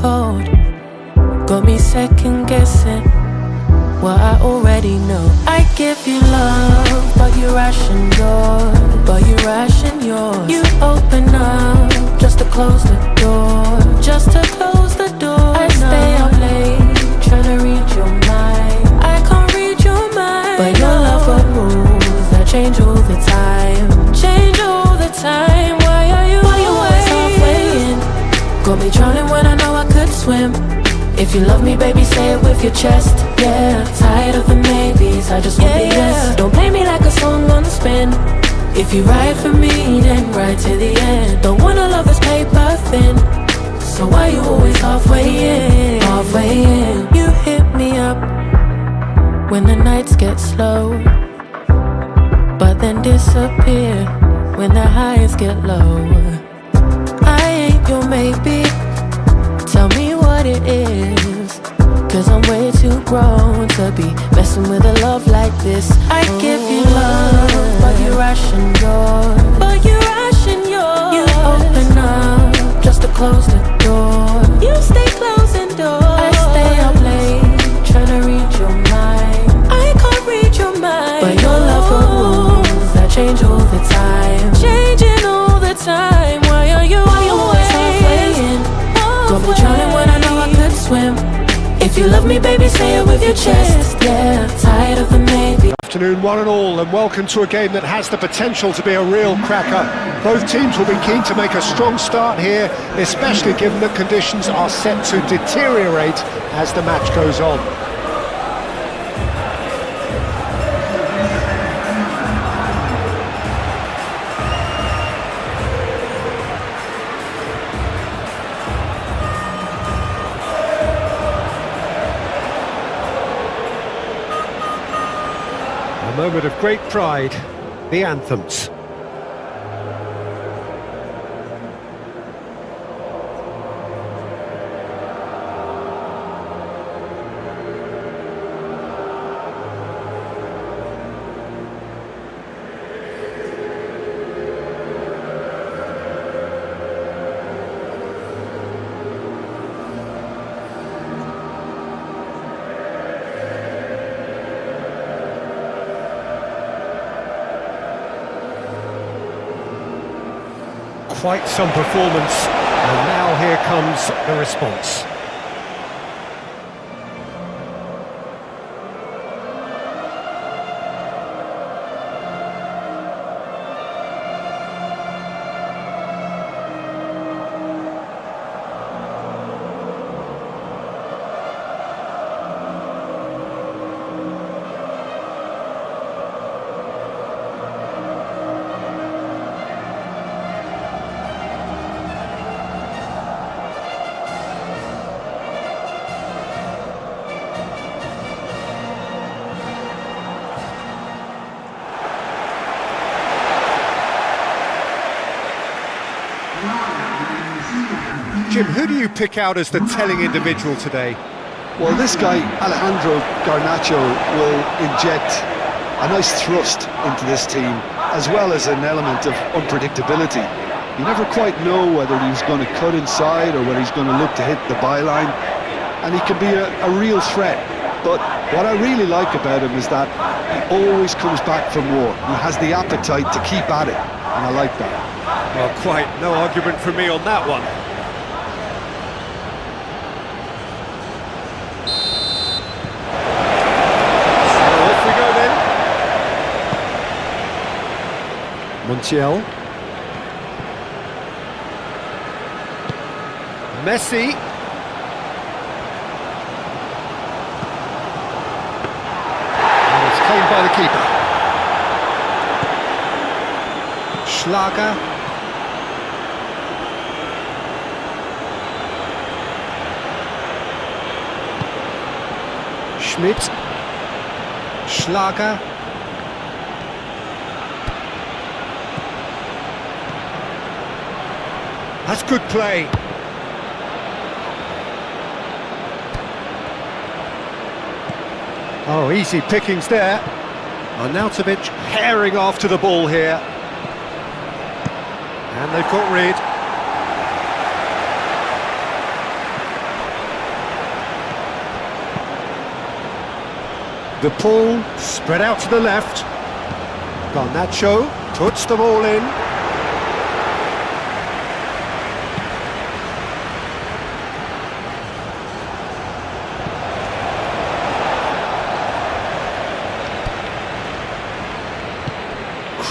cold. Got me second guessing what I already know. I give you love, but you ration yours. You open up just to close the door. I stay up late, trying to read your mind. I can't read your mind, but your love got rules that change all the time. Why are you always halfway in? Got me drowning when I know I could swim. If you love me, baby, say it with your chest. Yeah, tired of the maybes, I just want the yes. Don't play me like a song on spin. If you ride for me, then ride to the end. Don't wanna love this paper thin. So why you always halfway in? You hit me up when the nights get slow, but then disappear when the highs get low. I ain't your maybe, tell me what it is, 'cause I'm way too grown to be messing with a love like this. I give you love, but you ration yours. You open up just to close the door. You stay closing doors. I stay up late, trying to read your mind. I can't read your mind, but your love got rules that change all the time. Why are you always halfway in? Got me drowning when I know I could swim. If you love me, baby, say it with your chest. Yeah, tired of the maybe. Afternoon, one and all, and welcome to a game that has the potential to be a real cracker. Both teams will be keen to make a strong start here, especially given that conditions are set to deteriorate as the match goes on. A moment of great pride, the anthems. Quite some performance, and now here comes the response. Jim, who do you pick out as the telling individual today? Well, this guy, Alejandro Garnacho, will inject a nice thrust into this team, as well as an element of unpredictability. You never quite know whether he's going to cut inside or whether he's going to look to hit the byline, and he can be a real threat. But what I really like about him is that he always comes back for more. He has the appetite to keep at it, and I like that. Well, quite no argument from me on that one. Montiel. Messi. And it's claimed by the keeper. Schlager. Schmidt. Schlager. That's good play. Oh, easy pickings there. Arnautovic herring after the ball here. And they've got rid. The pull, spread out to the left. Garnacho puts the ball in.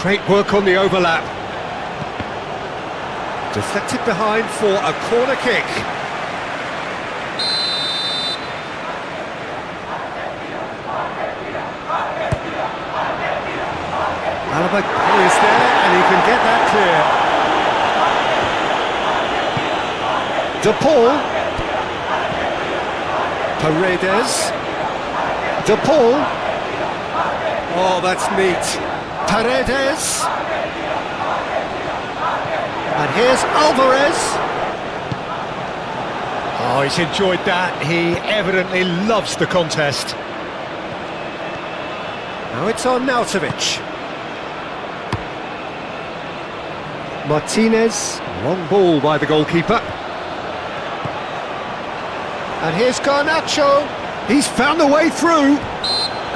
Great work on the overlap. Deflected behind for a corner kick. Alaba is there and he can get that clear. De Paul. Paredes. De Paul. Oh, that's neat. Paredes. And here's Alvarez. Oh, he's enjoyed that. He evidently loves the contest. Now it's on Nautovic. Martinez, long ball by the goalkeeper. And here's Garnacho. He's found the way through.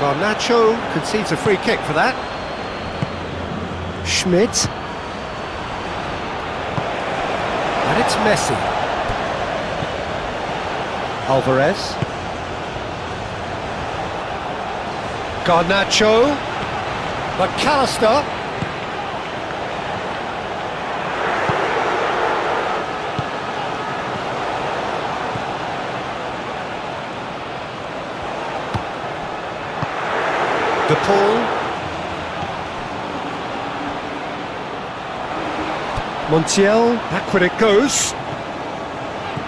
Garnacho concedes a free kick for that. Schmidt. And it's Messi. Alvarez. Garnacho. McAllister. De Paul. Montiel, back when it goes.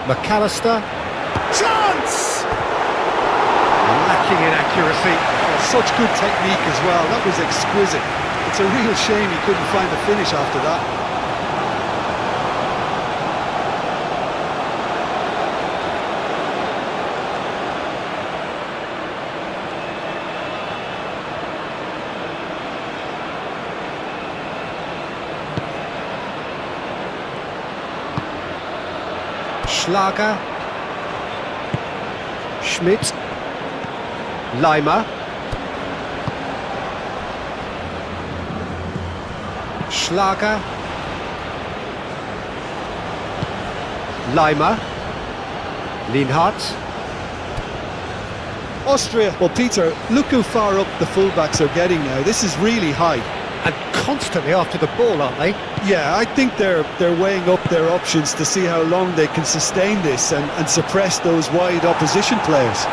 McAllister. Chance! Lacking in accuracy. Oh, such good technique as well. That was exquisite. It's a real shame he couldn't find the finish after that. Schlager. Schmidt. Leimer. Schlager. Leimer. Lienhardt. Austria, well Peter, look how far up the fullbacks are getting now. This is really high. And constantly after the ball, aren't they? Yeah, I think they're weighing up their options to see how long they can sustain this and suppress those wide opposition players.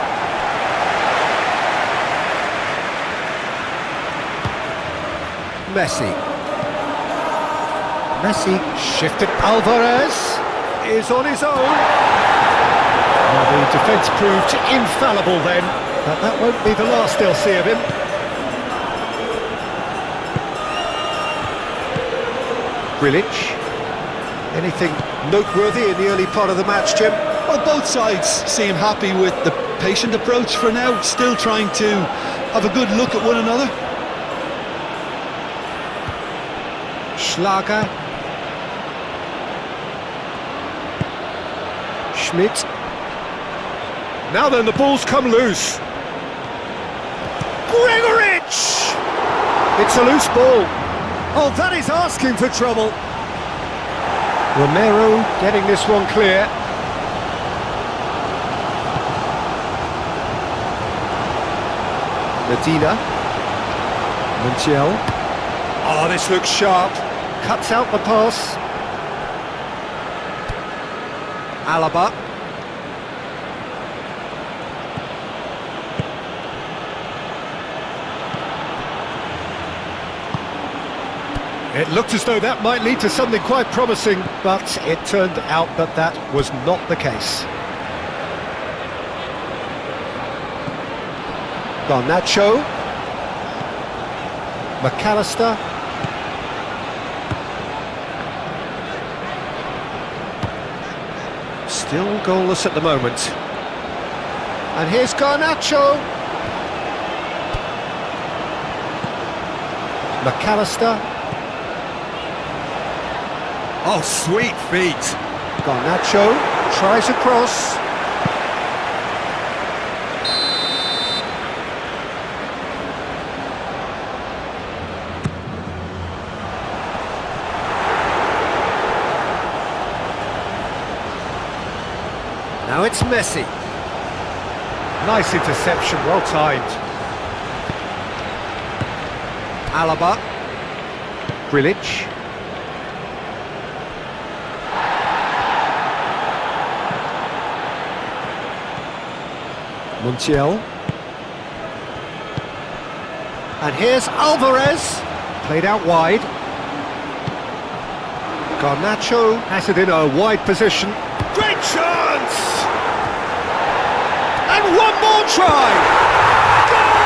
Messi. Messi shifted. Alvarez is on his own. Well, the defence proved infallible then, but that won't be the last they'll see of him. Grilic. Anything noteworthy in the early part of the match, Jim? Well, both sides seem happy with the patient approach for now, still trying to have a good look at one another. Schlager. Schmidt. Now then, the ball's come loose. Gregoritsch! It's a loose ball. Oh, that is asking for trouble. Romero getting this one clear. Medina. Montiel. Oh, this looks sharp. Cuts out the pass. Alaba. It looked as though that might lead to something quite promising, but it turned out that that was not the case. Garnacho. McAllister. Still goalless at the moment. And here's Garnacho. McAllister. Oh, sweet feet. Garnacho tries a cross. Now it's Messi. Nice interception, well timed. Alaba. Grilic. Montiel. And here's Alvarez. Played out wide. Garnacho has it in a wide position. Great chance! And one more try! Goal!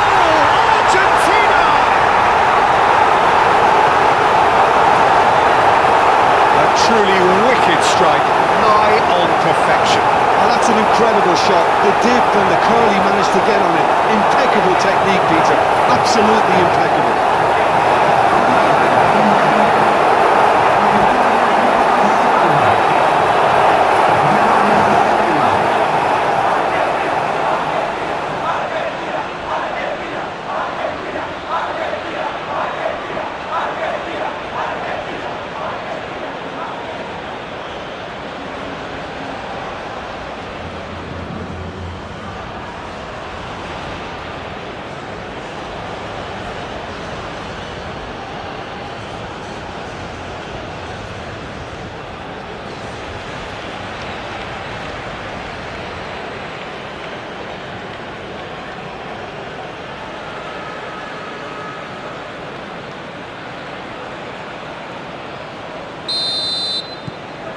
Argentina! A truly wicked strike, nigh on perfection. Oh, that's an incredible shot. The dip and the curl he managed to get on it. Impeccable technique, Peter. Absolutely impeccable.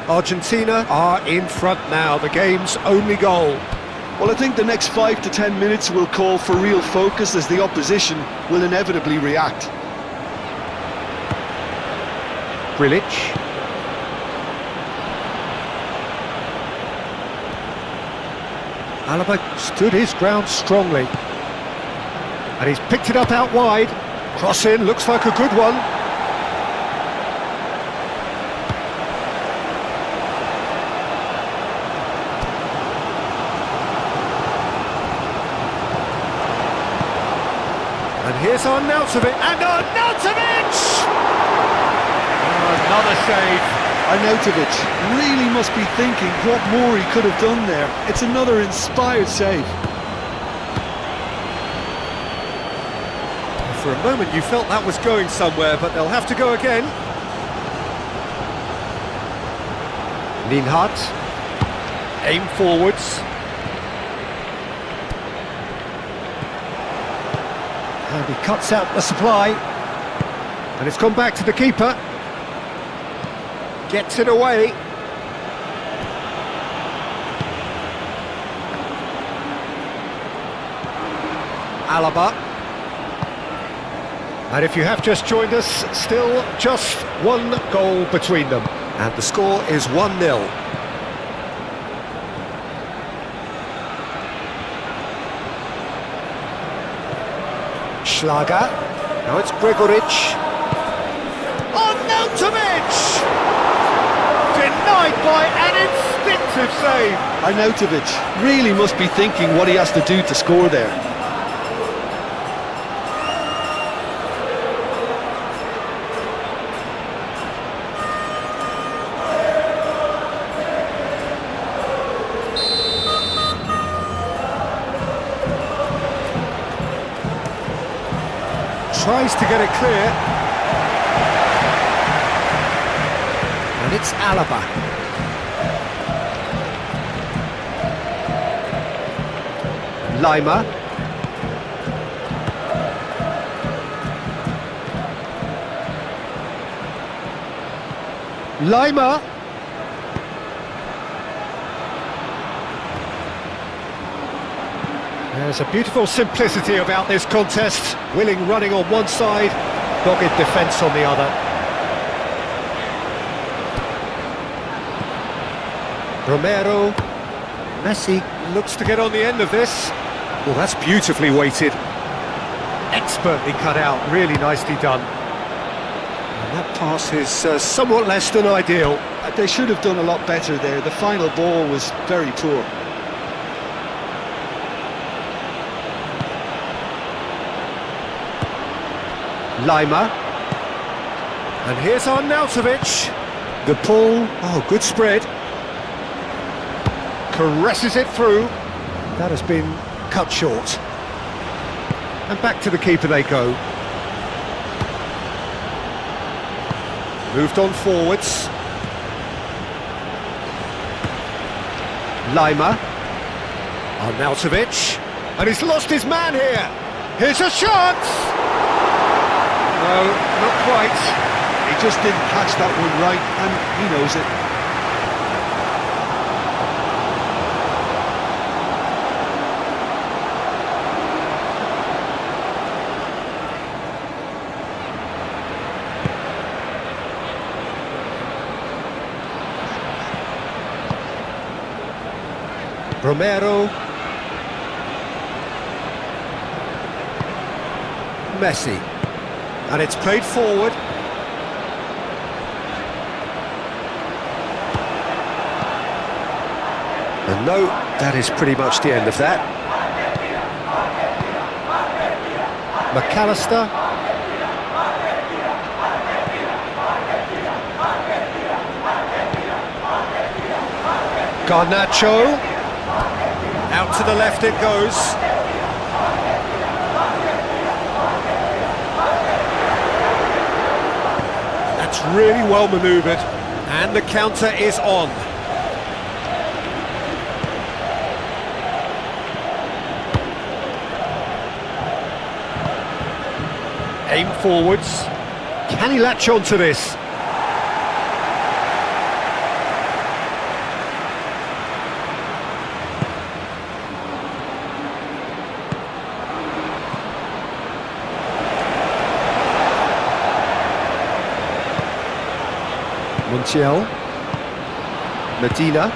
Argentina are in front now, the game's only goal. Well, I think the next 5 to 10 minutes will call for real focus as the opposition will inevitably react. Grilic. Alaba stood his ground strongly. And he's picked it up out wide. Cross in, looks like a good one. And here's Arnautovic, and Arnautovic! Oh, another save. Arnautovic really must be thinking what more he could have done there. It's another inspired save. For a moment you felt that was going somewhere, but they'll have to go again. Linhart. Aim forwards. And he cuts out the supply. And it's gone back to the keeper. Gets it away. Alaba. And if you have just joined us, still just one goal between them. And the score is 1-0. Schlager. Now it's Gregoric. Arnautovic! Denied by an instinctive save. Arnautovic really must be thinking what he has to do to score there. Tries to get it clear. And it's Alaba. Lima. Lima. There's a beautiful simplicity about this contest. Willing running on one side, dogged defence on the other. Romero. Messi looks to get on the end of this. Well, that's beautifully weighted. Expertly cut out, really nicely done. And that pass is somewhat less than ideal. They should have done a lot better there. The final ball was very poor. Lima. And here's Arnautovic. Good pull. Oh, good spread. caresses it through. That has been cut short. And back to the keeper they go. Moved on forwards. Lima. Arnautovic. And he's lost his man here. Here's a shot! No, not quite. He just didn't catch that one right, and he knows it. Romero. Messi. And it's played forward. And no, that is pretty much the end of that. McAllister. Garnacho. Out to the left it goes. That's really well manoeuvred. And the counter is on. Aim forwards. Can he latch on to this? Montiel. Medina.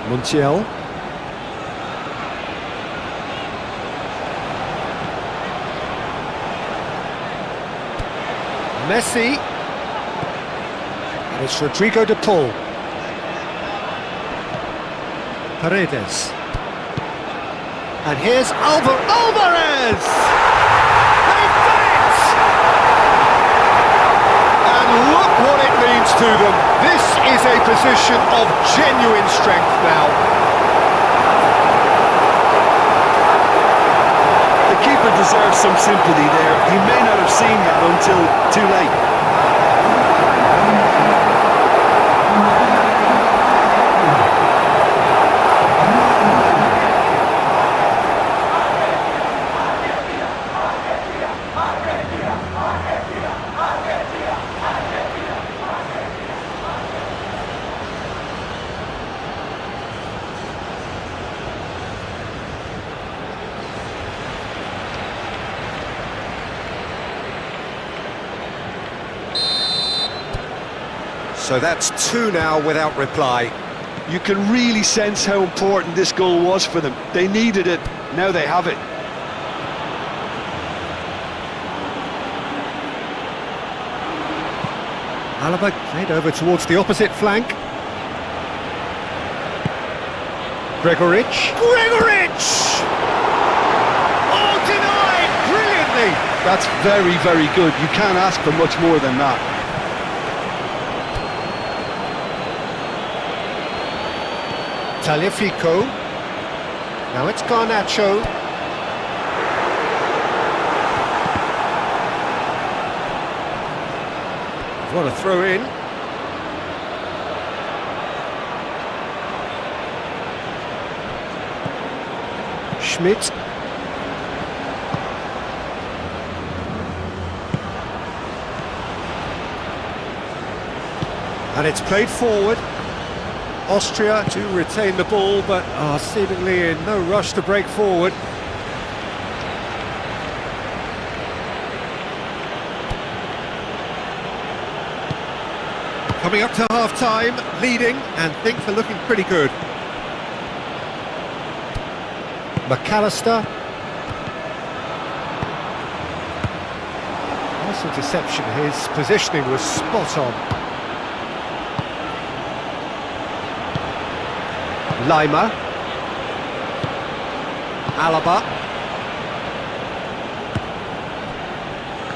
Montiel. Messi. And it's Rodrigo de Paul. Paredes. And here's Alvarez! They've done it! And look what it means to them. This is a position of genuine strength now. The keeper deserves some sympathy there. He may not have seen that until too late. So that's two now without reply. You can really sense how important this goal was for them. They needed it, now they have it. Alaba played over towards the opposite flank. Gregoric. Oh, denied! Brilliantly! That's very, very good. You can't ask for much more than that. Taliafico. Now it's Garnacho. What a throw in. Schmidt. And it's played forward. Austria to retain the ball, but are seemingly in no rush to break forward. Coming up to half-time, leading, and things are looking pretty good. McAllister. Nice interception, his positioning was spot on. Lima. Alaba.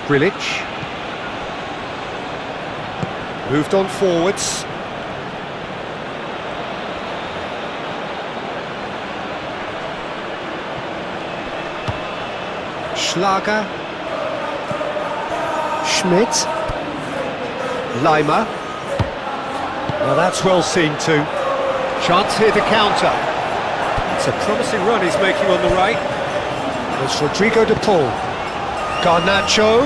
Grilic. Moved on forwards. Schlager. Schmidt. Leimer. Well, that's well seen too. Chance here to counter. It's a promising run he's making on the right. It's Rodrigo de Paul. Garnacho.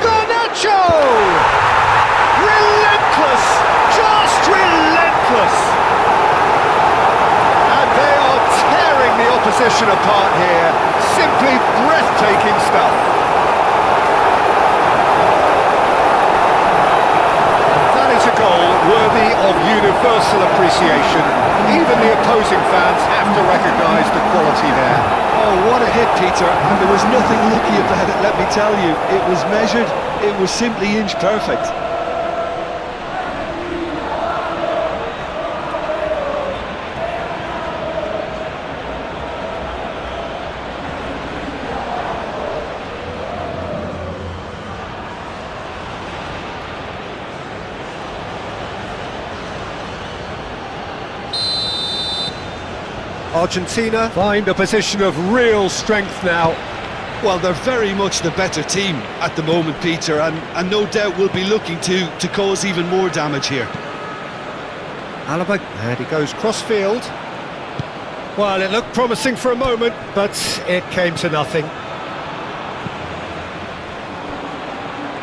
Garnacho! Relentless! Just relentless! And they are tearing the opposition apart here. Simply breathtaking stuff. That is a goal worthy of universal appreciation. Even the opposing fans have to recognise the quality there. Oh, what a hit, Peter, and there was nothing lucky about it, let me tell you. It was measured, it was simply inch perfect. Argentina find a position of real strength now. Well, they're very much the better team at the moment, Peter, and no doubt will be looking to cause even more damage here. Alaba, and he goes cross-field. Well, it looked promising for a moment, but it came to nothing.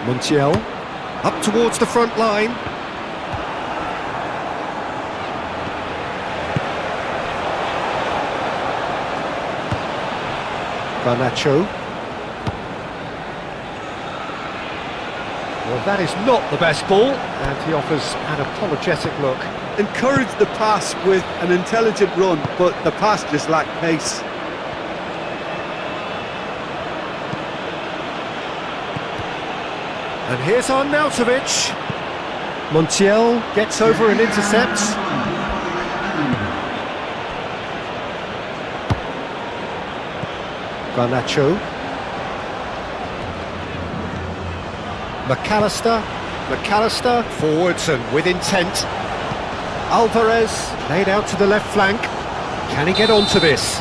Montiel, up towards the front line. Garnacho. Well, that is not the best ball, and he offers an apologetic look. Encouraged the pass with an intelligent run, but the pass just lacked pace. And here's Arnautovic. Montiel gets over and intercepts. Garnacho. McAllister forwards and with intent. Alvarez laid out to the left flank. Can he get onto this?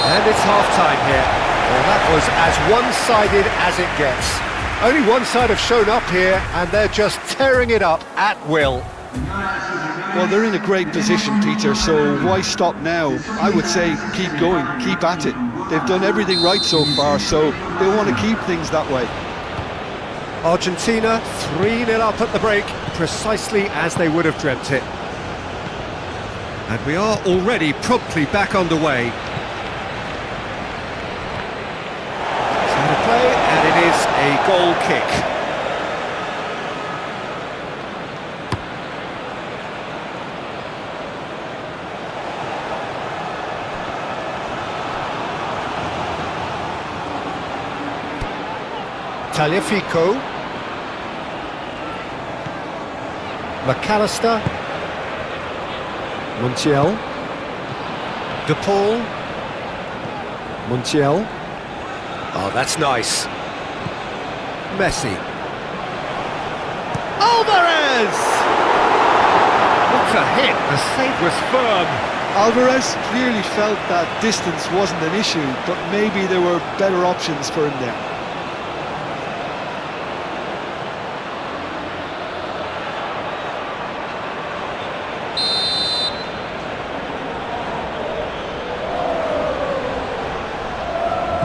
And it's half-time here. Well, that was as one-sided as it gets. Only one side have shown up here, and they're just tearing it up at will. Well, they're in a great position, Peter, so why stop now? I would say keep going, keep at it. They've done everything right so far, so they want to keep things that way. Argentina 3-0 up at the break, precisely as they would have dreamt it. And we are already promptly back underway. Centre play, and it is a goal kick. Tagliafico. McAllister. Montiel. De Paul. Montiel. Oh, that's nice. Messi. Alvarez! What a hit, the save was firm. Alvarez clearly felt that distance wasn't an issue, but maybe there were better options for him there.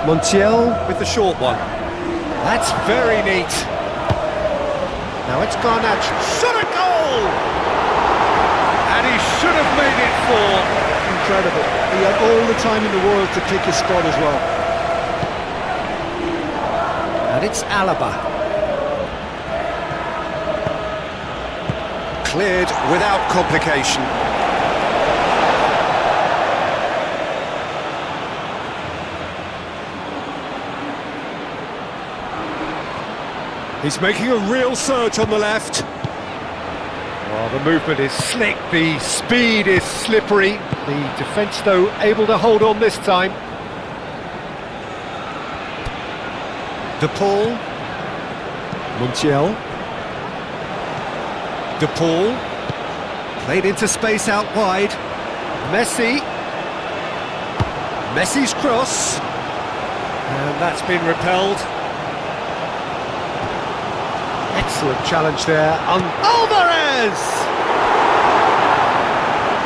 Montiel with the short one. That's very neat. Now it's Garnacho. Shot a goal! And he should have made it 4. Incredible. He had all the time in the world to pick his spot as well. And it's Alaba. Cleared without complication. He's making a real surge on the left. Oh, the movement is slick, the speed is slippery. The defence, though, able to hold on this time. De Paul. Montiel. De Paul. Played into space out wide. Messi. Messi's cross. And that's been repelled. Excellent challenge there. Alvarez!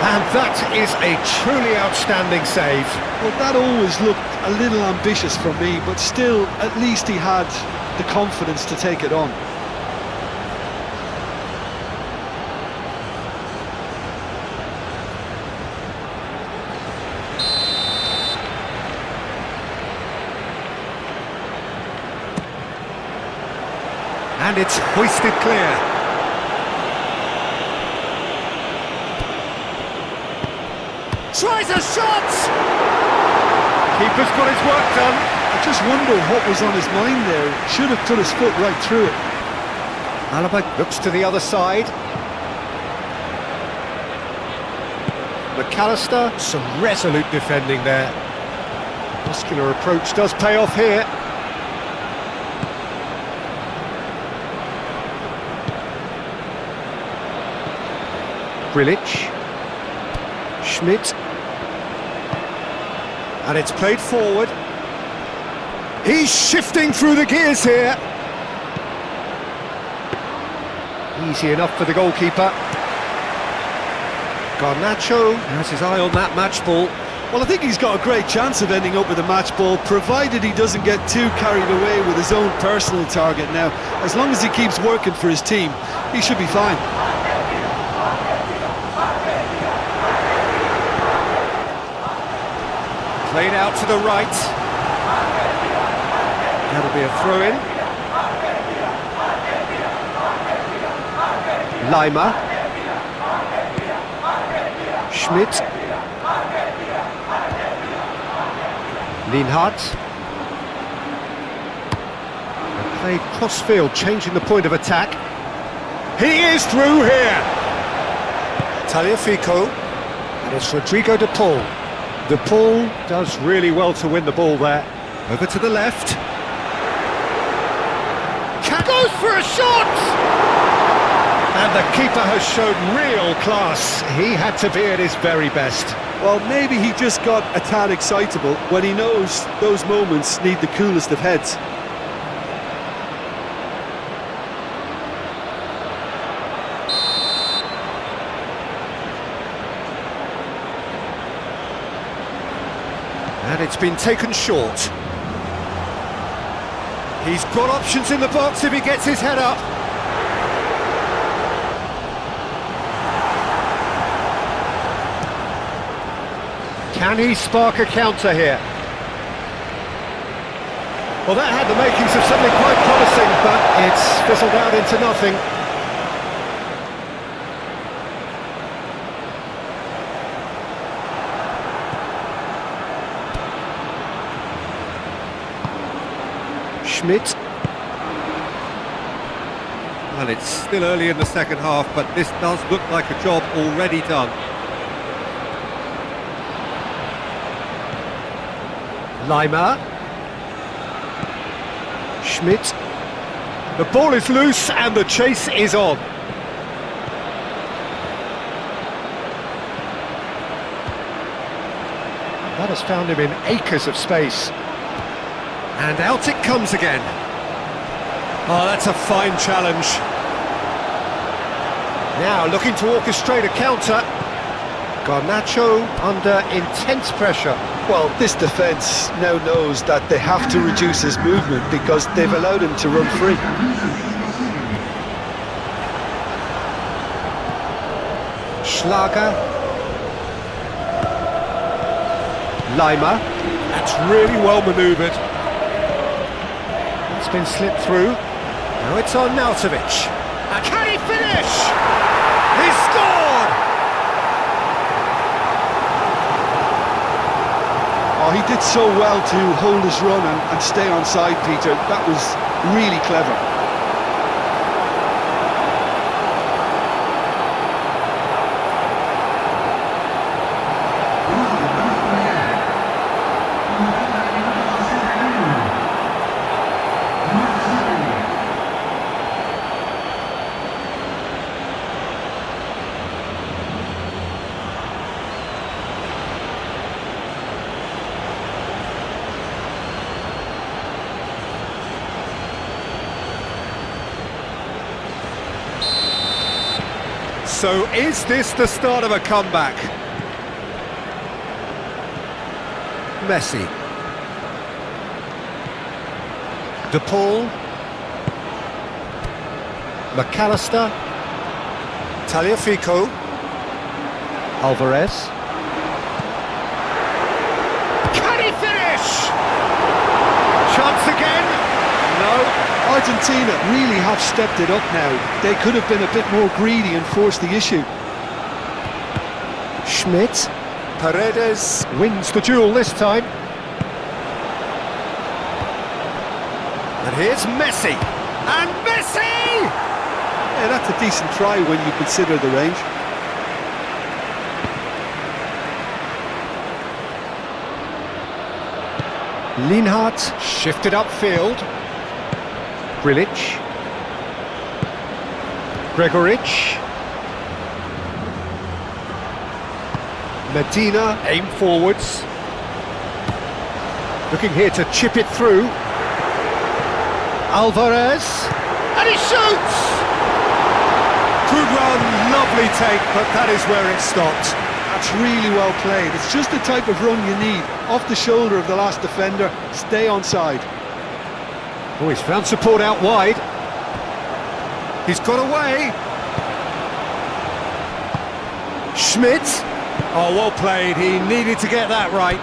And that is a truly outstanding save. Well, that always looked a little ambitious from me, but still, at least he had the confidence to take it on. And it's hoisted clear. Tries a shot! Keeper's got his work done. I just wonder what was on his mind there. Should have put his foot right through it. Alaba looks to the other side. McAllister, some resolute defending there. Muscular approach does pay off here. Grilic, Schmidt, and it's played forward. He's shifting through the gears here. Easy enough for the goalkeeper. Garnacho has his eye on that match ball. Well, I think he's got a great chance of ending up with a match ball, provided he doesn't get too carried away with his own personal target now. As long as he keeps working for his team, he should be fine. Played out to the right. That'll be a throw-in. Lima. Schmidt. Lienhardt. They played cross-field, changing the point of attack. He is through here. Tagliafico. And it's Rodrigo de Paul. De Paul does really well to win the ball there. Over to the left. Goes for a shot! And the keeper has shown real class. He had to be at his very best. Well, maybe he just got a tad excitable when he knows those moments need the coolest of heads. And it's been taken short. He's got options in the box if he gets his head up. Can he spark a counter here? Well, that had the makings of something quite promising, but it's fizzled out into nothing. Schmidt. Well, it's still early in the second half, but this does look like a job already done. Lima. Schmidt. The ball is loose and the chase is on. That has found him in acres of space. And out it comes again. Oh, that's a fine challenge. Now looking to orchestrate a counter. Garnacho under intense pressure. Well, this defence now knows that they have to reduce his movement because they've allowed him to run free. Schlager. Lima. That's really well manoeuvred. It's been slipped through. Now it's on Nautovic. And can he finish? He scored! Oh, he did so well to hold his run and stay on side, Peter. That was really clever. So is this the start of a comeback? Messi. De Paul. McAllister. Tagliafico. Alvarez. Can he finish? Chance again? No. Argentina really have stepped it up now. They could have been a bit more greedy and forced the issue. Schmidt. Paredes wins the duel this time. And here's Messi. And Messi! Yeah, that's a decent try when you consider the range. Lienhart shifted upfield. Grilic. Gregoric. Medina aim forwards. Looking here to chip it through. Alvarez. And he shoots! Good run, lovely take, but that is where it stopped. That's really well played. It's just the type of run you need. Off the shoulder of the last defender, stay onside. Oh, he's found support out wide. He's got away. Schmidt. Oh, well played. He needed to get that right.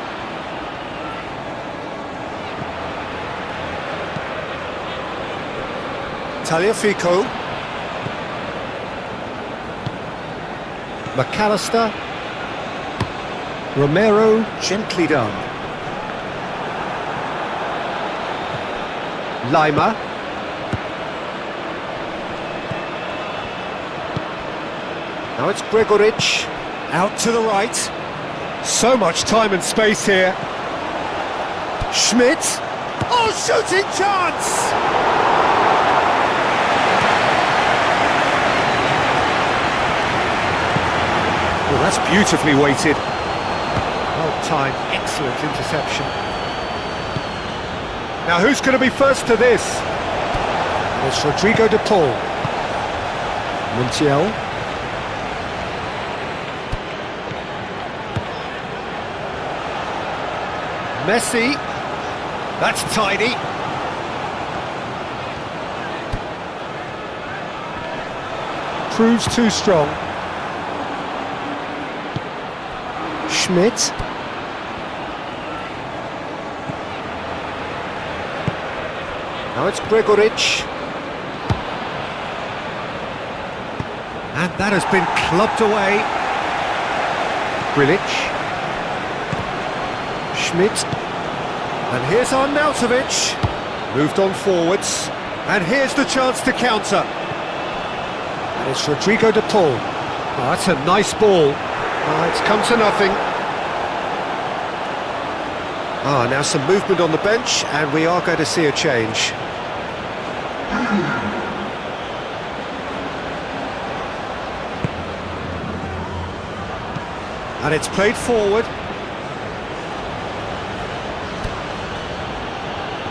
Tagliafico. McAllister. Romero, gently done. Lima. Now it's Gregoric, out to the right. So much time and space here. Schmidt. Oh, shooting chance! Well, that's beautifully weighted. Well timed, excellent interception. Now who's going to be first to this? It's Rodrigo de Paul. Montiel. Messi. That's tidy. Proves too strong. Schmidt. Now it's Gregoric. And that has been clubbed away. Grilic. Schmidt. And here's Arnautovic. Moved on forwards. And here's the chance to counter. And it's Rodrigo de Paul. Oh, that's a nice ball. Oh, it's come to nothing. Ah, now some movement on the bench, and we are going to see a change. And it's played forward.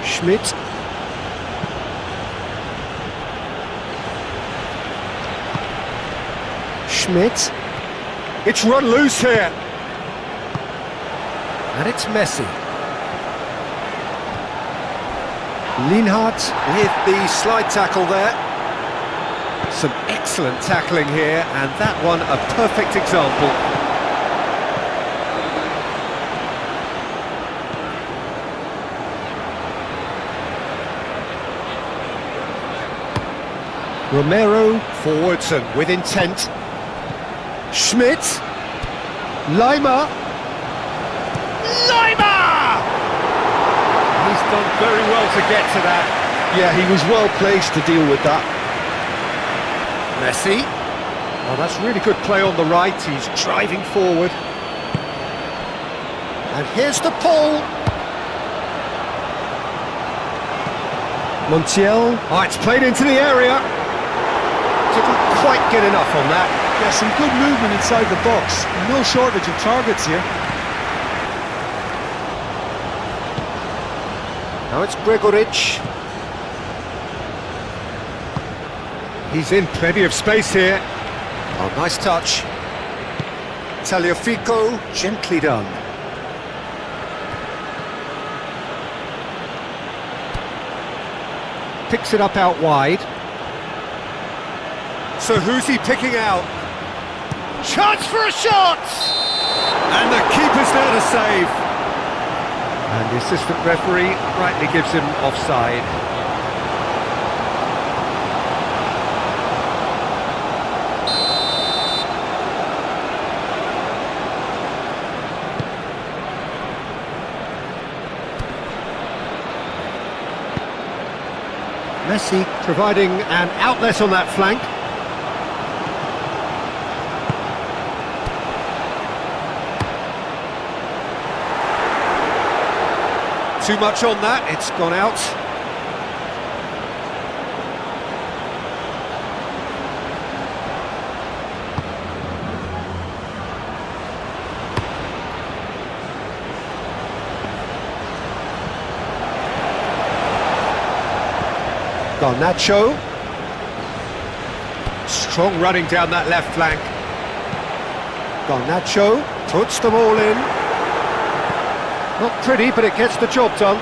Schmidt. Schmidt. It's run loose here. And it's Messi. Lienhart with the slide tackle there. Some excellent tackling here, and that one a perfect example. Romero forwards and with intent. Schmidt. Lima. He's done very well to get to that. Yeah, he was well placed to deal with that. Messi. Oh, that's really good play on the right. He's driving forward. And here's the Paul. Montiel. Oh, it's played into the area. Didn't quite get enough on that. Yeah, some good movement inside the box. No shortage of targets here. Now it's Gregoric. He's in plenty of space here. Oh, nice touch. Tagliafico, gently done. Picks it up out wide. So who's he picking out? Chance for a shot! And the keeper's there to save. And the assistant referee rightly gives him offside. Messi providing an outlet on that flank. Too much on that, it's gone out. Garnacho. Strong running down that left flank. Garnacho puts them all in. Not pretty, but it gets the job done.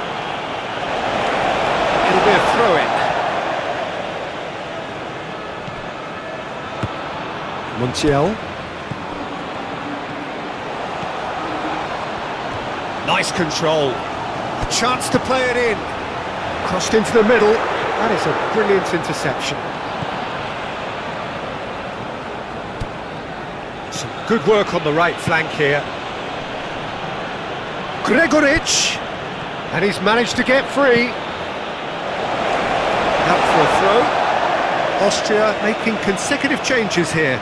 It'll be a throw-in. Montiel. Nice control. A chance to play it in. Crossed into the middle. That is a brilliant interception. Some good work on the right flank here. Gregoric, and he's managed to get free. Out for a throw. Austria making consecutive changes here.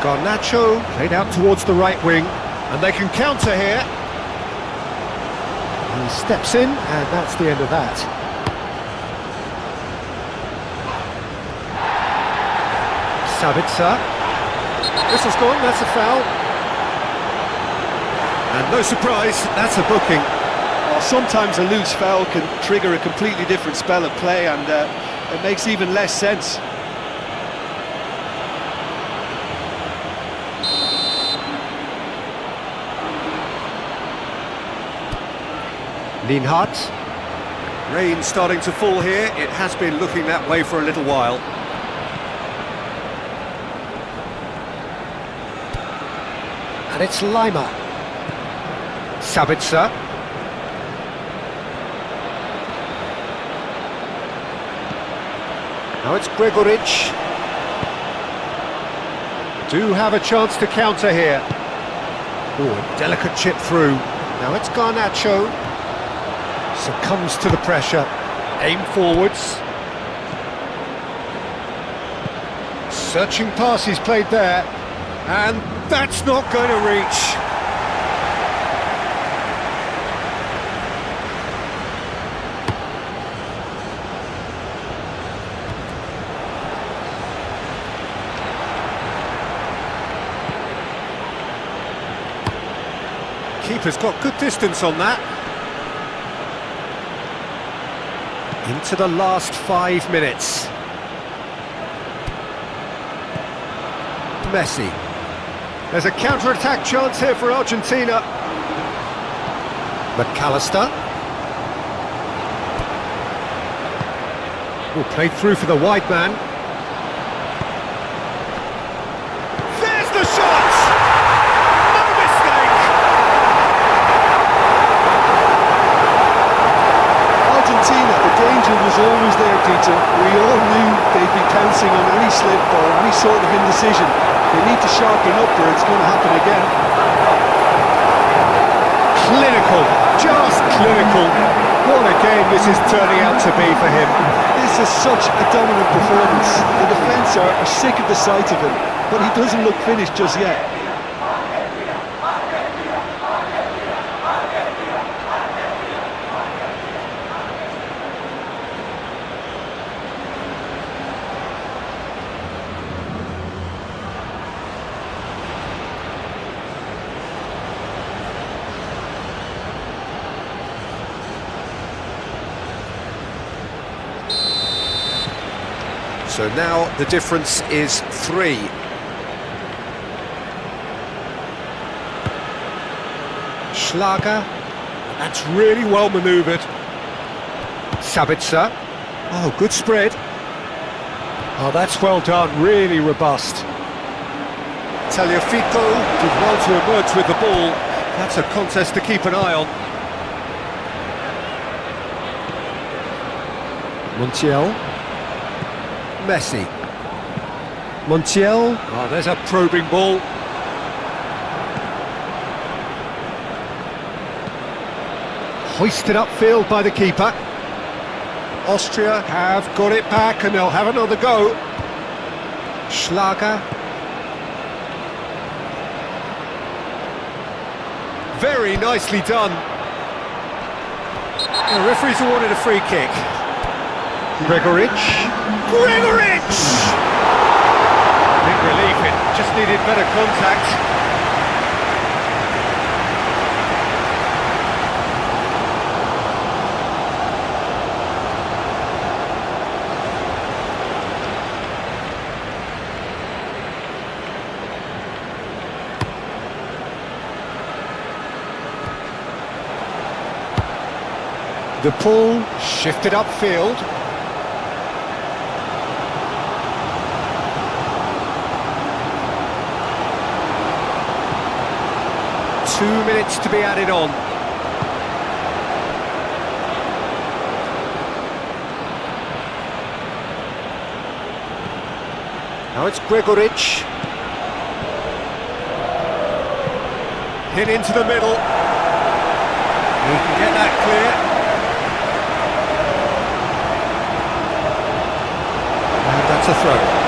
Garnacho played out towards the right wing, and they can counter here. He steps in, and that's the end of that. Sabitzer. Whistle's gone, that's a foul. And no surprise, that's a booking. Well, sometimes a loose foul can trigger a completely different spell of play, and it makes even less sense. Lienhardt. Rain starting to fall here. It has been looking that way for a little while. And it's Lima. Sabitzer. Now it's Gregoric. Do have a chance to counter here. Oh, delicate chip through. Now it's Garnacho. Succumbs to the pressure, aim forwards. Searching pass he's played there, and that's not going to reach. Keeper's got good distance on that. Into the last 5 minutes. Messi. There's a counter-attack chance here for Argentina. McAllister. Oh, played through for the wide man. There's the shot! No mistake! Argentina, the danger was always there, Peter. We all knew they'd be pouncing on any slip or any sort of indecision. They need to sharpen up or it's going to happen again. Clinical, just clinical. What a game this is turning out to be for him. This is such a dominant performance. The defence are sick of the sight of him, but he doesn't look finished just yet. So now the difference is 3. Schlager. That's really well manoeuvred. Sabitzer. Oh, good spread. Oh, that's well done, really robust. Tagliafico did well to emerge with the ball. That's a contest to keep an eye on. Montiel. Messi. Montiel. Oh, there's a probing ball. Hoisted upfield by the keeper. Austria have got it back and they'll have another go. Schlager. Very nicely done. The referee's awarded a free kick. Gregoric. Big relief, it just needed better contact. The ball shifted upfield. Two minutes to be added on. Now it's Gregoric. Hit into the middle. He can get that clear. That's a throw.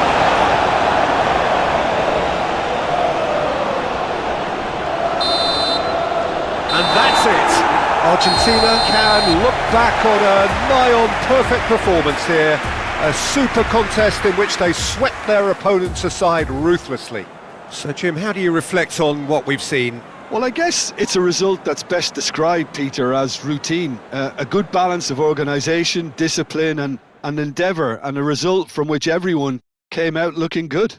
And that's it. Argentina can look back on a nigh-on perfect performance here. A super contest in which they swept their opponents aside ruthlessly. So, Jim, how do you reflect on what we've seen? Well, I guess it's a result that's best described, Peter, as routine. A good balance of organisation, discipline and endeavour, and a result from which everyone came out looking good.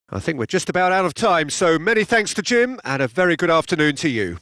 I think we're just about out of time, so many thanks to Jim and a very good afternoon to you.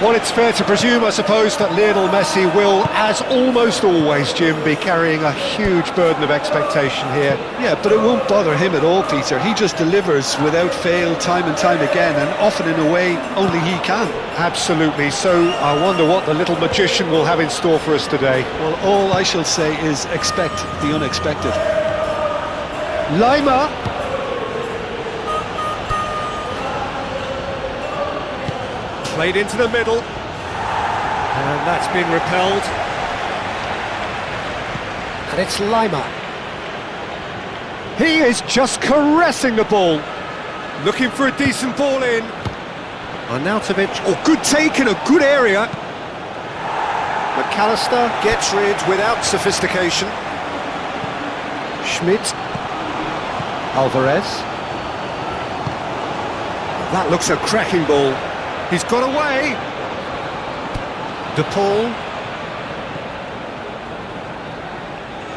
Well, it's fair to presume, I suppose, that Lionel Messi will, as almost always, Jim, be carrying a huge burden of expectation here. Yeah, but it won't bother him at all, Peter. He just delivers without fail time and time again, and often in a way only he can. Absolutely. So I wonder what the little magician will have in store for us today. Well, all I shall say is expect the unexpected. Lima. Played into the middle. And that's been repelled. And it's Lima. He is just caressing the ball. Looking for a decent ball in. Arnautovic. Oh, good take in a good area. McAllister gets rid without sophistication. Schmidt. Alvarez. That looks a cracking ball. He's got away. De Paul.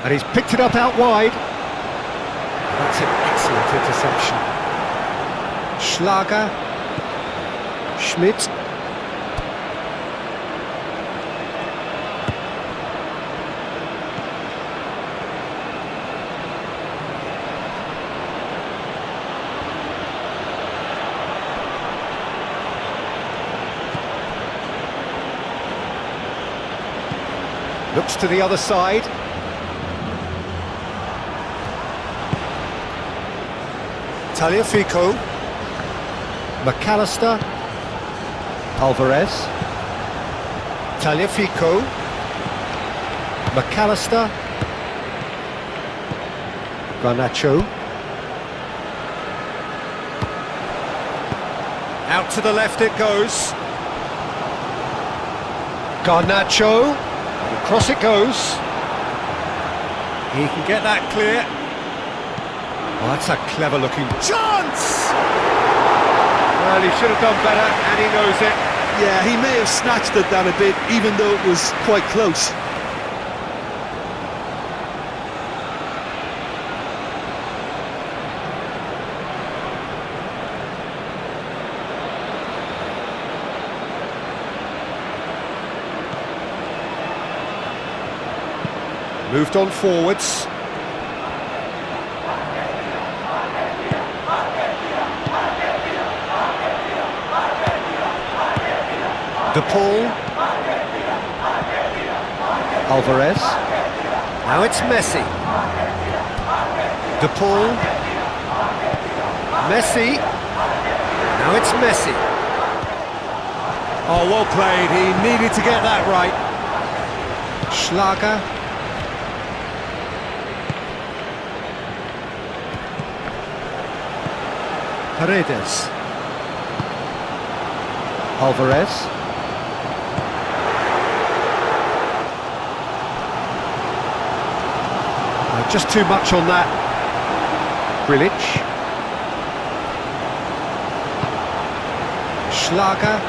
And he's picked it up out wide. That's an excellent interception. Schlager. Schmidt. Looks to the other side. Tagliafico. McAllister. Alvarez. Tagliafico. McAllister. Garnacho. Out to the left it goes. Garnacho. Across it goes. He can get that clear. Oh, that's a clever looking chance! Well, he should have done better, and he knows it. Yeah, he may have snatched at that a bit, even though it was quite close. Moved on forwards. De Paul. Alvarez. Now it's Messi. De Paul. Messi. Now it's Messi. Oh, well played. He needed to get that right. Schlager. Paredes. Alvarez. Just too much on that. Grilic. Schlager.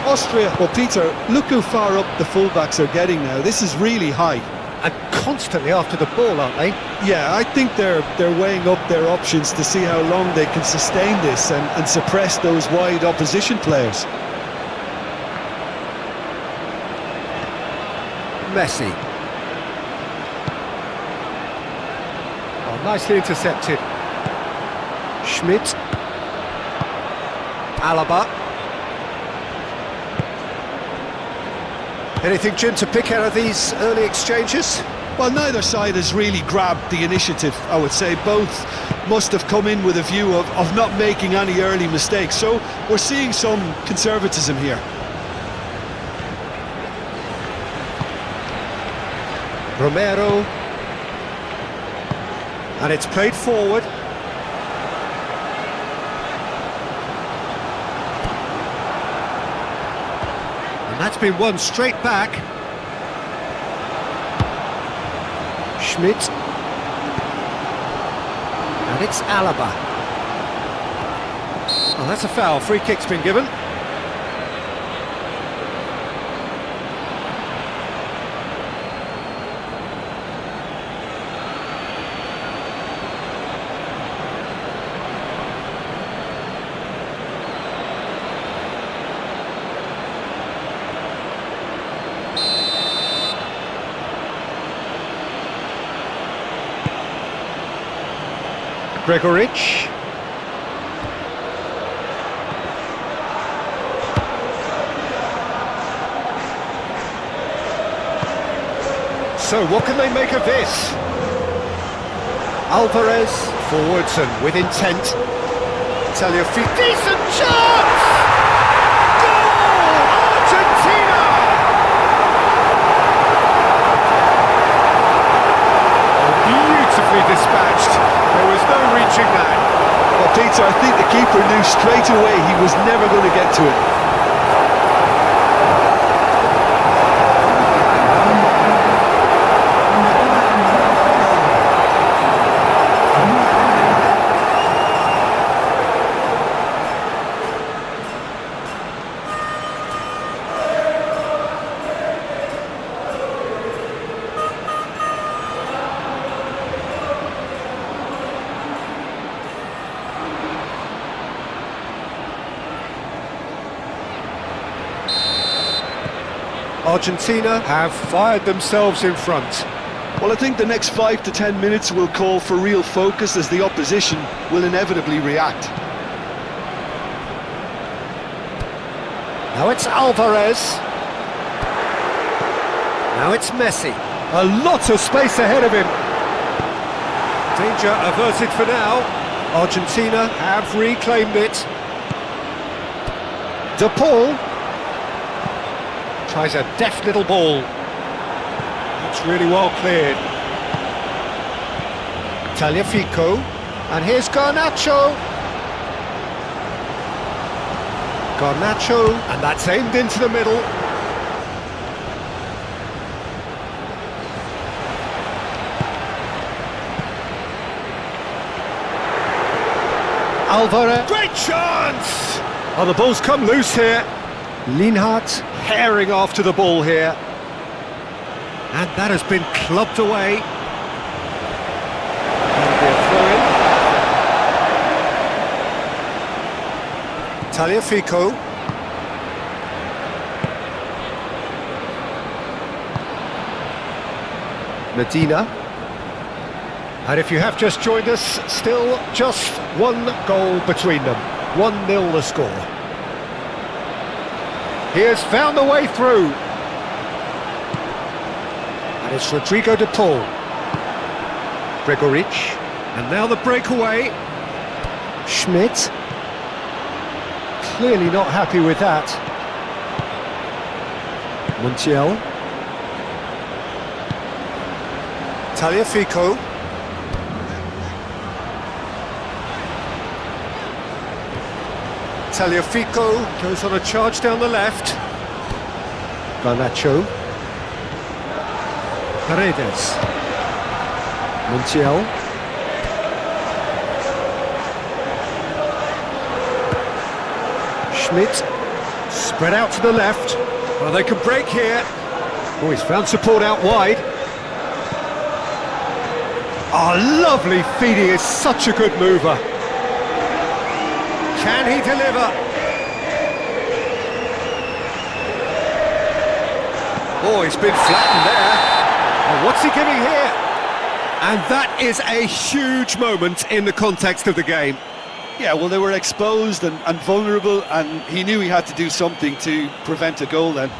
Austria. Well, Peter, look how far up the fullbacks are getting now. This is really high. And constantly after the ball, aren't they? Yeah, I think they're weighing up their options to see how long they can sustain this and suppress those wide opposition players. Messi. Oh, nicely intercepted. Schmidt. Alaba. Anything, Jim, to pick out of these early exchanges? Well, neither side has really grabbed the initiative, I would say. Both must have come in with a view of not making any early mistakes. So we're seeing some conservatism here. Romero. And it's played forward. And that's been won straight back. Schmidt. And it's Alaba. Oh, that's a foul. Free kick's been given. Gregoric. So what can they make of this? Alvarez forwards and with intent. Tagliafico, decent chance! Goal! Argentina! Oh, beautifully dispatched. There was no reaching that. Well, Peter, I think the keeper knew straight away he was never going to get to it. Argentina have fired themselves in front. Well, I think the next 5 to 10 minutes will call for real focus as the opposition will inevitably react. Now it's Alvarez. Now it's Messi. A lot of space ahead of him. Danger averted for now. Argentina have reclaimed it. De Paul tries a deft little ball. It's really well cleared. Tagliafico, and here's Garnacho. Garnacho, and that's aimed into the middle. Alvarez, great chance! Oh, the ball's come loose here. Lienhart herring after the ball here. And that has been clubbed away. That'll be a throw-in. Tagliafico. Medina. And if you have just joined us, still just one goal between them. 1-0 the score. He has found the way through. And it's Rodrigo de Paul. Gregoric. And now the breakaway. Schmidt. Clearly not happy with that. Montiel. Tagliafico. Tagliafico goes on a charge down the left. Garnacho. Paredes. Montiel. Schmidt. Spread out to the left. Well, they can break here. Oh, he's found support out wide. Oh, lovely feed. He is such a good mover. Can he deliver? Oh, he's been flattened there. Oh, what's he giving here? And that is a huge moment in the context of the game. Yeah, well, they were exposed and vulnerable, and he knew he had to do something to prevent a goal then.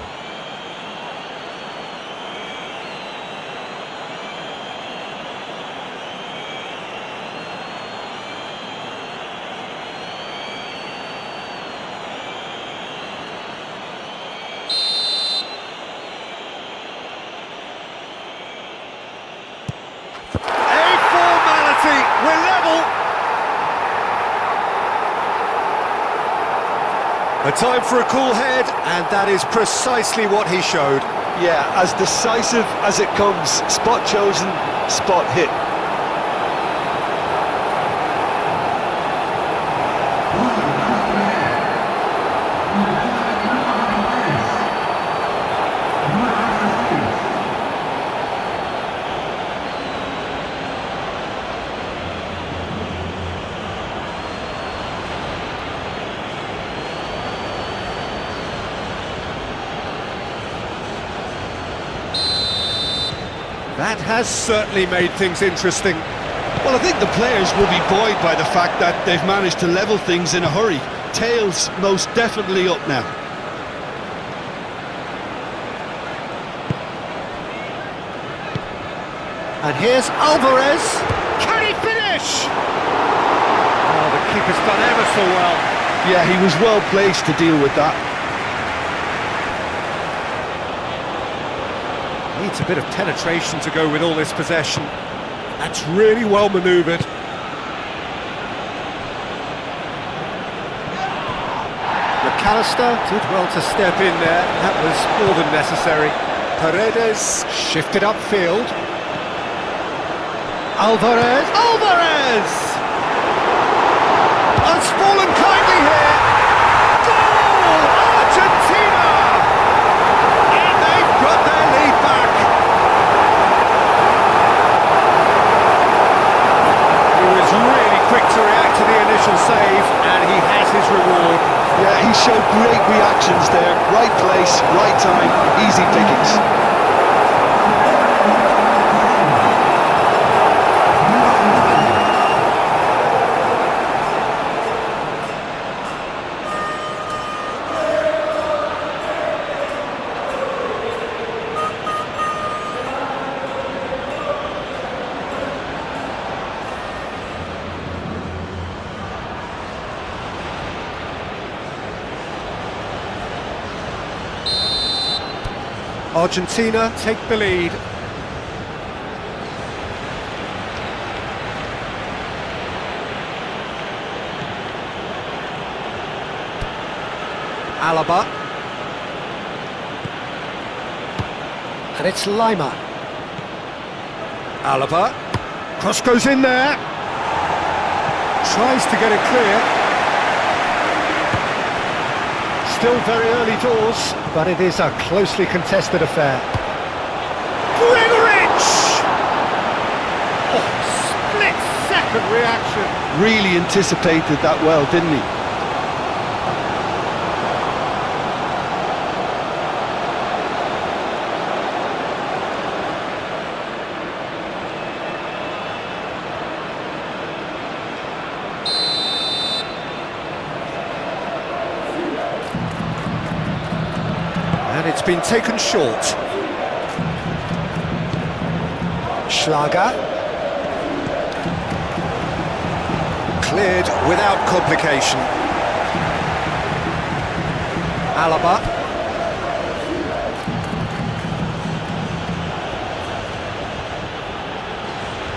We're level. A time for a cool head, and that is precisely what he showed. Yeah, as decisive as it comes. Spot chosen, spot hit. That has certainly made things interesting. Well, I think the players will be buoyed by the fact that they've managed to level things in a hurry. Tails most definitely up now. And here's Alvarez. Can he finish? Oh, the keeper's done ever so well. Yeah, he was well placed to deal with that. Needs a bit of penetration to go with all this possession. That's really well manoeuvred. McAllister did well to step in there. That was more than necessary. Paredes shifted upfield. Alvarez. Alvarez! Has fallen kindly here. Goal! Argentina! And they've got their lead back. He was really quick to react to the initial save, and he has his reward. Yeah, he showed great reactions there. Right place, right time, easy pickings. Argentina take the lead. Alaba. And it's Lima. Alaba. Cross goes in there. Tries to get it clear. Still very early doors, but it is a closely contested affair. Gregoritsch! Oh, split-second reaction. Really anticipated that well, didn't he? And it's been taken short. Schlager. Cleared without complication. Alaba.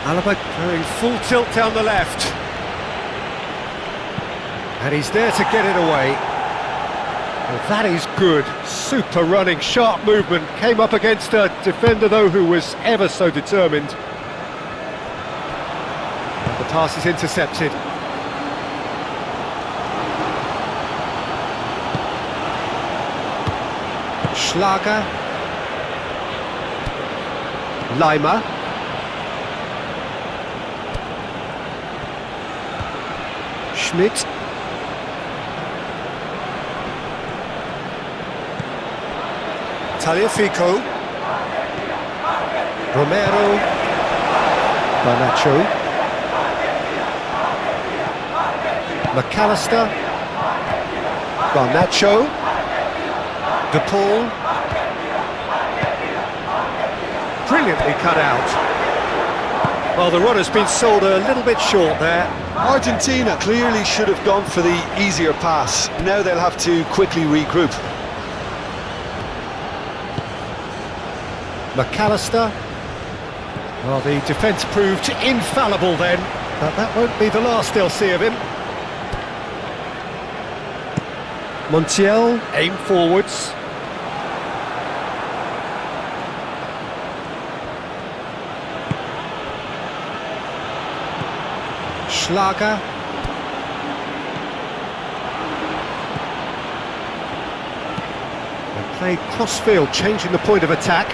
Alaba going full tilt down the left. And he's there to get it away. Well, that is good. Super running, sharp movement. Came up against a defender, though, who was ever so determined. And the pass is intercepted. Schlager. Lima. Schmidt. Tagliafico. Romero. Garnacho. McAllister. Garnacho. De Paul. Brilliantly cut out. Well, the run has been sold a little bit short there. Argentina clearly should have gone for the easier pass. Now they'll have to quickly regroup. McAllister. Well, the defence proved infallible then, but that won't be the last they'll see of him. Montiel, aim forwards. Schlager. They played cross-field, changing the point of attack.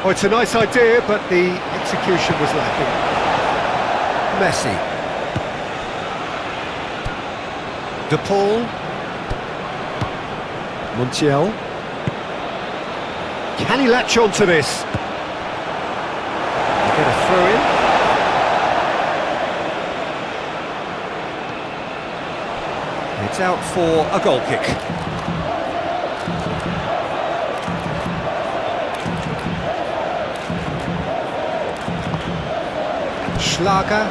Oh, it's a nice idea, but the execution was lacking. Messi. De Paul. Montiel. Can he latch on to this? Get a throw in. Set out for a goal kick. Schlager.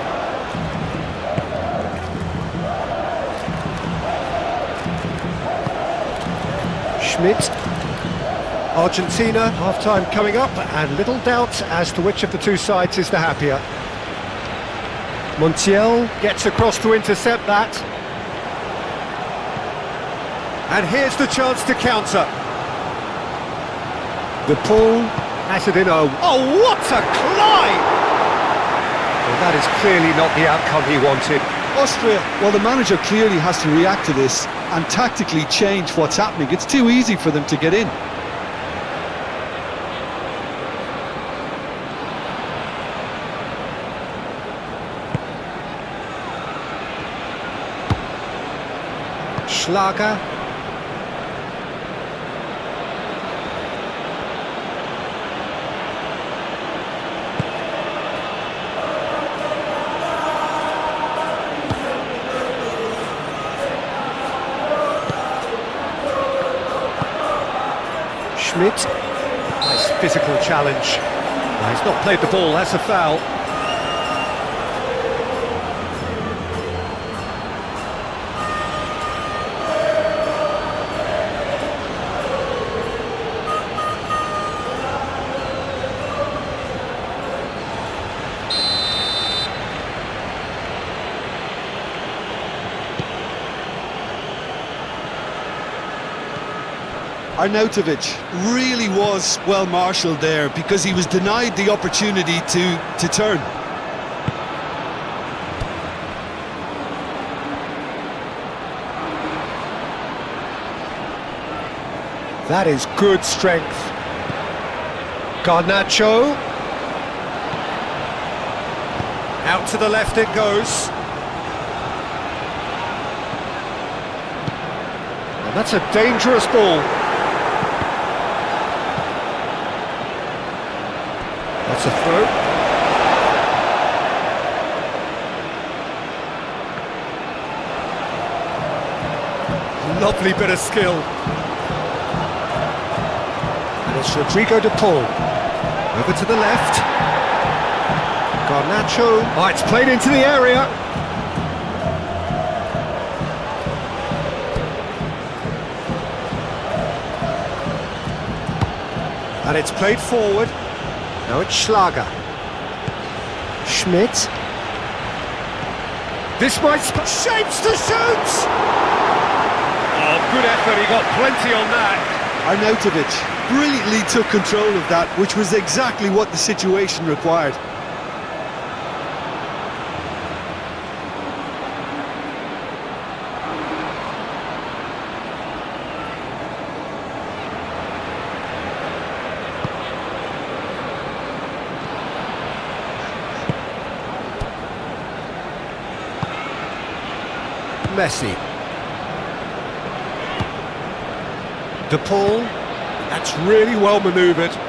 Schmidt. Argentina, half-time coming up, and little doubt as to which of the two sides is the happier. Montiel gets across to intercept that. And here's the chance to counter. De Paul has it in. Oh, what a climb! Well, that is clearly not the outcome he wanted. Austria, well, the manager clearly has to react to this and tactically change what's happening. It's too easy for them to get in. Schlager. Schmidt. Nice physical challenge. He's not played the ball, that's a foul. Arnautovic really was well marshalled there because he was denied the opportunity to turn. That is good strength. Garnacho. Out to the left it goes. And that's a dangerous ball. That's a throw. Lovely bit of skill. And it's Rodrigo de Paul. Over to the left. Garnacho. Oh, it's played into the area. And it's played forward. Now it's Schlager. Schmidt. This might shapes to shoot! Oh, good effort, he got plenty on that. Arnautovic brilliantly took control of that, which was exactly what the situation required. Messi. De Paul. That's really well manoeuvred. Well,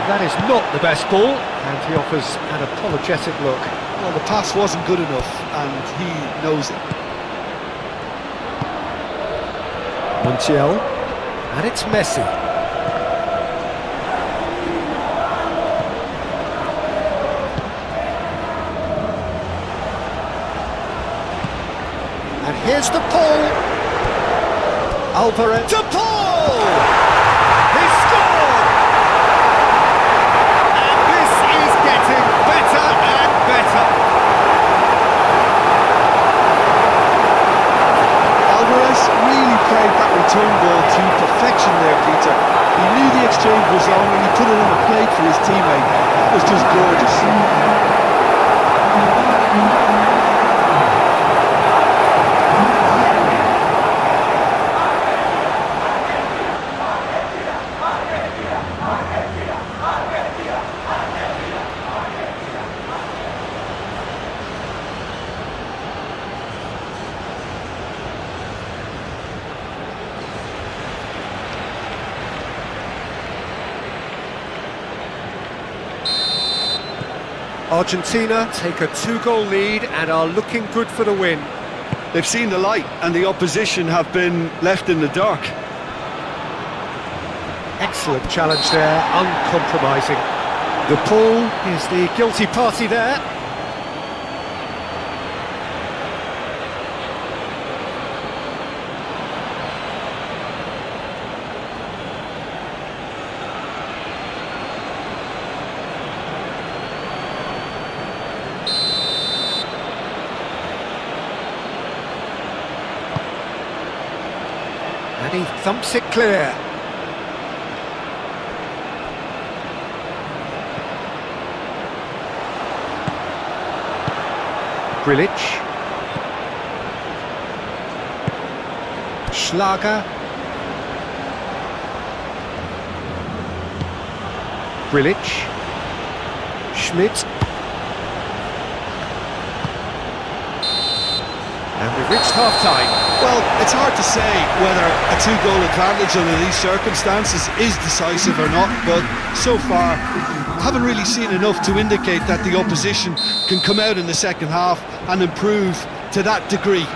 that is not the best ball, and he offers an apologetic look. Well, the pass wasn't good enough, and he knows it. Montiel. And it's Messi. And here's De Paul. Alvarez. De Paul! He scored! And this is getting better and better. Alvarez really played that return ball to perfection there, Peter. He knew the exchange was on and he put it on a plate for his teammate. That was just gorgeous. Argentina take a 2-goal lead and are looking good for the win. They've seen the light and the opposition have been left in the dark. Excellent challenge there, uncompromising. The pool is the guilty party there. And he thumps it clear. Grilic. Schlager. Grilic. Schmidt. And we've reached half-time. Well, it's hard to say whether a two-goal advantage under these circumstances is decisive or not, but so far I haven't really seen enough to indicate that the opposition can come out in the second half and improve to that degree.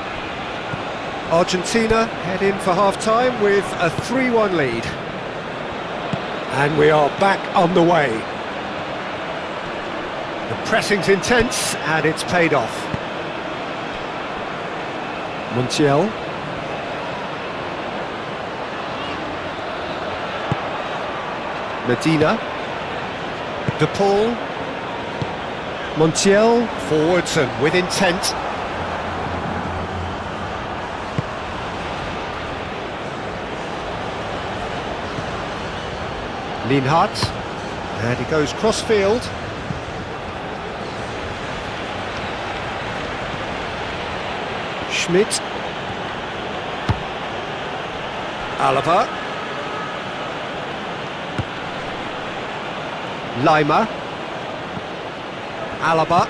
Argentina head in for half-time with a 3-1 lead. And we are back on the way. The pressing's intense and it's paid off. Montiel. Medina. De Paul. Montiel forwards and with intent. Linhart, and he goes cross-field. Schmidt. Alaba. Lima. Alaba.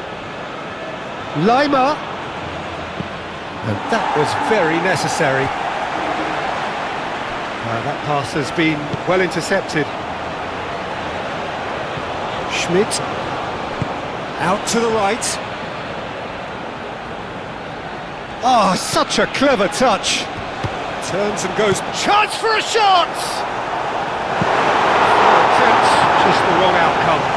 Lima. And that was very necessary. That pass has been well intercepted. Schmidt. Out to the right. Oh, such a clever touch. Turns and goes, charge for a shot! Attempts, just the wrong outcome.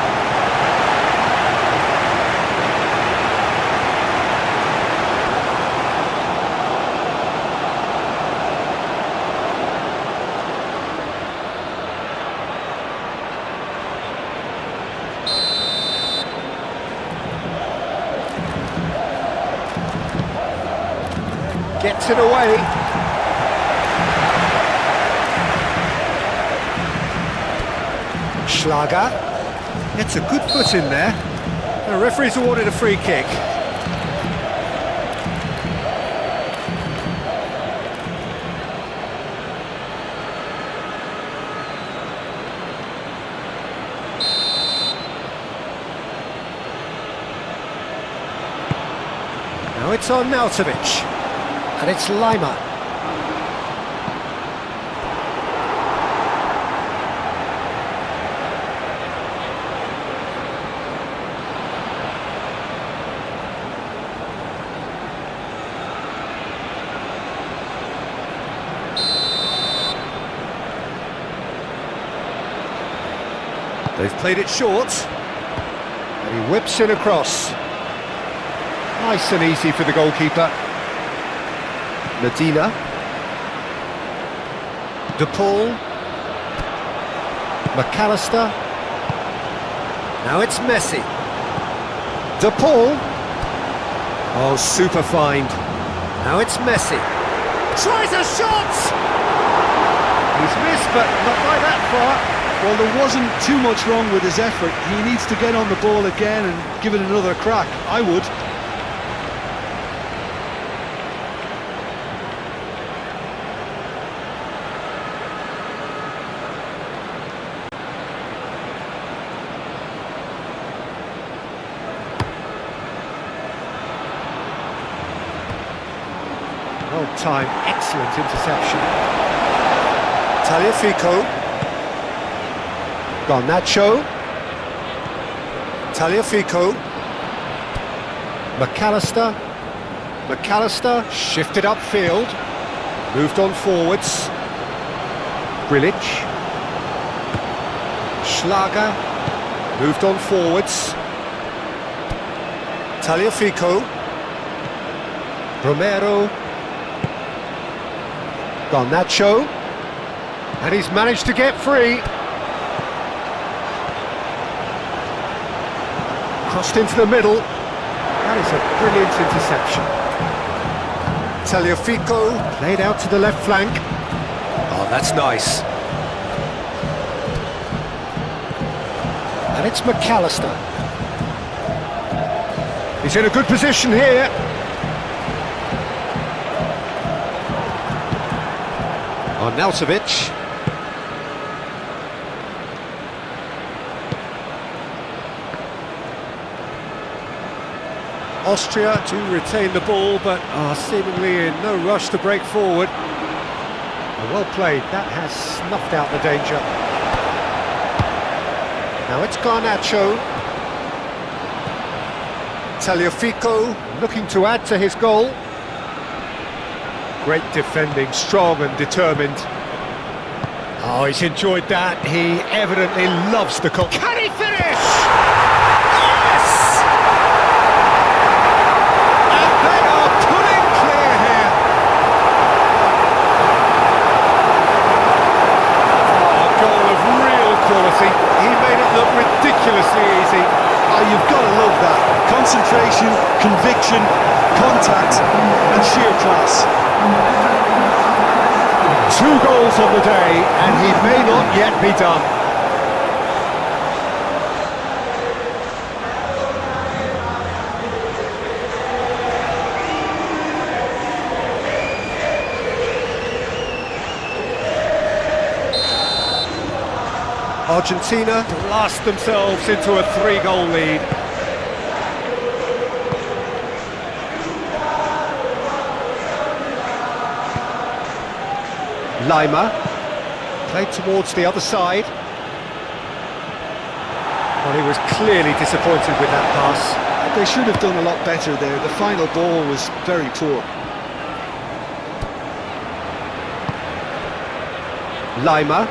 Gets it away. Schlager gets a good foot in there. The referee's awarded a free kick. Now it's on Nautovic. And it's Lima. They've played it short. And he whips it across. Nice and easy for the goalkeeper. Medina. De Paul. McAllister. Now it's Messi. De Paul. Oh, super find. Now it's Messi. Tries a shot! He's missed, but not by that far. Well, there wasn't too much wrong with his effort. He needs to get on the ball again and give it another crack. I would. Well timed, excellent interception. Tagliafico. Garnacho. Tagliafico. McAllister. McAllister shifted upfield, moved on forwards. Grilic. Schlager moved on forwards. Tagliafico. Romero. Garnacho. And he's managed to get free. Crossed into the middle. That is a brilliant interception. Tagliafico played out to the left flank. Oh, that's nice. And it's McAllister. He's in a good position here. Arnautovic. Austria do retain the ball, but are seemingly in no rush to break forward. Well played, that has snuffed out the danger. Now it's Garnacho. Tagliafico looking to add to his goal. Great defending, strong and determined. Oh, he's enjoyed that. He evidently loves the goal. Can he finish? Yes! And they are pulling clear here. Oh, a goal of real quality. He made it look ridiculously easy. Oh, you've got to love that. Concentration, conviction, contact and sheer class. 2 goals on the day, and he may not yet be done. Argentina blast themselves into a 3-goal lead. Lima played towards the other side. Well, he was clearly disappointed with that pass. They should have done a lot better there. The final ball was very poor. Lima.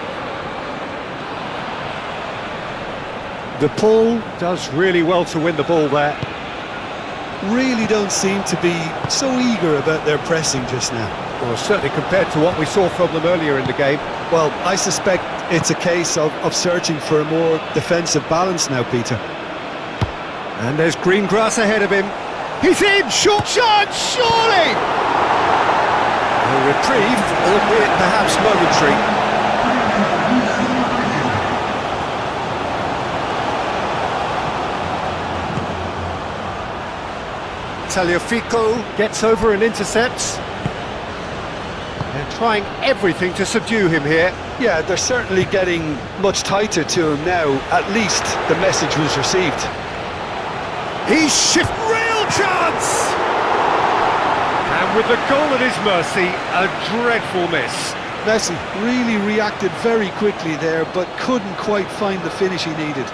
The Paul does really well to win the ball there. Really don't seem to be so eager about their pressing just now. Well, certainly compared to what we saw from them earlier in the game. Well, I suspect it's a case of searching for a more defensive balance now, Peter. And there's green grass ahead of him. He's in! Short chance, surely! A reprieve, albeit perhaps momentary. Tagliafico gets over and intercepts. They're trying everything to subdue him here. Yeah, they're certainly getting much tighter to him now. At least the message was received. He's real chance! And with the goal at his mercy, a dreadful miss. Messi really reacted very quickly there, but couldn't quite find the finish he needed.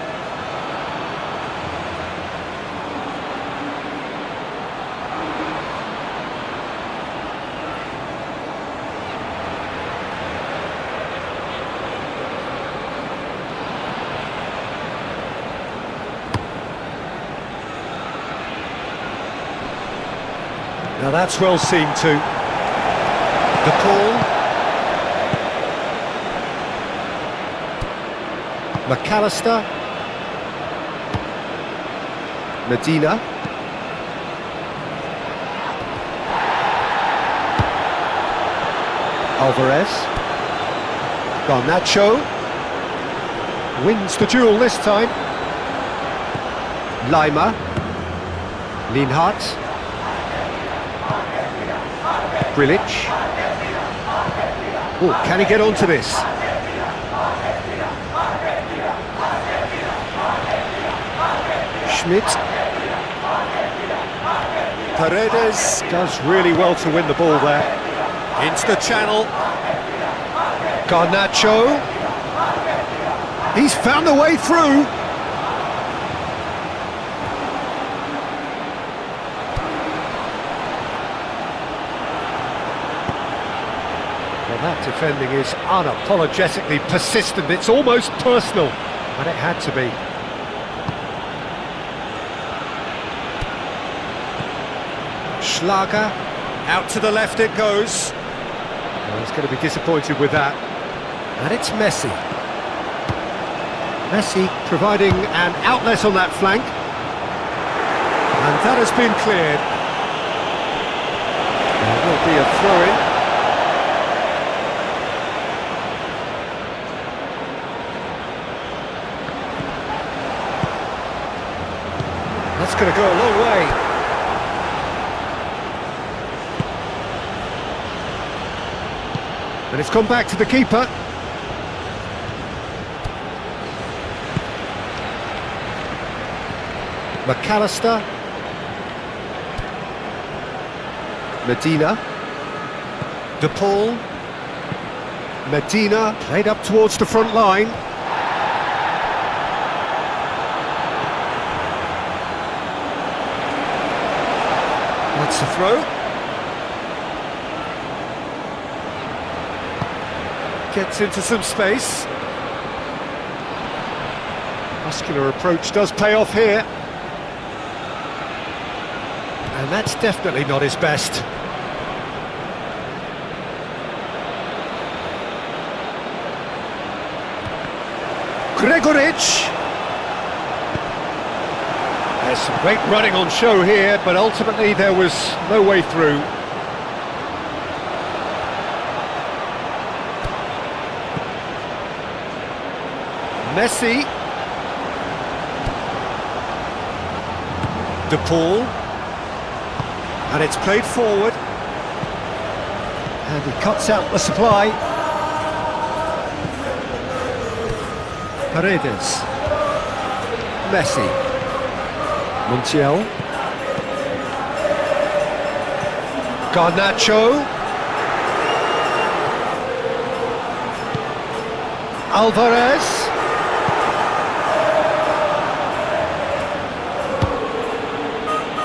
Now that's well seen too. The Paul. McAllister. Medina. Alvarez. Garnacho. Wins the duel this time. Lima. Lienhart. Grilic. Oh, can he get onto this? Schmidt. Paredes does really well to win the ball there. Into the channel. Garnacho. He's found a way through. defending is unapologetically persistent. It's almost personal, and it had to be. Schlager, out to the left it goes. Well, he's going to be disappointed with that. And it's Messi. Messi providing an outlet on that flank. And that has been cleared. There will be a throw-in. That's going to go a long way. And it's gone back to the keeper. McAllister. Medina. De Paul. Medina played up towards the front line. That's a throw. Gets into some space. Muscular approach does pay off here. And that's definitely not his best. Gregoric. There's some great running on show here, but ultimately there was no way through. Messi. De Paul. And it's played forward. And he cuts out the supply. Paredes. Messi. Montiel. Garnacho. Alvarez.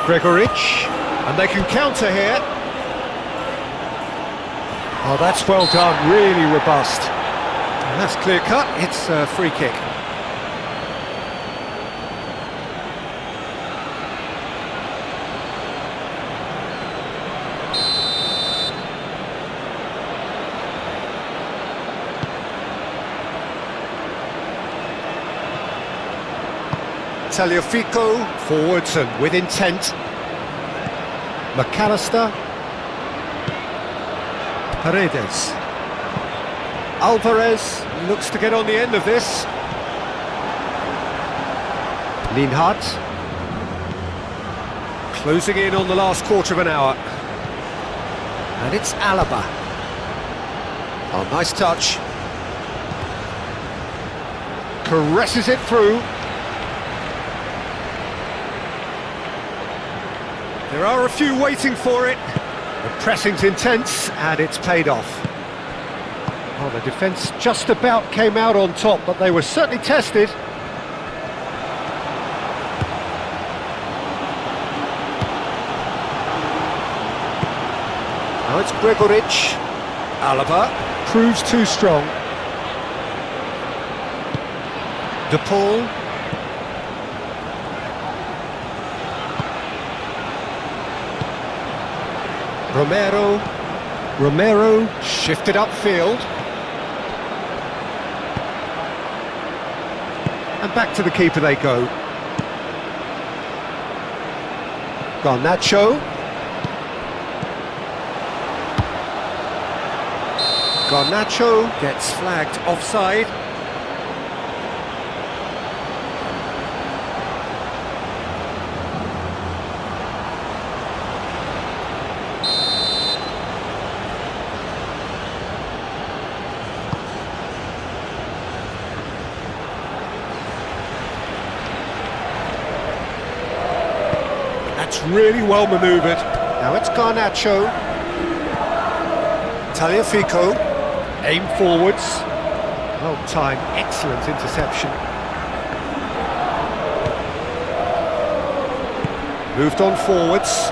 Gregoric, and they can counter here. Oh, that's well done, really robust. And that's clear cut, it's a free kick. Tagliafico, forwards and with intent. McAllister. Paredes. Alvarez looks to get on the end of this. Linhart. Closing in on the last quarter of an hour. And it's Alaba. Oh, nice touch. Caresses it through. There are a few waiting for it. The pressing's intense, and it's paid off. Oh, the defence just about came out on top, but they were certainly tested. Now it's Gregoric. Alaba proves too strong. De Paul. Romero shifted upfield. And back to the keeper they go. Garnacho. Garnacho gets flagged offside. That's really well manoeuvred. Now it's Garnacho. Tagliafico. Aim forwards. Well timed, excellent interception. Moved on forwards.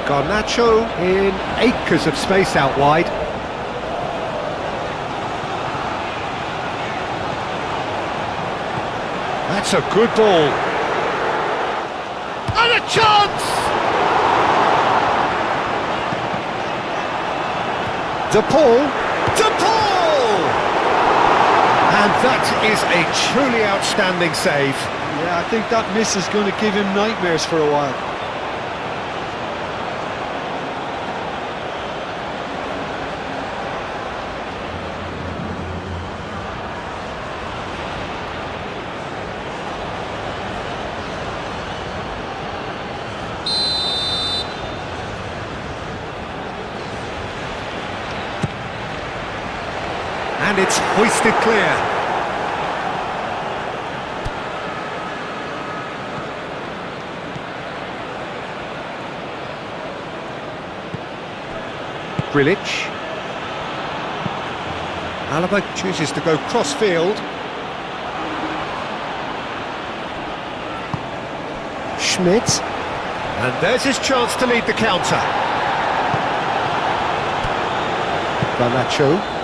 Garnacho in acres of space out wide. That's a good ball. And a chance! De Paul. And that is a truly outstanding save. Yeah, I think that miss is going to give him nightmares for a while. And it's hoisted clear. Grilic. Alaba chooses to go cross-field. Schmidt. And there's his chance to lead the counter. Garnacho.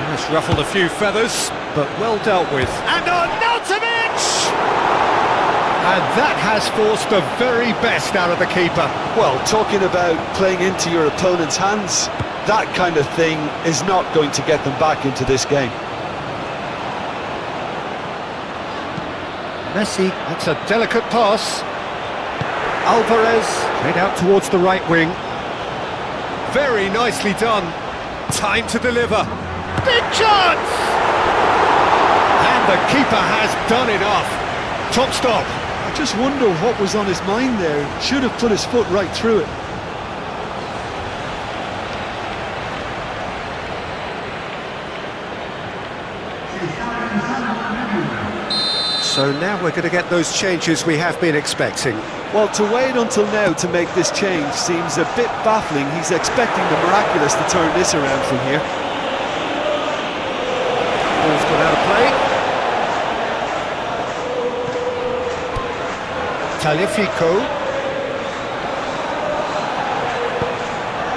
That's ruffled a few feathers, but well dealt with. And Arnautovic! And that has forced the very best out of the keeper. Well, talking about playing into your opponent's hands, that kind of thing is not going to get them back into this game. Messi, that's a delicate pass. Alvarez, played out towards the right wing. Very nicely done. Time to deliver. Big chance! And the keeper has done it off. Top stop. I just wonder what was on his mind there. Should have put his foot right through it. So now we're going to get those changes we have been expecting. Well, to wait until now to make this change seems a bit baffling. He's expecting the miraculous to turn this around from here. Ball's gone out of play. Talifico.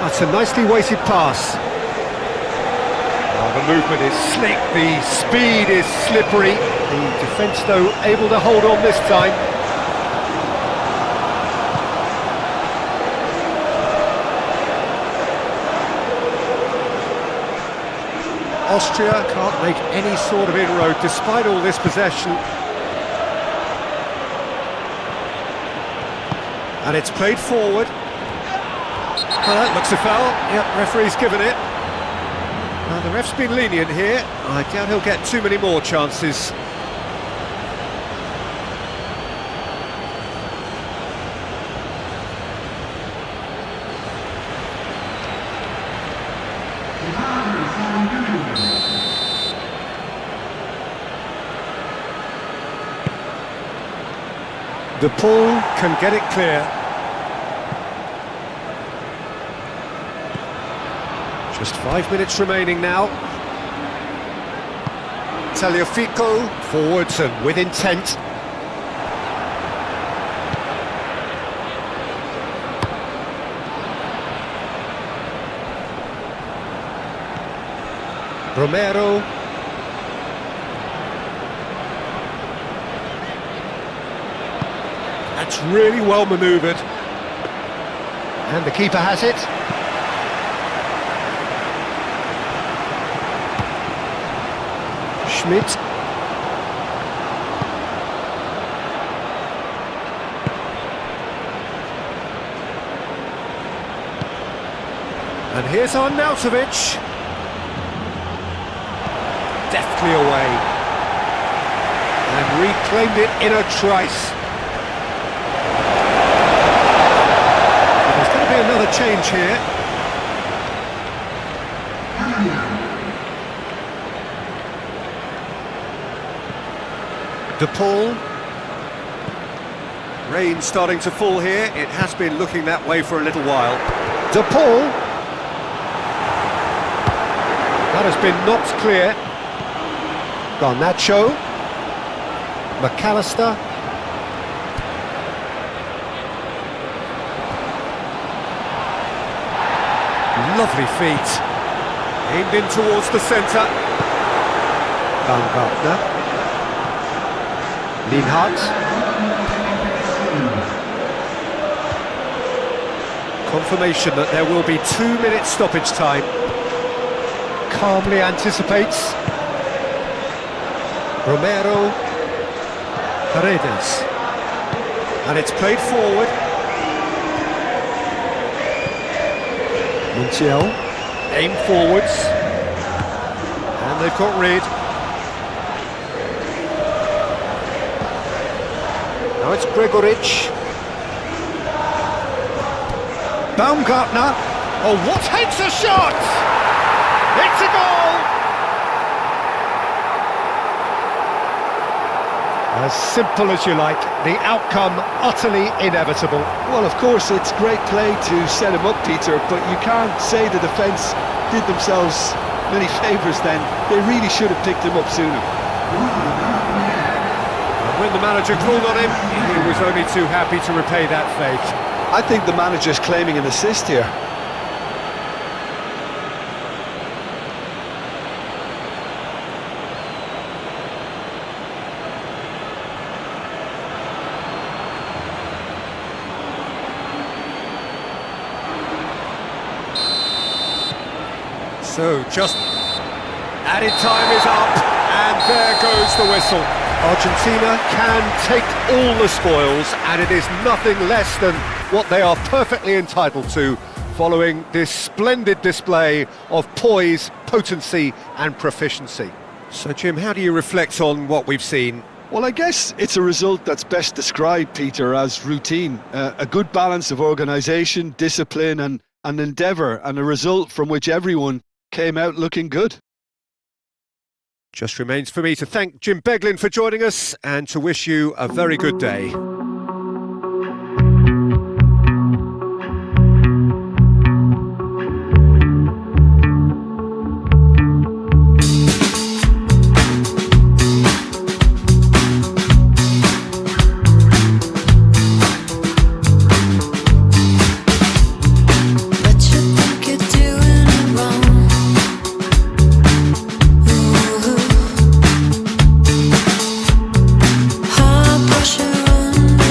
That's a nicely weighted pass. Oh, the movement is slick, the speed is slippery. The defence, though, able to hold on this time. Austria can't make any sort of inroad despite all this possession. And it's played forward. Well, that looks a foul. Yep, referee's given it. Now, the ref's been lenient here. I doubt he'll get too many more chances. De Paul can get it clear. Just 5 minutes remaining now. Talifico forwards and with intent. Romero. That's really well manoeuvred. And the keeper has it. Schmidt. And here's Arnautovic. Deftly away. And reclaimed it in a trice. There's going to be another change here. De Paul. Rain starting to fall here. It has been looking that way for a little while. De Paul. That has been knocked clear. Garnacho. McAllister. Lovely feet. Aimed in towards the centre. Baumgartner. Lienhardt. Confirmation that there will be 2 minutes stoppage time. Calmly anticipates. Romero. Paredes. And it's played forward. Montiel. Aim forwards. And they've got rid. Now it's Gregoric. Baumgartner. Oh, what takes a shot! It's a goal! As simple as you like, the outcome utterly inevitable. Well, of course, it's great play to set him up, Peter, but you can't say the defence did themselves many favours then. They really should have picked him up sooner. And when the manager called on him, he was only too happy to repay that fate. I think the manager's claiming an assist here. So, just added time is up, and there goes the whistle. Argentina can take all the spoils, and it is nothing less than what they are perfectly entitled to, following this splendid display of poise, potency and proficiency. So, Jim, how do you reflect on what we've seen? Well, I guess it's a result that's best described, Peter, as routine. A good balance of organisation, discipline and endeavour, and a result from which everyone came out looking good. Just remains for me to thank Jim Beglin for joining us and to wish you a very good day. Pressure on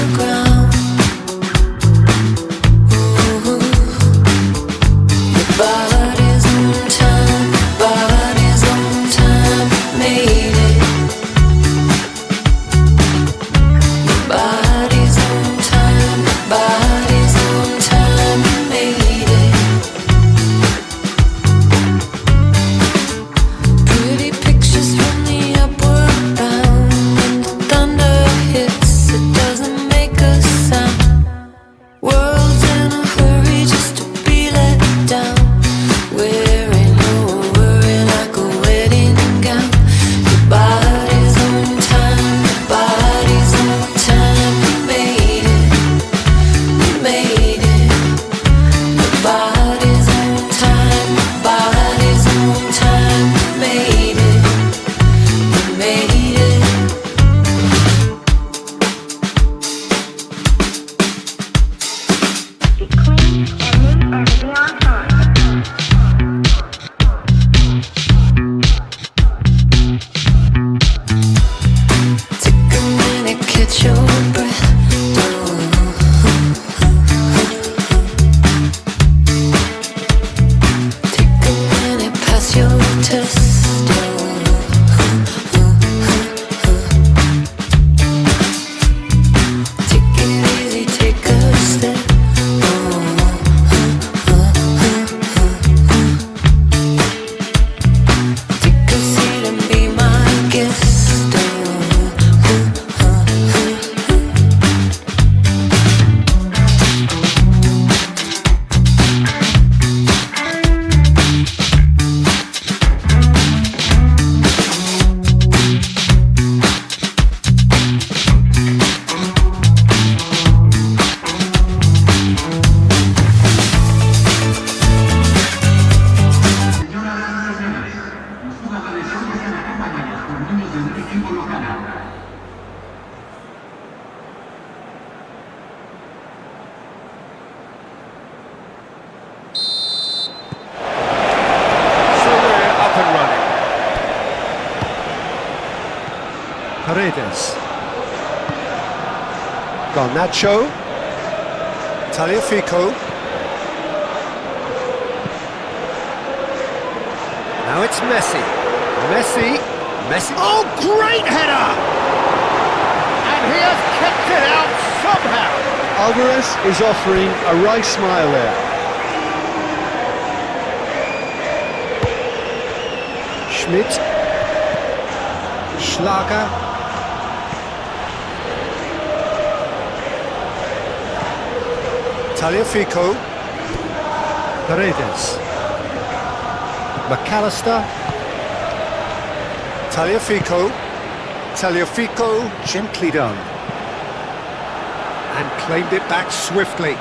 Paredes. Garnacho. Tagliafico. Now it's Messi. Messi. Oh, great header! And he has kept it out somehow. Alvarez is offering a wry smile there. Schmidt. Schlager. Tagliafico. Paredes. McAllister. Tagliafico, gently done. And claimed it back swiftly.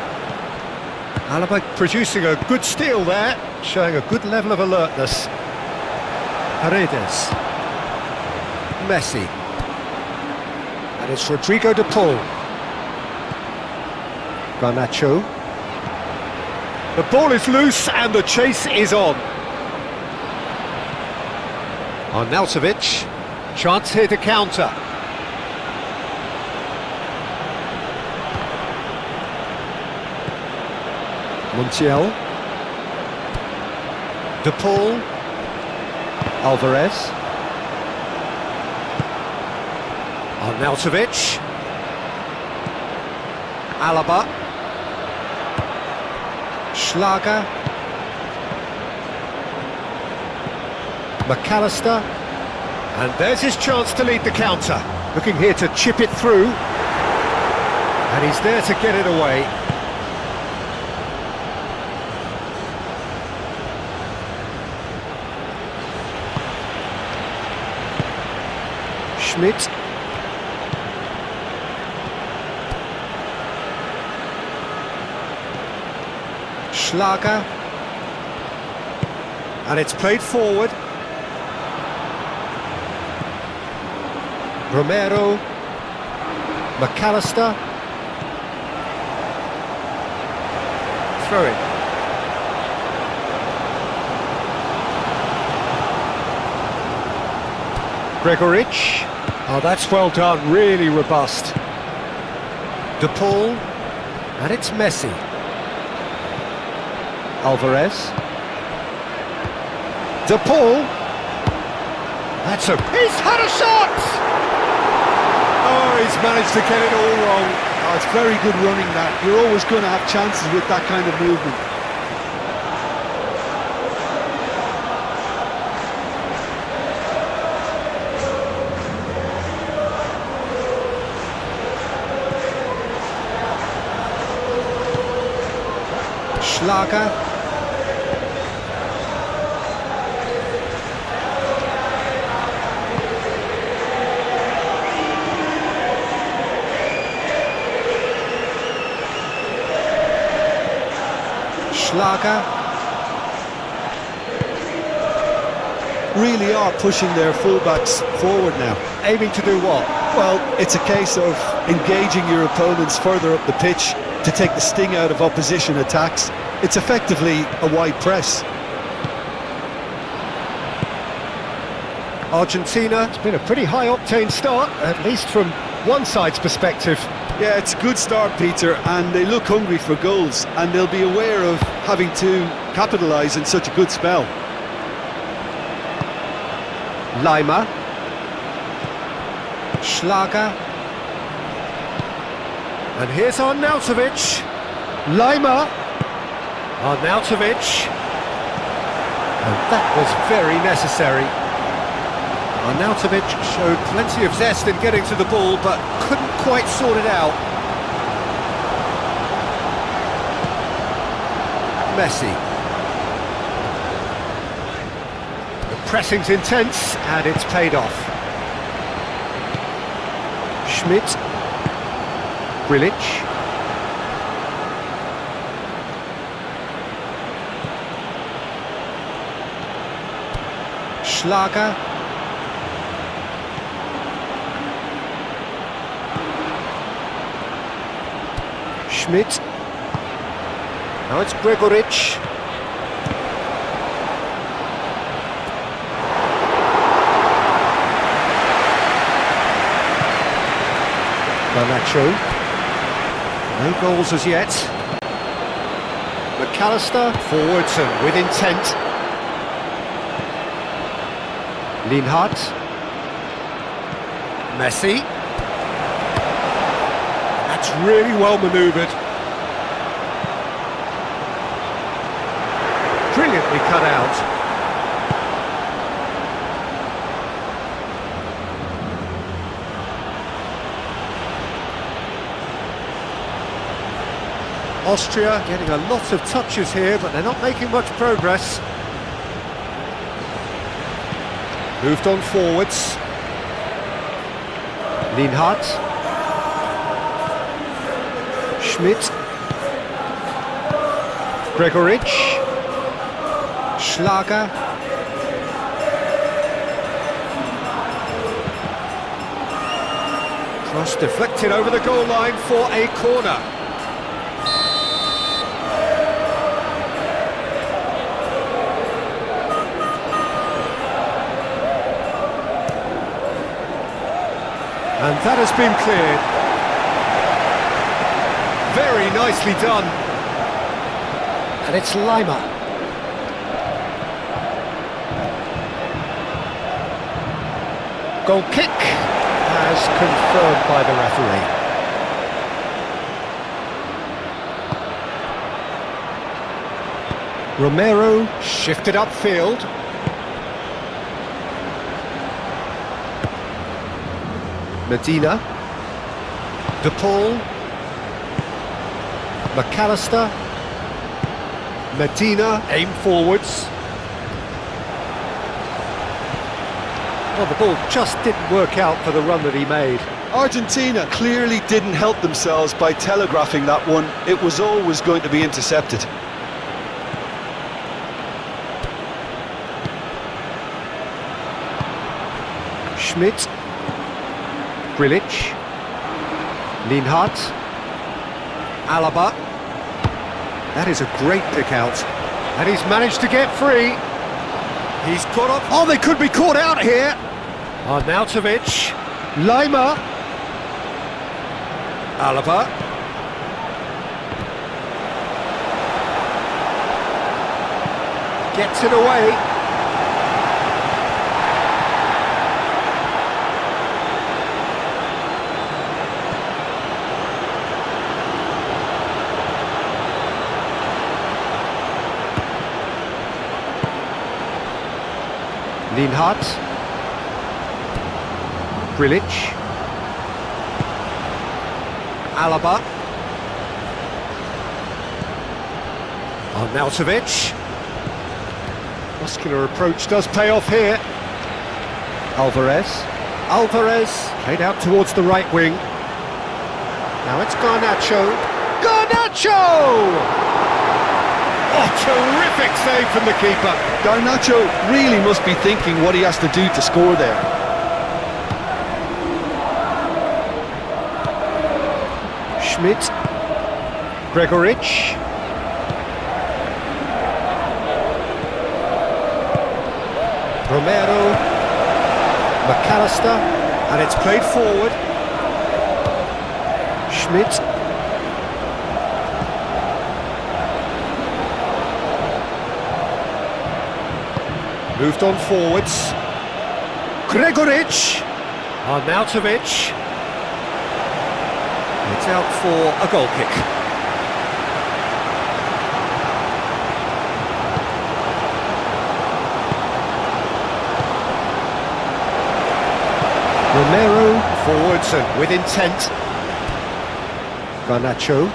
Alaba producing a good steal there, showing a good level of alertness. Paredes. Messi. And it's Rodrigo de Paul. Garnacho. The ball is loose and the chase is on. Arnautovic, chance here to counter. Montiel. De Paul. Alvarez. Arnautovic. Alaba. Schlager. McAllister, and there's his chance to lead the counter. Looking here to chip it through, and he's there to get it away. Schmidt. Schlager, and it's played forward. Romero, McAllister, throw it. Gregoric, oh that's well done, really robust. De Paul, and it's Messi. Alvarez. De Paul, he's had a shot! Oh, he's managed to get it all wrong. Oh, it's very good running that. You're always going to have chances with that kind of movement. Schlager. Schlager. Really are pushing their fullbacks forward now. Aiming to do what? Well, it's a case of engaging your opponents further up the pitch to take the sting out of opposition attacks. It's effectively a wide press. Argentina, it's been a pretty high-octane start, at least from one side's perspective. Yeah, it's a good start, Peter, and they look hungry for goals, and they'll be aware of having to capitalise in such a good spell. Lima. Schlager. And here's Arnautovic. Lima. Arnautovic. And that was very necessary. Arnautovic showed plenty of zest in getting to the ball, but couldn't quite sort it out. Messi. The pressing's intense, and it's paid off. Schmidt. Grilic. Schlager. Schmidt. Now it's Gregoric. Garnacho. No goals as yet. McAllister forwards and with intent. Lienhardt. Messi. That's really well manoeuvred. Brilliantly cut out. Austria getting a lot of touches here, but they're not making much progress. Moved on forwards. Lienhardt. Schmidt. Gregoritsch. Schlager. Cross deflected over the goal line for a corner. And that has been cleared. Very nicely done. And it's Lima. Goal kick as confirmed by the referee. Romero shifted upfield. Medina, De Paul, McAllister, Medina, aim forwards. Well, the ball just didn't work out for the run that he made. Argentina clearly didn't help themselves by telegraphing that one. It was always going to be intercepted. Schmidt. Grilic, Lienhardt, Alaba. That is a great pick out. And he's managed to get free. He's caught up. Oh, they could be caught out here. Arnautovic, Lima, Alaba. Gets it away. Lienhardt, Grilic, Alaba, Arnautovic. Muscular approach does pay off here. Alvarez, played out towards the right wing. Now it's Garnacho. Garnacho! Oh, terrific save from the keeper. Garnacho really must be thinking what he has to do to score there. Schmidt, Gregoritsch, Romero, McAllister, and it's played forward. Schmidt. Moved on forwards. Gregoritsch. Arnautovic. It's out for a goal kick. Romero forwards and with intent. Garnacho.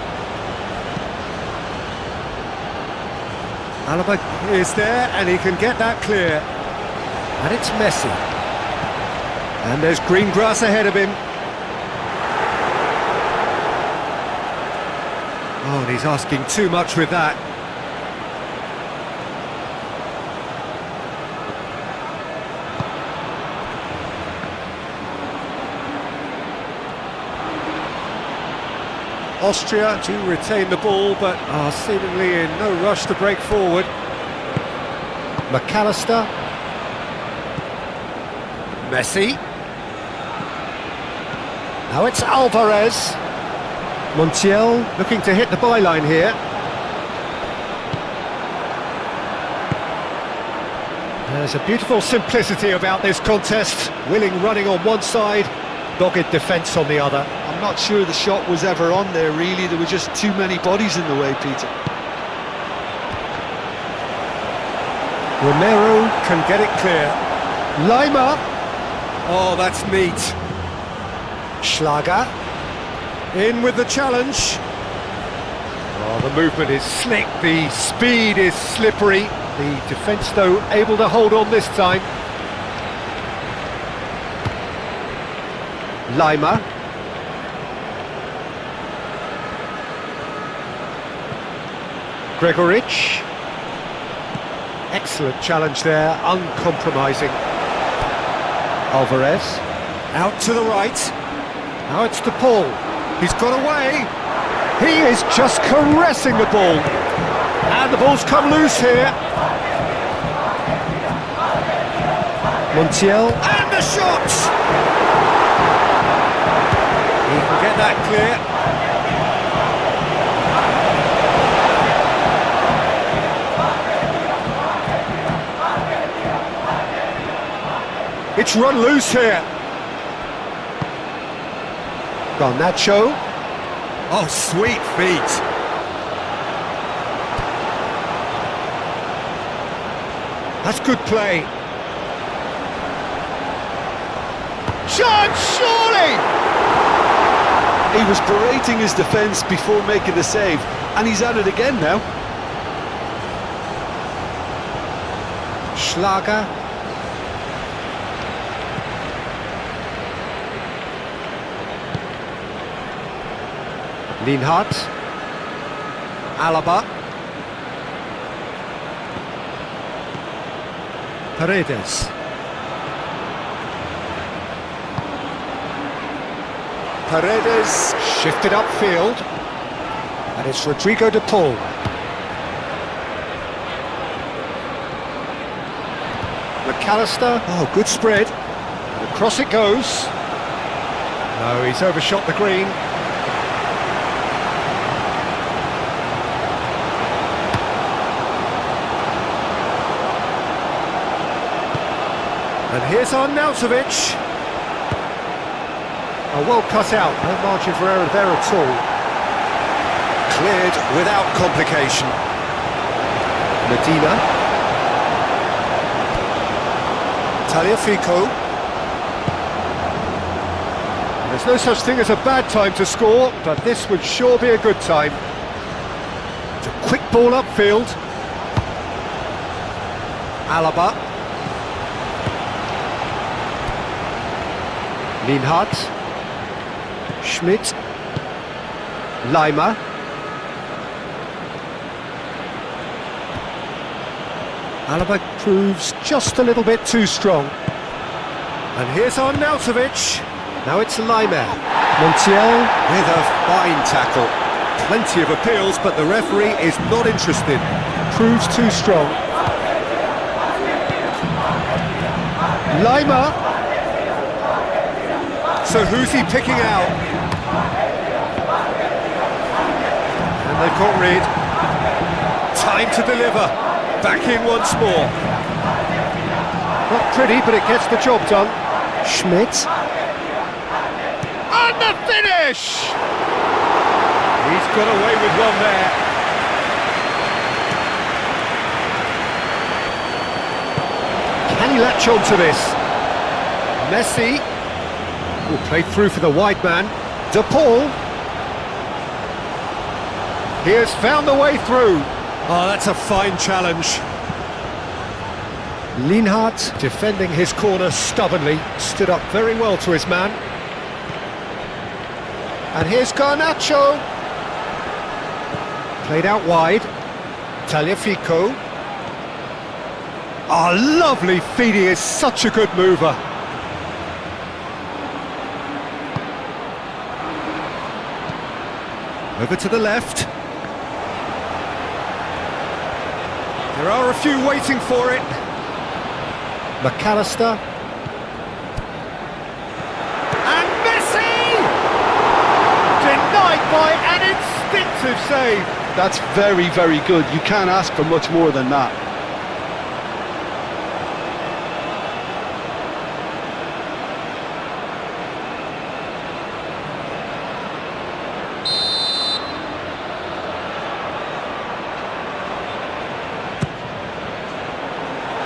Alaba is there and he can get that clear. And it's Messi. And there's green grass ahead of him. Oh, and he's asking too much with that. Austria do retain the ball, but are seemingly in no rush to break forward. McAllister. Messi. Now it's Alvarez. Montiel looking to hit the byline here. There's a beautiful simplicity about this contest. Willing running on one side, dogged defence on the other. I'm not sure the shot was ever on there, really. There were just too many bodies in the way, Peter. Romero can get it clear. Lima. Oh, that's neat. Schlager. In with the challenge. Oh, the movement is slick, the speed is slippery. The defence, though, able to hold on this time. Lima. Gregoric. Excellent challenge there, uncompromising. Alvarez. Out to the right. Now it's to Paul. He's got away. He is just caressing the ball. And the ball's come loose here. Montiel. And the shot! He can get that clear. It's run loose here. Garnacho. Oh, sweet feet. That's good play. Chance, surely! He was berating his defence before making the save, and he's at it again now. Schlager. Lienhardt. Alaba. Paredes. Paredes shifted upfield. And it's Rodrigo de Paul. McAllister. Oh, good spread. And across it goes. No, he's overshot the green. And here's Arnautovic. Oh, well cut out, no margin for error there at all. Cleared without complication. Medina. Tagliafico. There's no such thing as a bad time to score, but this would sure be a good time. It's a quick ball upfield. Alaba. Lienhardt. Schmidt. Lima. Alaba proves just a little bit too strong. And here's Arnautovic. Now it's Lima. Montiel with a fine tackle. Plenty of appeals, but the referee is not interested. Proves too strong. Lima. So who's he picking out? And they've got rid. Time to deliver. Back in once more. Not pretty, but it gets the job done. Schmidt. And the finish! He's got away with one there. Can he latch on to this? Messi. Will play through for the wide man. De Paul. He has found the way through. Oh, that's a fine challenge. Lienhardt defending his corner stubbornly. Stood up very well to his man. And here's Garnacho. Played out wide. Tagliafico. Oh, lovely feed. He is such a good mover. Over to the left. There are a few waiting for it. McAllister. And Messi! impressive save. That's very, very good. You can't ask for much more than that.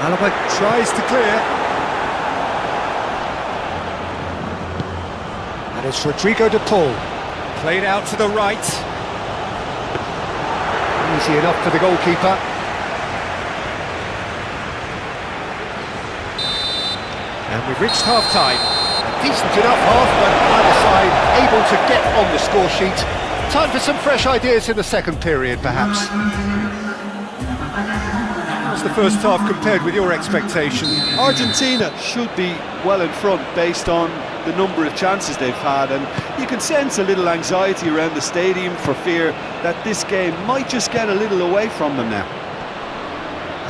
Alaba tries to clear. And it's Rodrigo de Paul. Played out to the right. Easy enough for the goalkeeper. And we've reached half-time. A decent enough half, but either side able to get on the score sheet. Time for some fresh ideas in the second period, perhaps. How's the first half compared with your expectation? Argentina should be well in front based on the number of chances they've had, and you can sense a little anxiety around the stadium for fear that this game might just get a little away from them now.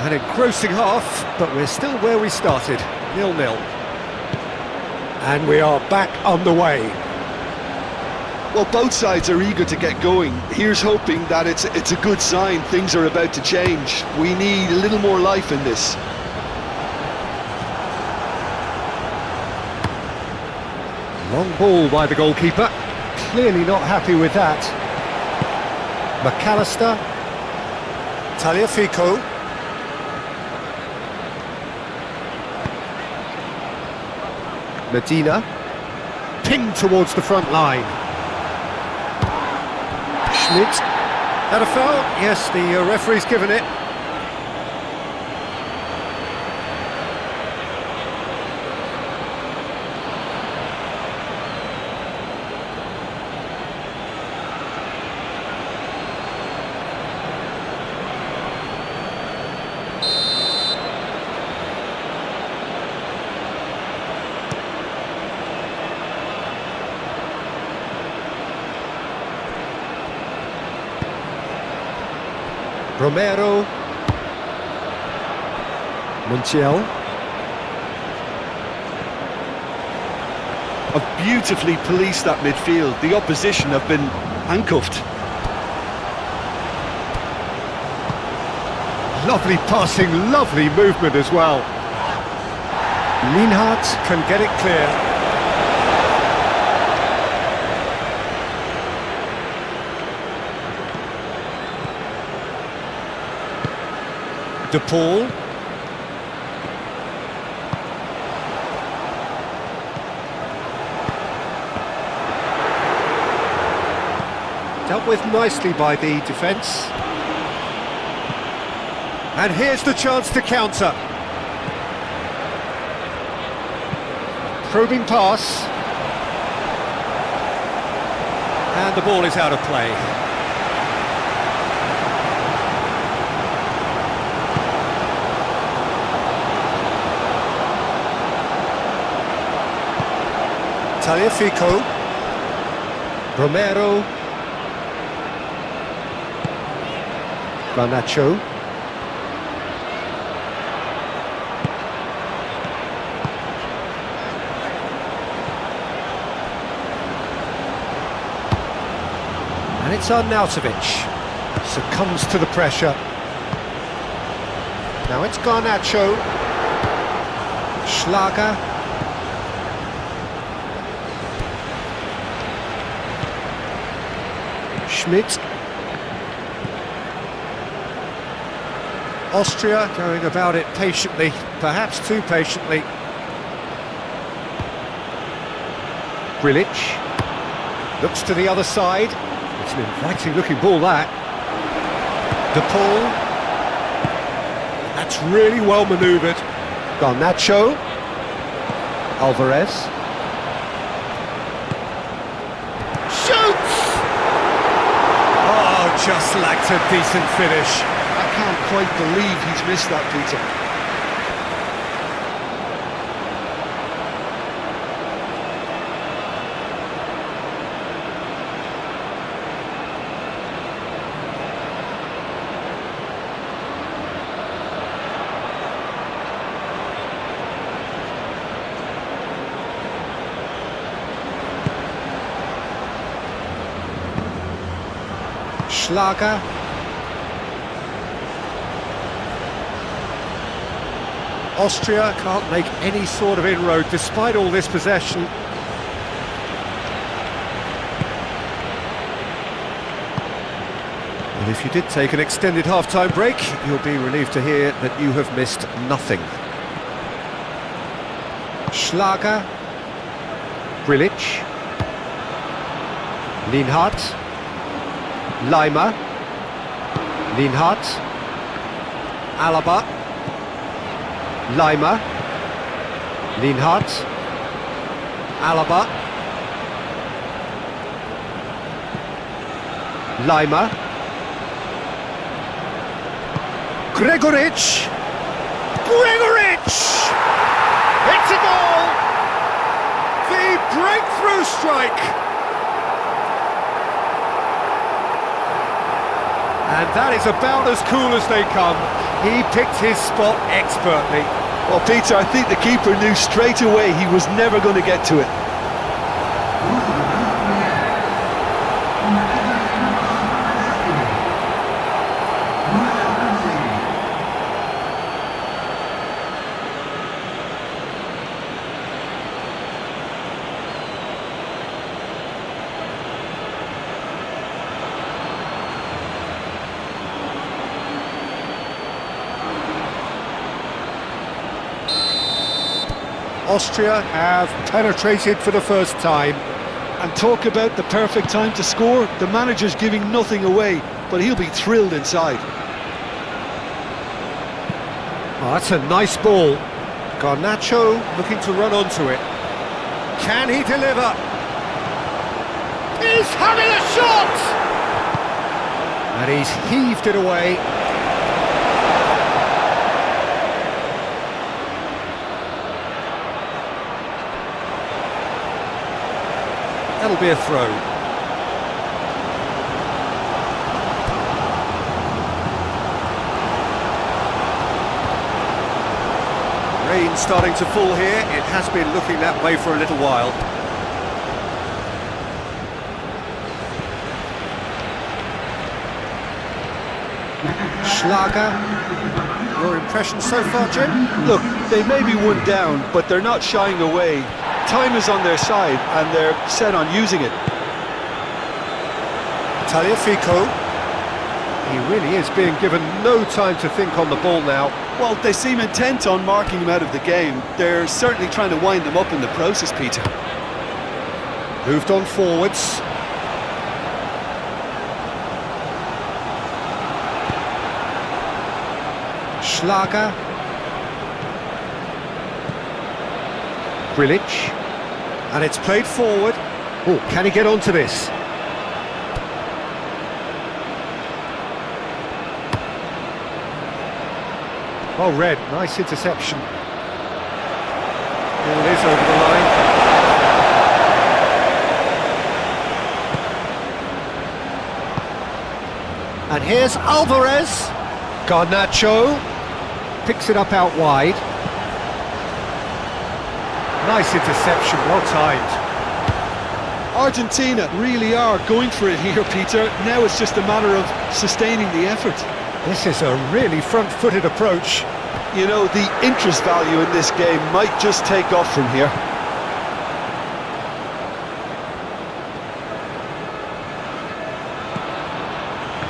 An engrossing half, but we're still where we started, 0-0. And we are back underway. Well, both sides are eager to get going. Here's hoping that it's a good sign. Things are about to change. We need a little more life in this. Long ball by the goalkeeper. Clearly not happy with that. McAllister. Tagliafico. Medina. Pinged towards the front line. Schmidt. That a foul? Yes, the referee's given it. Romero, Montiel. Have beautifully policed that midfield. The opposition have been handcuffed. Lovely passing, lovely movement as well. Lienhart can get it clear. De Paul. Dealt with nicely by the defence. And here's the chance to counter. Probing pass. And the ball is out of play. Tagliafico, Romero, Garnacho, and it's Arnautovic, succumbs to the pressure. Now it's Garnacho, Schlager. Schmidt. Austria going about it patiently, perhaps too patiently. Grilic looks to the other side. It's an inviting looking ball, that. De Paul. That's really well manoeuvred. Garnacho. Alvarez. Shoots! Oh, just lacked a decent finish. I can't quite believe he's missed that, Peter. Schlager. Austria can't make any sort of inroad despite all this possession. And if you did take an extended half-time break, you'll be relieved to hear that you have missed nothing. Schlager. Grilic. Lienhard. Leimer. Lienhard. Alaba. Leimer. Lienhard. Alaba. Leimer. Gregoric. Gregoric! It's a goal! The breakthrough strike! And that is about as cool as they come. He picked his spot expertly. Well, Peter, I think the keeper knew straight away he was never going to get to it. Austria have penetrated for the first time. And talk about the perfect time to score. The manager's giving nothing away, but he'll be thrilled inside. Oh, that's a nice ball. Garnacho looking to run onto it. Can he deliver? He's having a shot! And he's heaved it away. That'll be a throw. Rain starting to fall here. It has been looking that way for a little while. Schlager. Your impression so far, Jim? Look, they may be one down, but they're not shying away. Time is on their side, and they're set on using it. Tagliafico. He really is being given no time to think on the ball now. Well, they seem intent on marking him out of the game. They're certainly trying to wind them up in the process, Peter. Moved on forwards. Schlager. Grilic. And it's played forward. Oh, can he get onto this? Well read, nice interception. Ball is over the line. And here's Alvarez. Garnacho picks it up out wide. Nice interception, well timed. Argentina really are going for it here, Peter. Now it's just a matter of sustaining the effort. This is a really front-footed approach. You know, the interest value in this game might just take off from here.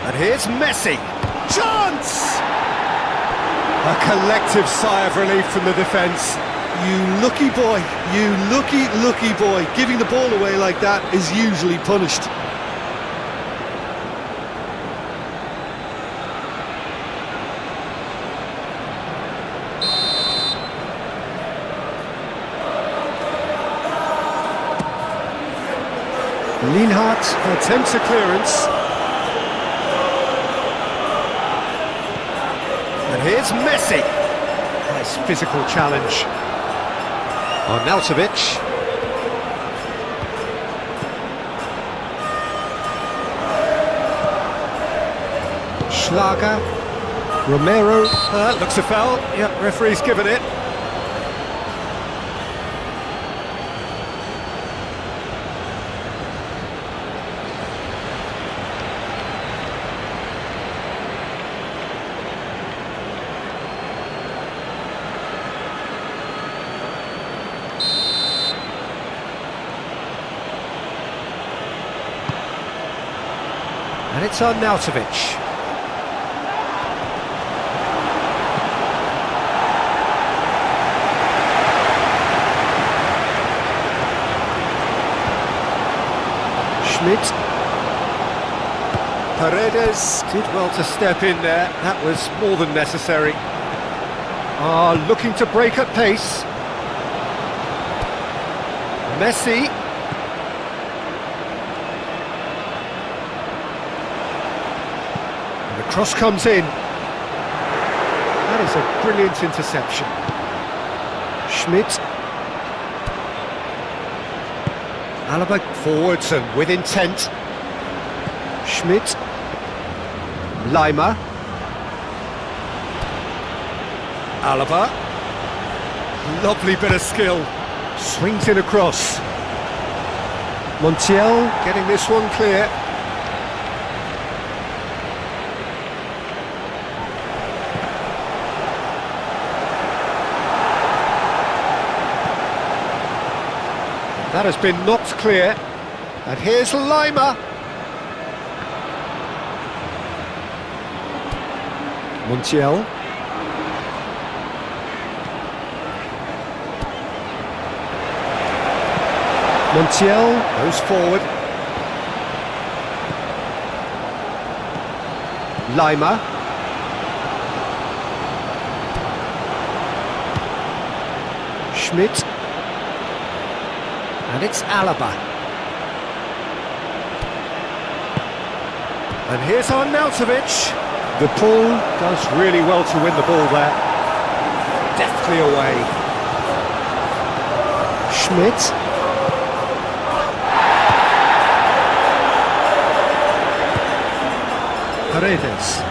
And here's Messi. Chance! A collective sigh of relief from the defence. You lucky boy, you lucky boy. Giving the ball away like that is usually punished. Lienhard attempts a clearance. And here's Messi. Nice physical challenge. Arnautovic. Schlager. Romero. Looks a foul. Yep, referee's given it. And it's Arnautovic. Schmidt. Paredes did well to step in there. That was more than necessary. Looking to break at pace. Messi. And the cross comes in. That is a brilliant interception. Schmidt. Alaba forwards and with intent. Schmidt. Lima. Alaba. Lovely bit of skill. Swings it across. Montiel getting this one clear. That has been knocked clear. And here's Lima. Montiel. Montiel goes forward. Lima. Schmidt. And it's Alaba. And here's Arnautovic. The pull does really well to win the ball there. Deftly away. Schmidt. Paredes.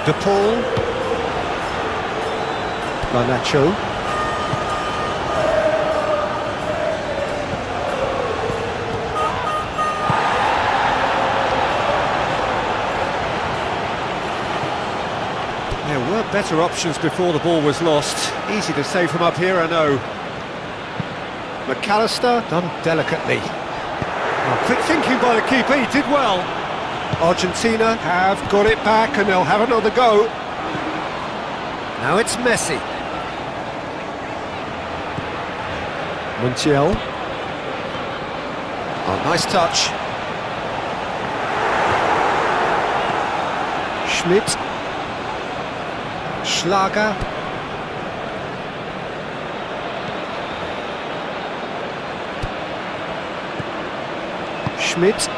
De Paul. Garnacho. There were better options before the ball was lost. Easy to save from up here, I know. McAllister done delicately. Quick thinking by the keeper, he did well. Argentina have got it back and they'll have another go. Now it's Messi. Montiel. Oh, nice touch. Schmidt. Schlager. Schmidt.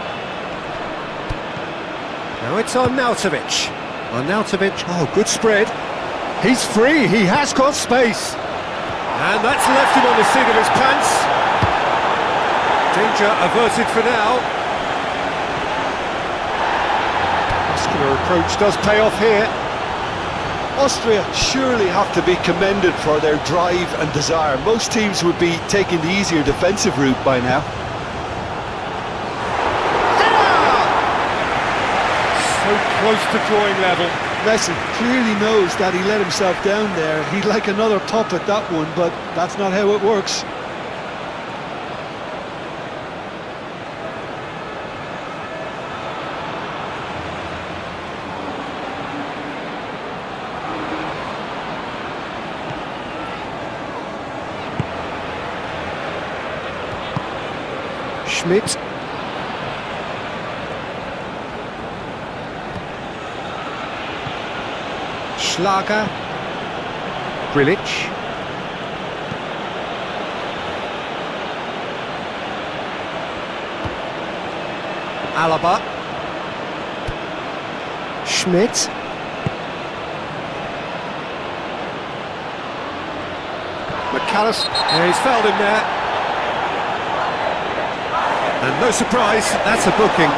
Now it's Arnautovic. Arnautovic, oh, good spread. He's free, he has got space. And that's left him on the seat of his pants. Danger averted for now. Muscular approach does pay off here. Austria surely have to be commended for their drive and desire. Most teams would be taking the easier defensive route by now. So close to drawing level. Messi clearly knows that he let himself down there. He'd like another pop at that one, but that's not how it works. Schmidt. Schlager. Grilic. Alaba. Schmidt. McAllister. Yeah, he's fouled him there. And no surprise, that's a booking.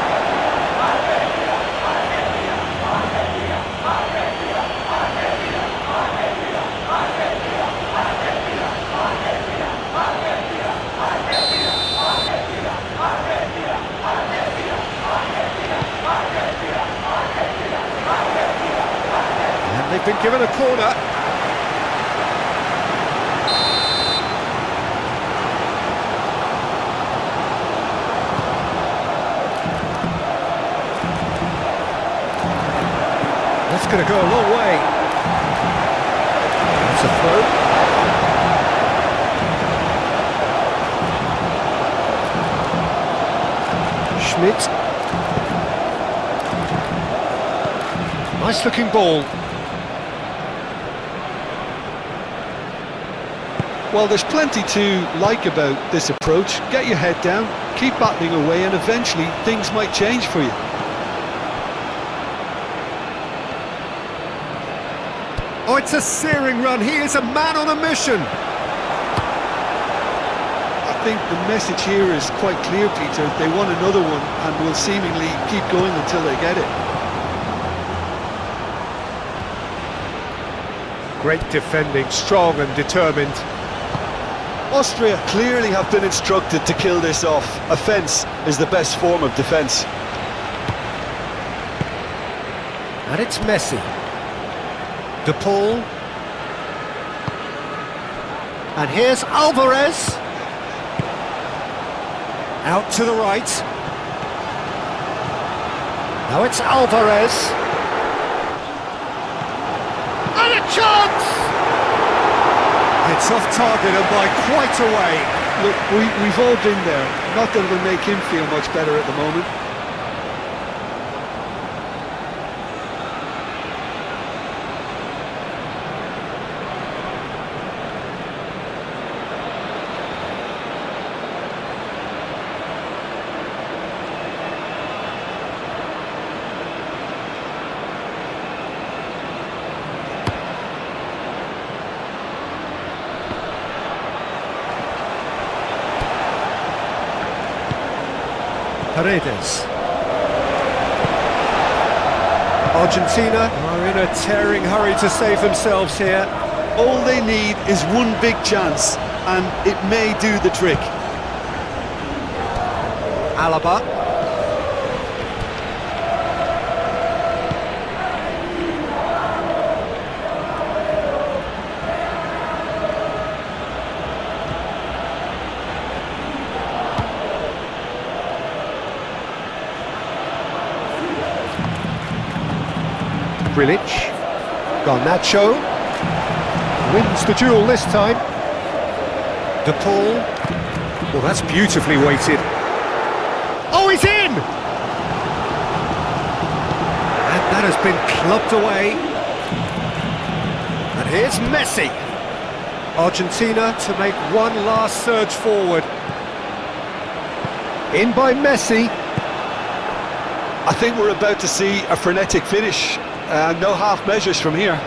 And they've been given a corner. going to go a long way. It's a throw. Schmidt. Nice looking ball. Well, there's plenty to like about this approach. Get your head down, keep battling away, and eventually things might change for you. Oh, it's a searing run. He is a man on a mission. I think the message here is quite clear, Peter. They want another one and will seemingly keep going until they get it. Great defending, strong and determined. Austria clearly have been instructed to kill this off. Offence is the best form of defence. And it's Messi. De Paul. And here's Alvarez. Out to the right. Now it's Alvarez. And a chance! It's off target and by quite a way. Look, we've all been there. Not that it'll make him feel much better at the moment. Paredes. Argentina are in a tearing hurry to save themselves here. All they need is one big chance, and it may do the trick. Alaba. Grilic. Garnacho wins the duel this time. De Paul. Well, that's beautifully weighted. Oh, he's in! And that has been clubbed away. And here's Messi. Argentina to make one last surge forward. In by Messi. I think we're about to see a frenetic finish. No half measures from here.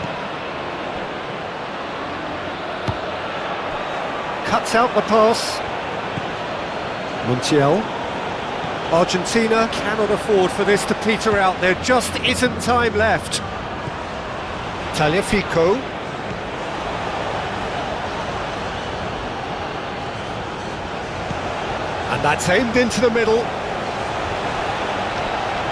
Cuts out the pass. Montiel. Argentina cannot afford for this to peter out. There just isn't time left. Tagliafico. And that's aimed into the middle.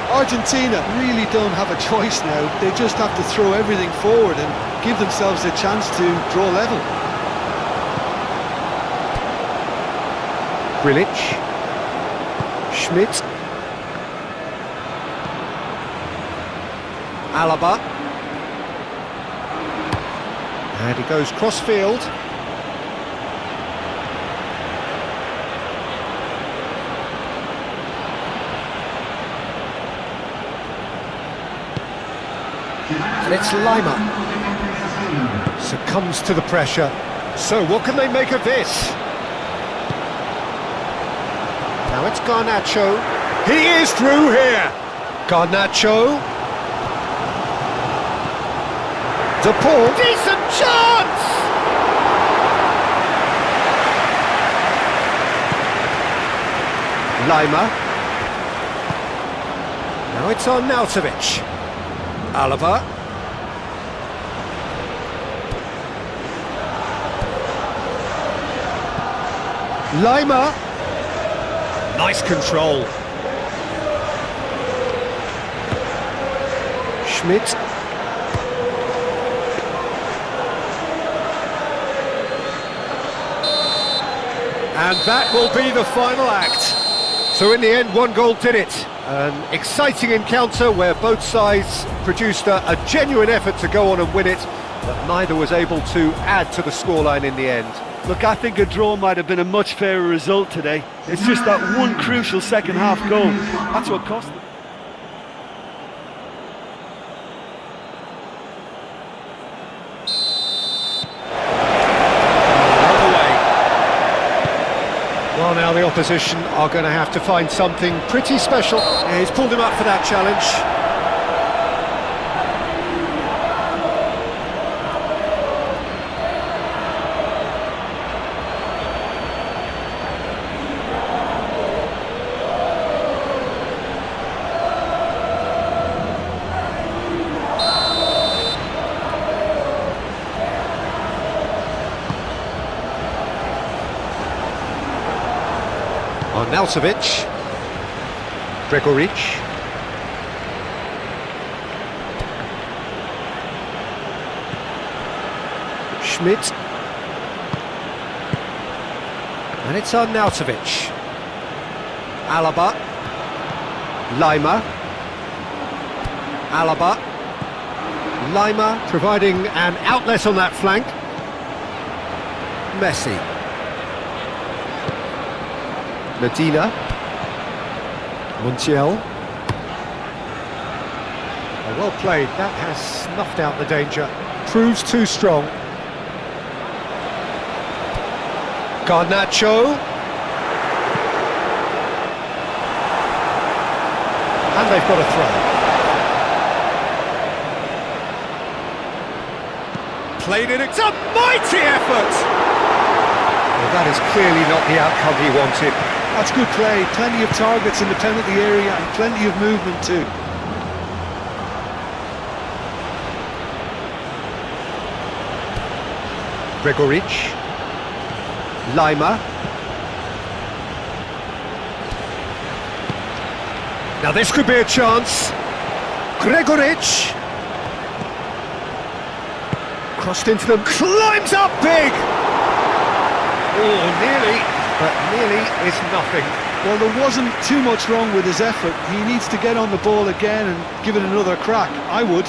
Argentina really don't have a choice now. They just have to throw everything forward and give themselves a chance to draw level. Grilic. Schmidt. Alaba. And he goes cross-field. And it's Lima. Succumbs to the pressure. So what can they make of this? Now it's Garnacho. He is through here. Garnacho. De Paul. Decent chance! Lima. Now it's on Arnautovic. Alaba. Lima. Nice control. Schmidt. And that will be the final act. So in the end, one goal did it. An exciting encounter where both sides produced a genuine effort to go on and win it, but neither was able to add to the scoreline in the end. Look, I think a draw might have been a much fairer result today. It's just that one crucial second half goal. That's what cost them. Well, now the opposition are going to have to find something pretty special. Yeah, he's pulled him up for that challenge. Arnautovic, Gregoric, Schmidt, and it's Arnautovic, Alaba, Lima, Alaba, Lima providing an outlet on that flank, Messi. Medina, Montiel. Well played, that has snuffed out the danger. Proves too strong. Garnacho. And they've got a throw. Played it, it's a mighty effort! Well, that is clearly not the outcome he wanted. That's good play, plenty of targets in the penalty area and plenty of movement too. Gregoric, Lima. Now this could be a chance. Gregoric. Crossed into them, climbs up big! Oh, nearly. But nearly is nothing. Well, there wasn't too much wrong with his effort. He needs to get on the ball again and give it another crack. I would.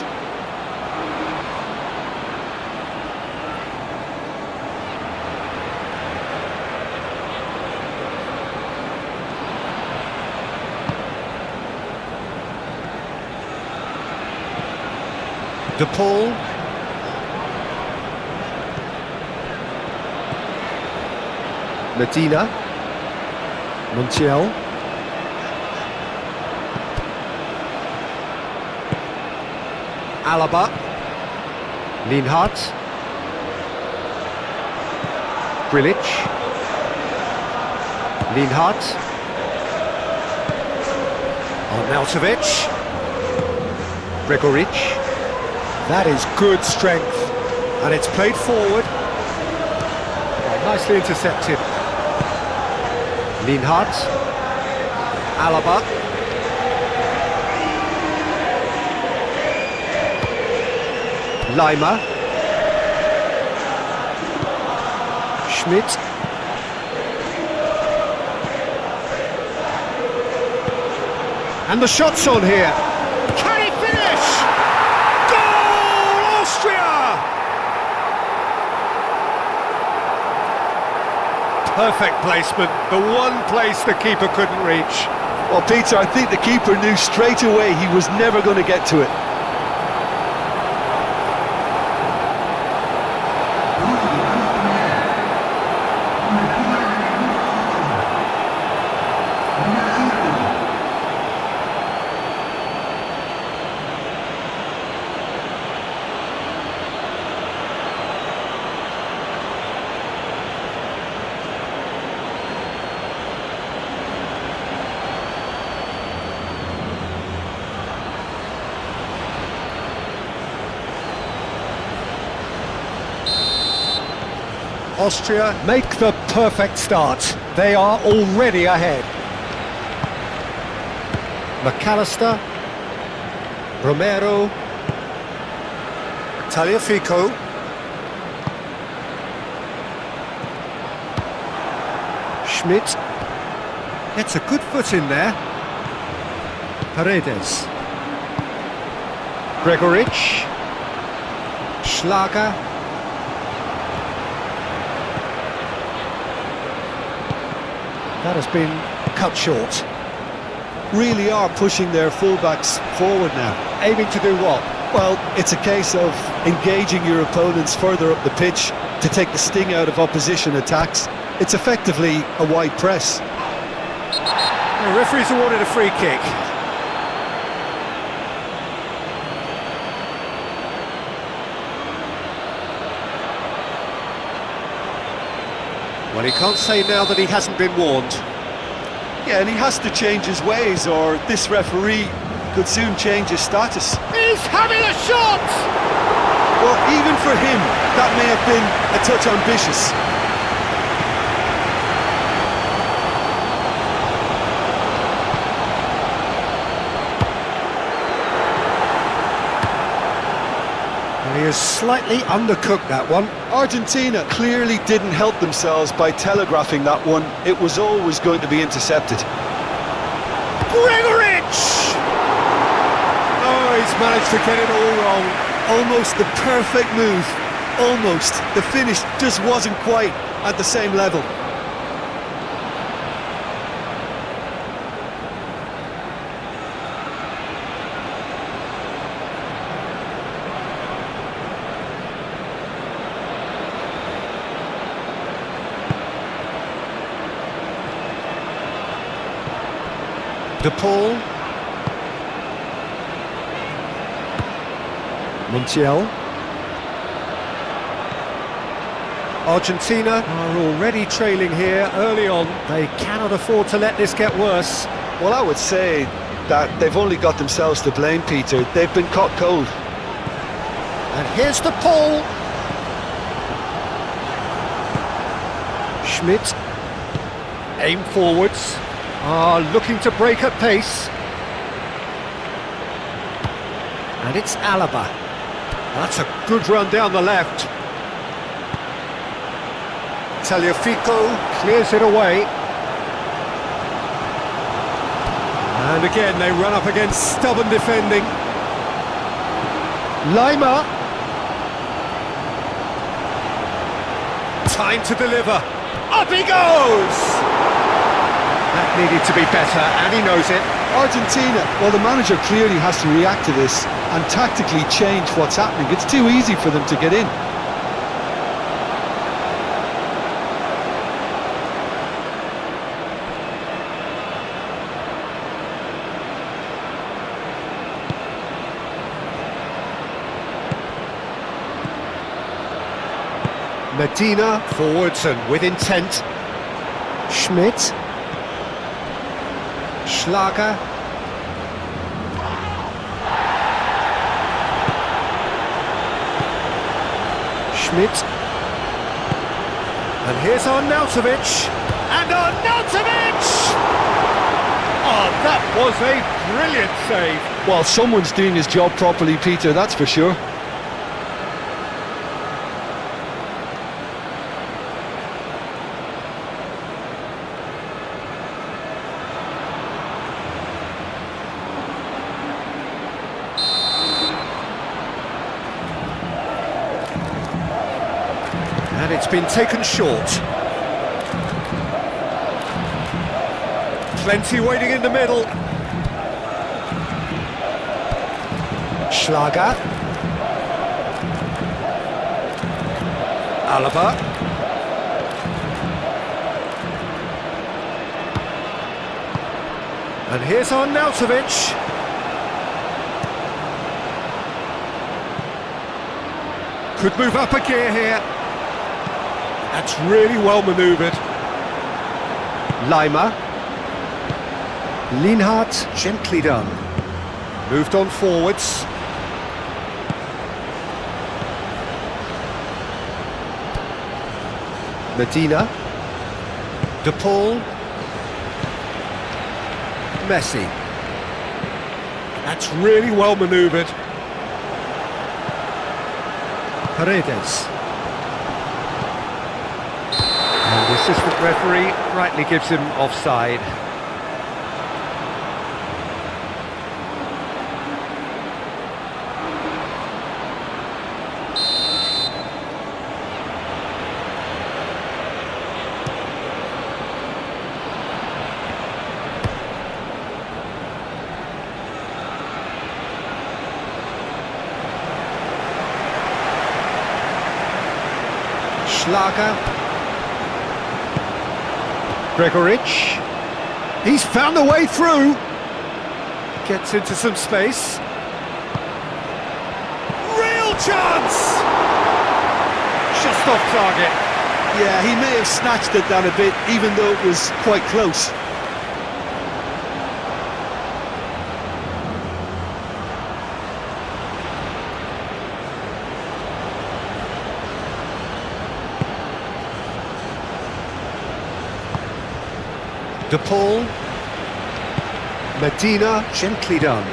De Paul. Medina, Montiel, Alaba, Lienhart, Grilic, Lienhart, Arnautovic, Gregoric. That is good strength, and it's played forward. Nicely intercepted. Lienhart, Alaba, Lima, Schmidt, and the shot's on here. Can he finish? Goal, Austria! Perfect placement, the one place the keeper couldn't reach. Well, Peter, I think the keeper knew straight away he was never going to get to it. Austria make the perfect start. They are already ahead. McAllister, Romero, Tagliafico, Schmidt gets a good foot in there. Paredes. Gregoric. Schlager. That has been cut short. Really are pushing their fullbacks forward now. Aiming to do what? Well, it's a case of engaging your opponents further up the pitch to take the sting out of opposition attacks. It's effectively a wide press. The referee's awarded a free kick. Well, he can't say now that he hasn't been warned. Yeah, and he has to change his ways, or this referee could soon change his status. He's having a shot! Well, even for him, that may have been a touch ambitious. He has slightly undercooked that one. Argentina clearly didn't help themselves by telegraphing that one. It was always going to be intercepted. Gregoric! Oh, he's managed to get it all wrong. Almost the perfect move. Almost. The finish just wasn't quite at the same level. De Paul. Montiel. Argentina are already trailing here early on. They cannot afford to let this get worse. Well, I would say that they've only got themselves to blame, Peter. They've been caught cold. And here's De Paul. Schmidt. Aim forwards. Looking to break at pace. And it's Alaba. That's a good run down the left. Tagliafico clears it away. And again they run up against stubborn defending. Lima. Time to deliver. Up he goes! That needed to be better, and he knows it. Argentina, well, the manager clearly has to react to this and tactically change what's happening. It's too easy for them to get in. Medina forwards and with intent. Schmidt. Schlager. Schmidt. And here's Arnautovic. And Arnautovic! Oh, that was a brilliant save. Well, someone's doing his job properly, Peter, that's for sure. And it's been taken short. Plenty waiting in the middle. Schlager. Alaba. And here's Arnautovic. Could move up a gear here. That's really well manoeuvred. Lima. Lienhart, gently done. Moved on forwards. Medina. De Paul. Messi. That's really well manoeuvred. Paredes. And the assistant referee rightly gives him offside. Schlager. Gregorich. He's found the way through. Gets into some space. Real chance! Just off target. Yeah, he may have snatched it down a bit, even though it was quite close. De Paul. Medina, gently done.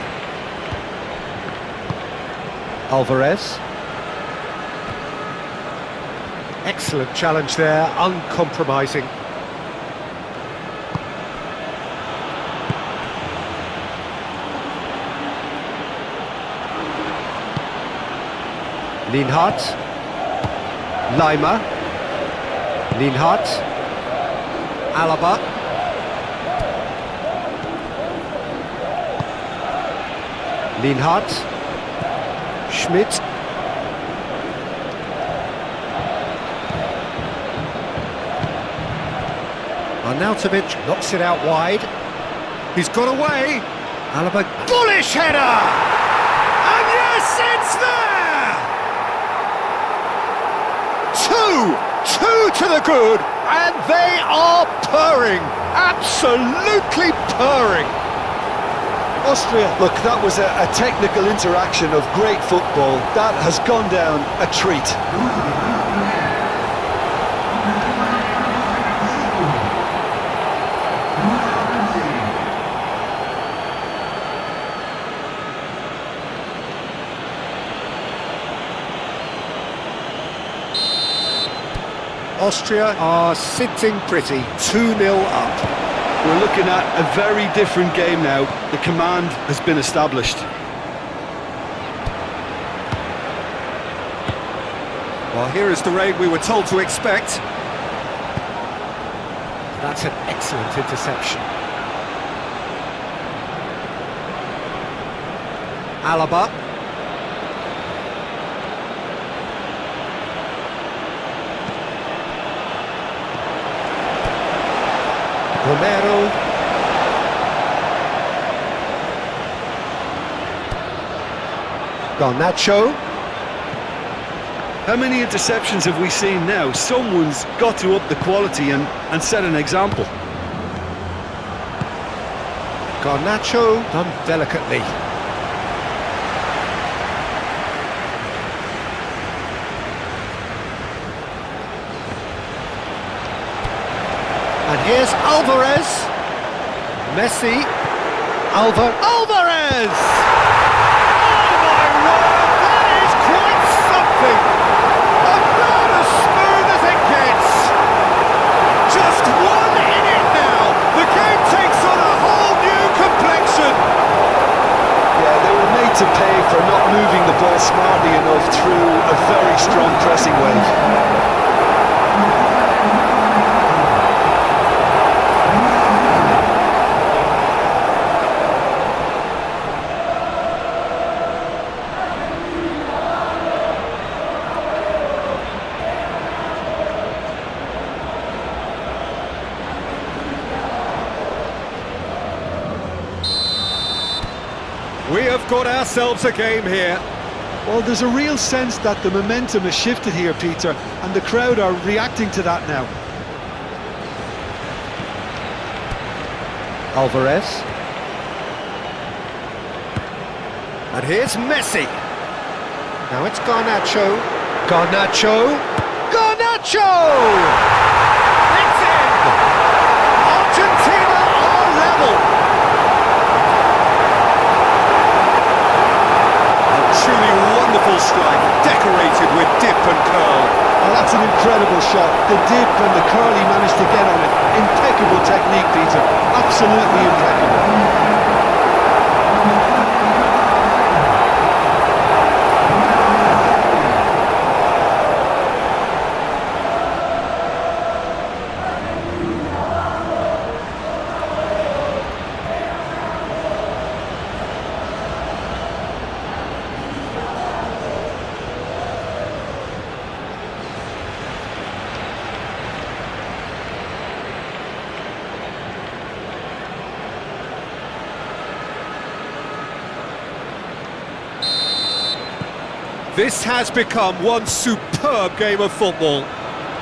Alvarez. Excellent challenge there, uncompromising. Lienhardt. Leimer. Lienhardt. Alaba. Lienhardt. Schmidt. Arnautovic knocks it out wide. He's got away. Alaba, bullish header! And yes, it's there! Two to the good, and they are purring. Absolutely purring. Austria, look, that was a technical interaction of great football. That has gone down a treat. Austria are sitting pretty, 2-0 up. We're looking at a very different game now. The command has been established. Well, here is the raid we were told to expect. That's an excellent interception. Alaba. Romero. Garnacho. How many interceptions have we seen now? Someone's got to up the quality and set an example. Garnacho done delicately. And here's Alvarez. Messi. Alvarez! Oh my word, that is quite something! About as smooth as it gets. Just one in it now. The game takes on a whole new complexion. Yeah, they were made to pay for not moving the ball smartly enough through a very strong pressing wave. We have got ourselves a game here. Well, there's a real sense that the momentum has shifted here, Peter, and the crowd are reacting to that now. Alvarez. And here's Messi. Now it's Garnacho. Garnacho. It's in! Argentina are level. Truly wonderful strike, decorated with dip and curl. Well, that's an incredible shot. The dip and the curl he managed to get on it. Impeccable technique, Peter. Absolutely impeccable. This has become one superb game of football.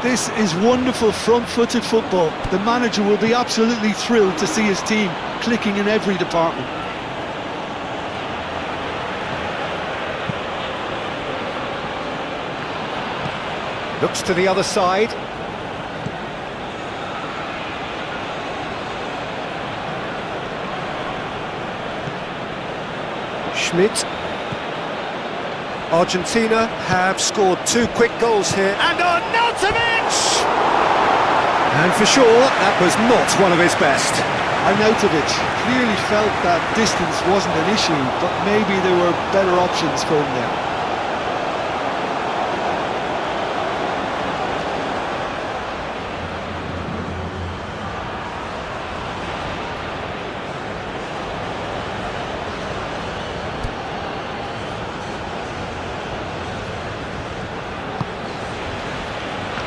This is wonderful front-footed football. The manager will be absolutely thrilled to see his team clicking in every department. Looks to the other side. Schmidt. Argentina have scored 2 quick goals here. And Arnautovic! And for sure, that was not one of his best. Arnautovic clearly felt that distance wasn't an issue, but maybe there were better options for him there.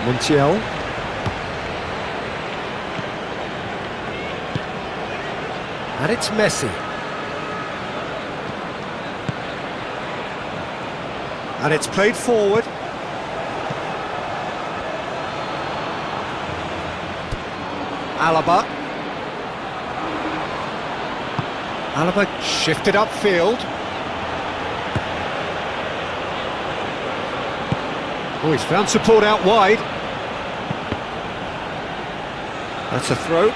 Montiel. And it's Messi. And it's played forward. Alaba. Alaba shifted upfield. Oh, he's found support out wide. That's a throw.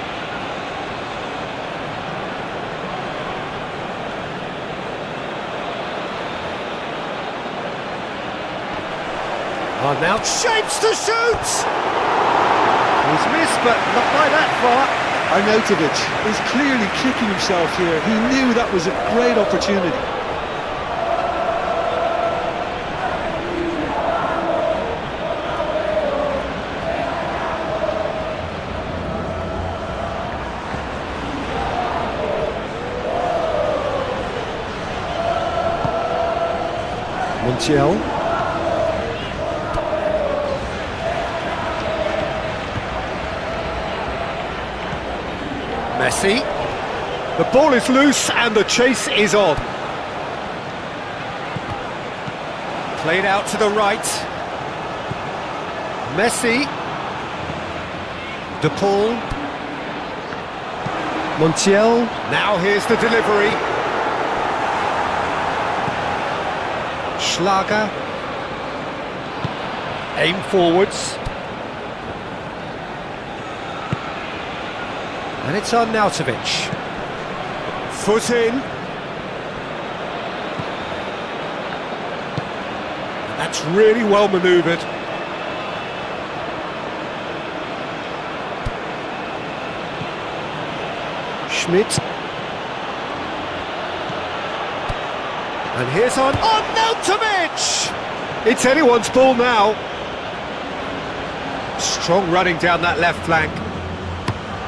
Oh, now shapes to shoot! He's missed, but not by that far. Arnautovic is clearly kicking himself here. He knew that was a great opportunity. Montiel. Messi. The ball is loose and the chase is on. Played out to the right. Messi. De Paul. Montiel. Now here's the delivery. Schlager. Aim forwards. And it's Arnautovic. Foot in. And that's really well manoeuvred. Schmidt. And here's Arnautovic! It's anyone's ball now. Strong running down that left flank.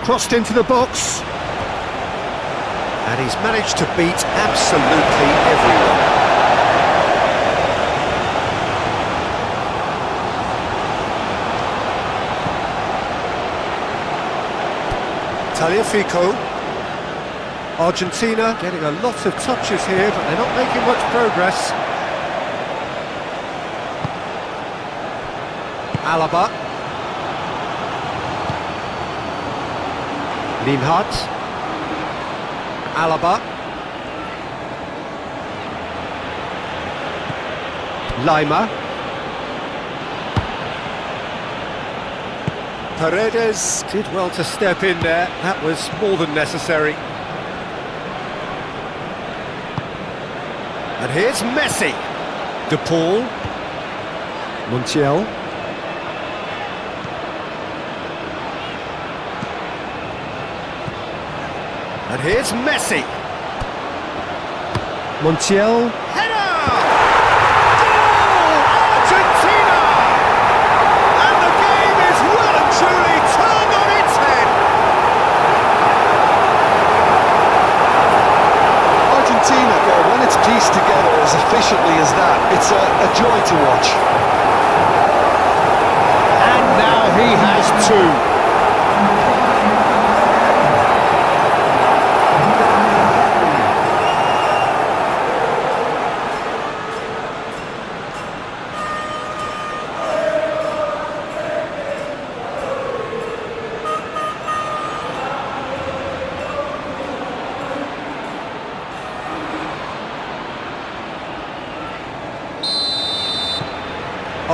Crossed into the box. And he's managed to beat absolutely everyone. Tagliafico. Argentina getting a lot of touches here, but they're not making much progress. Alaba. Linhart. Alaba. Lima. Paredes did well to step in there. That was more than necessary. And here's Messi. De Paul. Montiel. And here's Messi. Montiel. Header! Goal! Argentina! And the game is well and truly turned on its head. Argentina, well, when it's pieced together as efficiently as that, it's a joy to watch. And now he has two.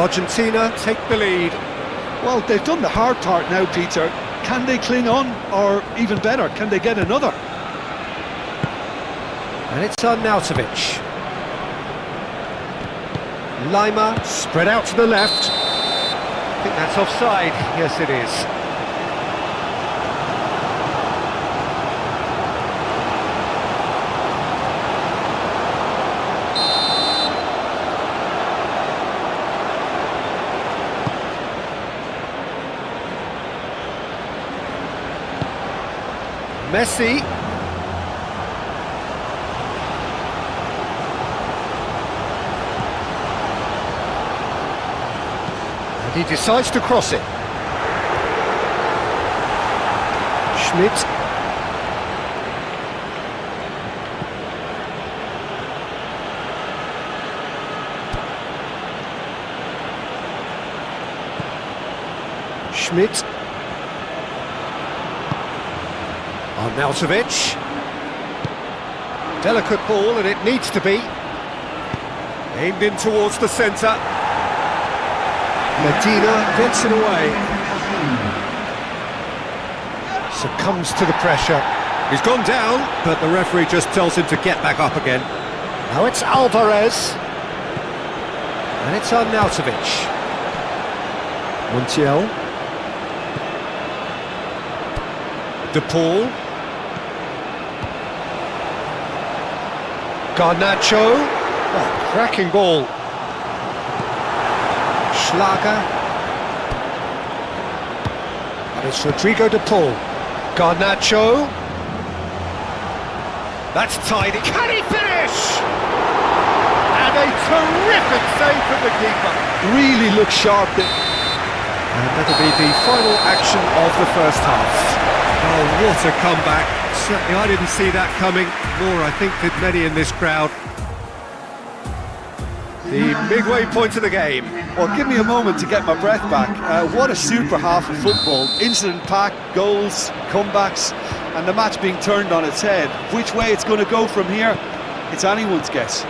Argentina take the lead. Well, they've done the hard part now, Peter. Can they cling on, or even better, can they get another? And it's Arnautovic. Lima spread out to the left. I think that's offside. Yes, it is. Messi. And he decides to cross it. Schmidt. Schmidt. Arnautovic. Delicate ball, and it needs to be. Aimed in towards the centre. Medina gets it away. Succumbs to the pressure. He's gone down, but the referee just tells him to get back up again. Now it's Alvarez. And it's Arnautovic. Montiel. De Paul. Garnacho. Oh, cracking ball. Schlager. And it's Rodrigo De Paul. Garnacho. That's tidy. Can he finish? And a terrific save from the keeper. Really looks sharp. And that'll be the final action of the first half. Oh, what a comeback. Certainly I didn't see that coming, nor I think did many in this crowd. The midway point of the game. Well, give me a moment to get my breath back. What a super half of football. Incident-packed, goals, comebacks, and the match being turned on its head. Which way it's going to go from here, it's anyone's guess.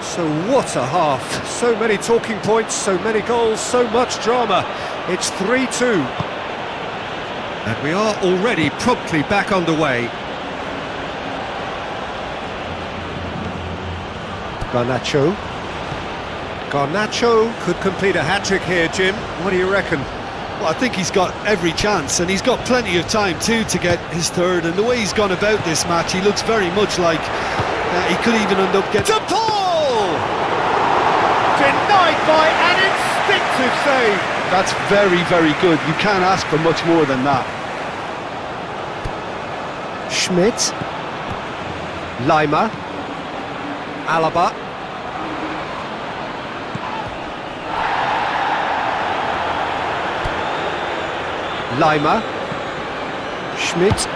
So what a half. So many talking points, so many goals, so much drama. It's 3-2. And we are already promptly back underway. Garnacho. Garnacho could complete a hat-trick here, Jim. What do you reckon? Well, I think he's got every chance, and he's got plenty of time too to get his third. And the way he's gone about this match, he looks very much like he could even end up getting... De Paul! Denied by an instinctive save. That's very, very good. You can't ask for much more than that. Schmidt. Lima. Alaba. Lima. Schmidt.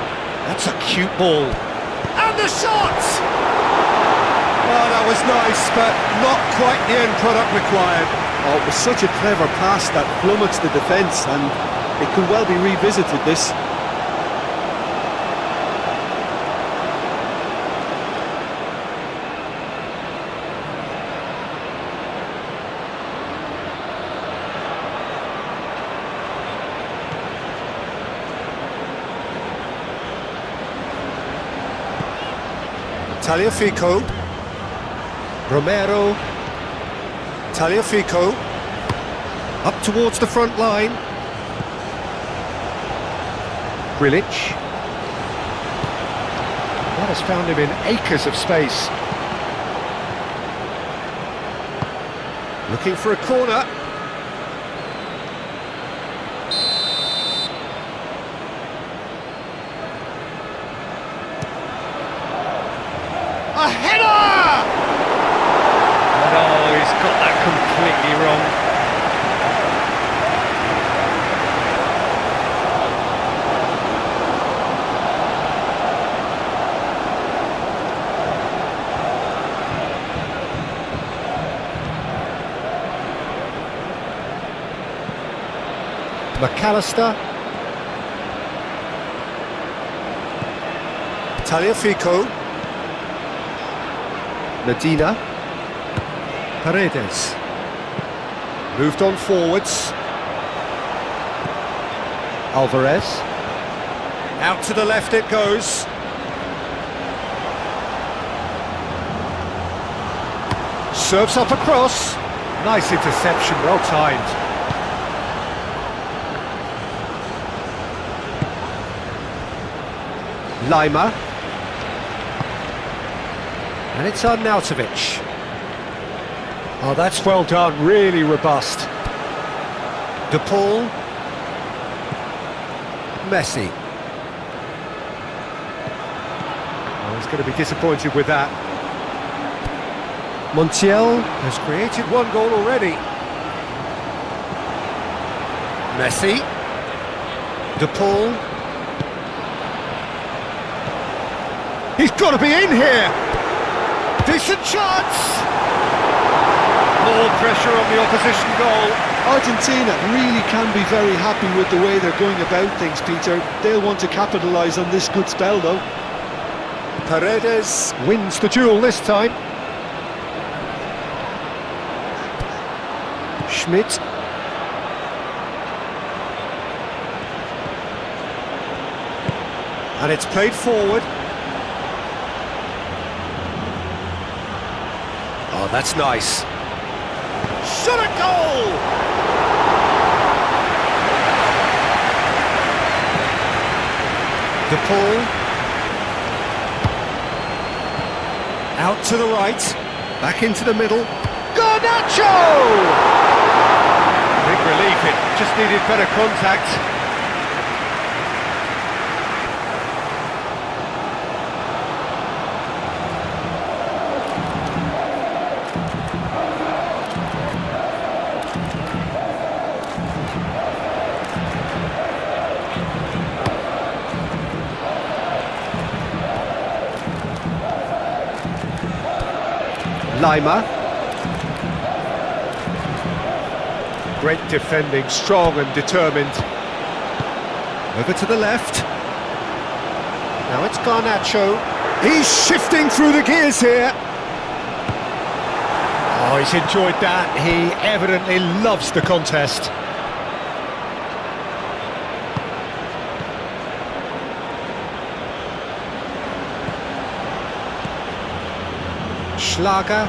That's a cute ball. And the shot! Oh, that was nice, but not quite the end product required. Oh, it was such a clever pass that flummoxed the defence, and it could well be revisited, this. Tagliafico. Romero. Tagliafico. Up towards the front line. Grilic. That has found him in acres of space. Looking for a corner. A header! And oh, he's got that completely wrong. McAllister. Tagliafico. Medina. Paredes. Moved on forwards. Alvarez. Out to the left it goes. Serves up across. Nice interception, well timed. Lima. And it's Arnautovic. Oh, that's well done, really robust. De Paul. Messi. Oh, he's going to be disappointed with that. Montiel has created one goal already. Messi. De Paul. He's got to be in here! Decent chance! More pressure on the opposition goal. Argentina really can be very happy with the way they're going about things, Peter. They'll want to capitalise on this good spell, though. Paredes wins the duel this time. Schmidt. And it's played forward. Oh, that's nice. Shot a goal! De Paul. Out to the right. Back into the middle. Garnacho! Big relief, it just needed better contact. Lima. Great defending, strong and determined. Over to the left. Now it's Garnacho. He's shifting through the gears here. Oh, he's enjoyed that. He evidently loves the contest. Schlager.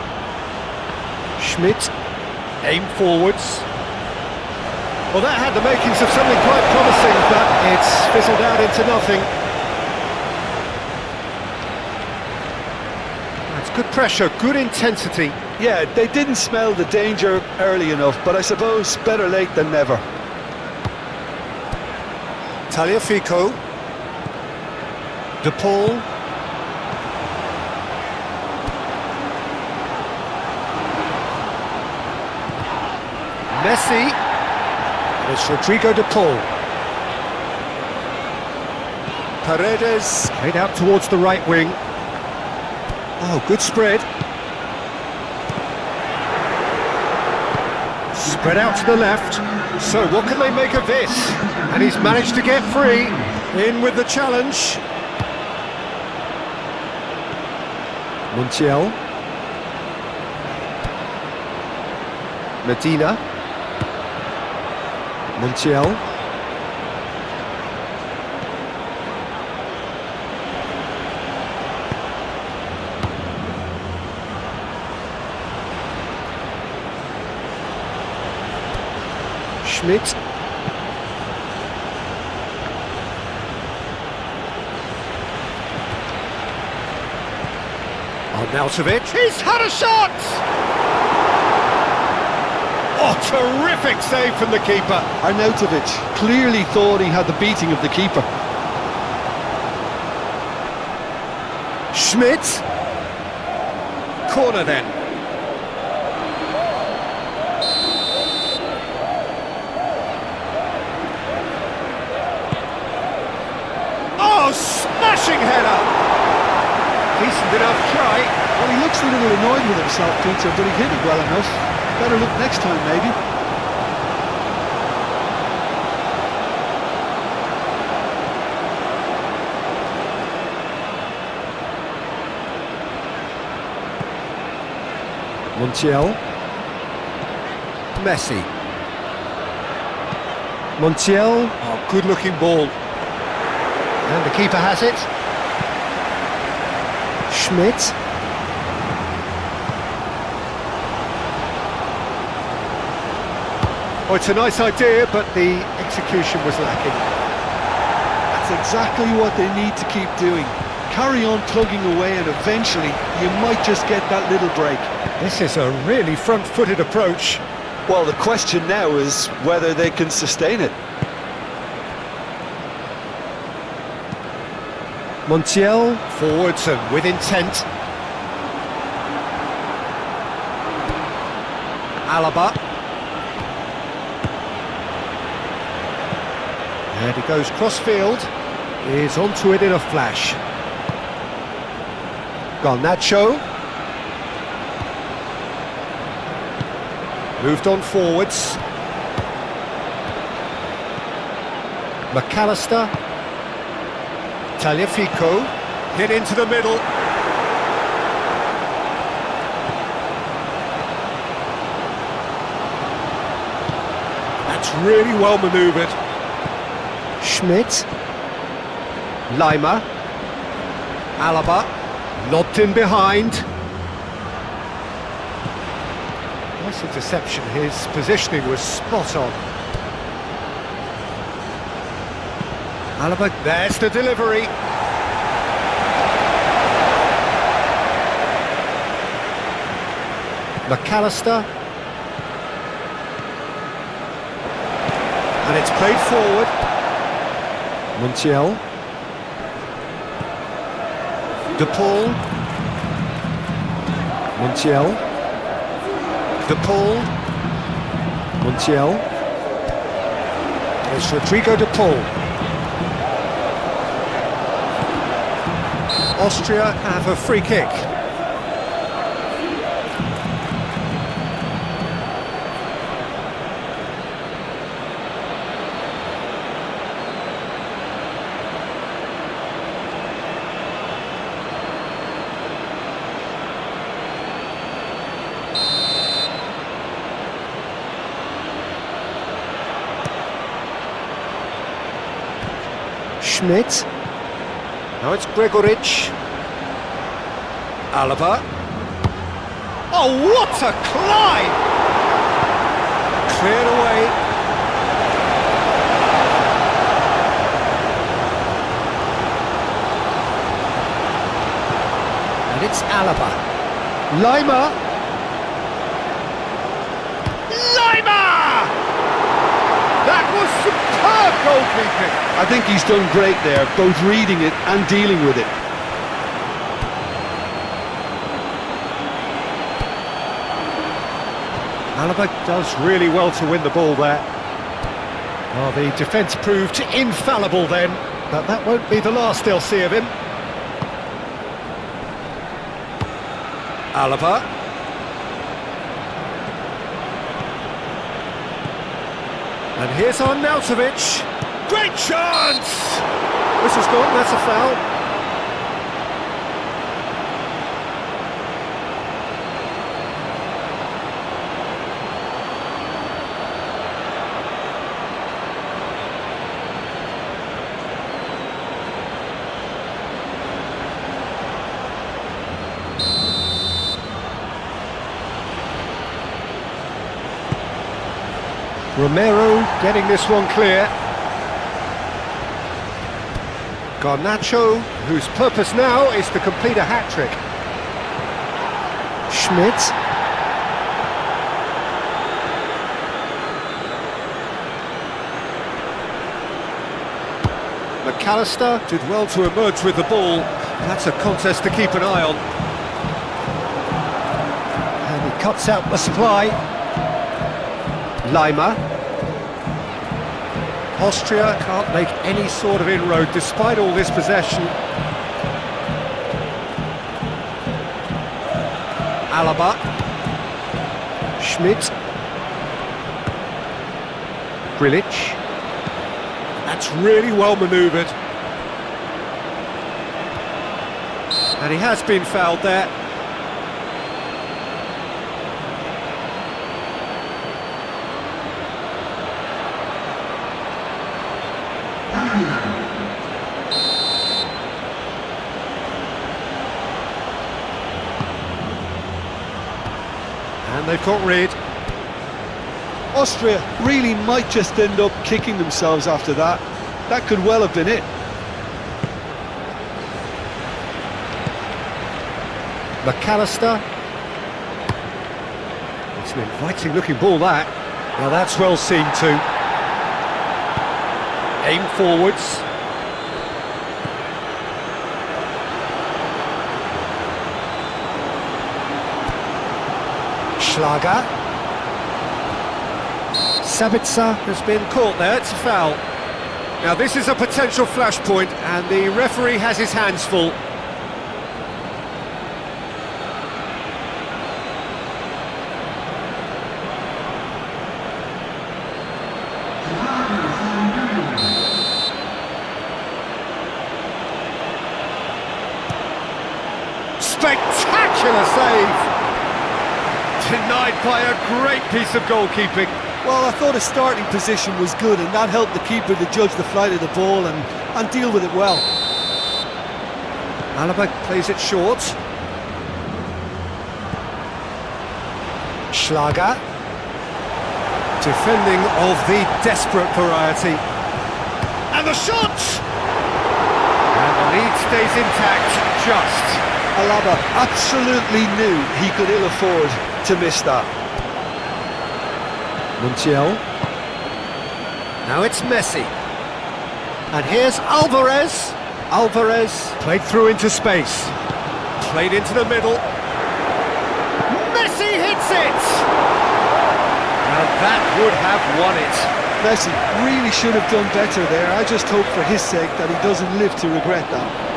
Schmidt. Aim forwards. Well, that had the makings of something quite promising, but it's fizzled out into nothing. That's good pressure, good intensity. Yeah, they didn't smell the danger early enough, but I suppose better late than never. Tagliafico. De Paul. Messi. And it's Rodrigo De Paul. Paredes played out towards the right wing. Oh, good spread. Spread out to the left. So what can they make of this? And he's managed to get free. In with the challenge. Montiel. Medina. Montiel. Schmidt. Arnautovic. He's had a shot! Oh, terrific save from the keeper. Arnautovic clearly thought he had the beating of the keeper. Schmidt. Corner then. Oh, smashing header. Decent enough try. Well, he looks a little annoyed with himself, Peter, but he hit it well enough. Better look next time, maybe. Montiel. Messi. Montiel. Oh, good-looking ball. And the keeper has it. Schmidt. Oh, it's a nice idea, but the execution was lacking. That's exactly what they need to keep doing. Carry on plugging away and eventually you might just get that little break. This is a really front-footed approach. Well, the question now is whether they can sustain it. Montiel, forwards and with intent. Alaba. And he goes cross-field. Is onto it in a flash. Garnacho. Moved on forwards. McAllister. Tagliafico. Hit into the middle. That's really well manoeuvred. Schmidt. Lima. Alaba. Lobbed in behind. Nice interception. His positioning was spot on. Alaba, there's the delivery. McAllister. And it's played forward. Montiel. De Paul. Montiel. De Paul. Montiel. It's Rodrigo De Paul. Austria have a free kick. Schmidt. Now it's Gregoric. Alaba. Oh, what a climb! Cleared away. And it's Alaba. Lima. Lima! That was superb goalkeeping. I think he's done great there, both reading it and dealing with it. Alaba does really well to win the ball there. Well, the defence proved infallible then, but that won't be the last they'll see of him. Alaba. And here's Arnautovic. Great chance! This is gone, that's a foul. Romero getting this one clear. Garnacho, whose purpose now is to complete a hat-trick. Schmidt. McAllister did well to emerge with the ball. That's a contest to keep an eye on. And he cuts out the supply. Lima. Austria can't make any sort of inroad despite all this possession. Alaba. Schmidt. Grilic. That's really well manoeuvred. And he has been fouled there. And they've got rid. Austria really might just end up kicking themselves after that. That could well have been it. McAllister. It's an inviting looking ball, that. Now that's well seen too. Aim forwards. Schlager. Sabitzer has been caught there, it's a foul. Now this is a potential flashpoint and the referee has his hands full. Spectacular save! Denied by a great piece of goalkeeping. Well, I thought his starting position was good, and that helped the keeper to judge the flight of the ball and deal with it well. Alaba plays it short. Schlager. Defending of the desperate variety. And the shot! And the lead stays intact, just. Alaba absolutely knew he could ill afford to miss that. Montiel. Now it's Messi. And here's Alvarez. Alvarez played through into space. Played into the middle. Messi hits it! And that would have won it. Messi really should have done better there. I just hope for his sake that he doesn't live to regret that.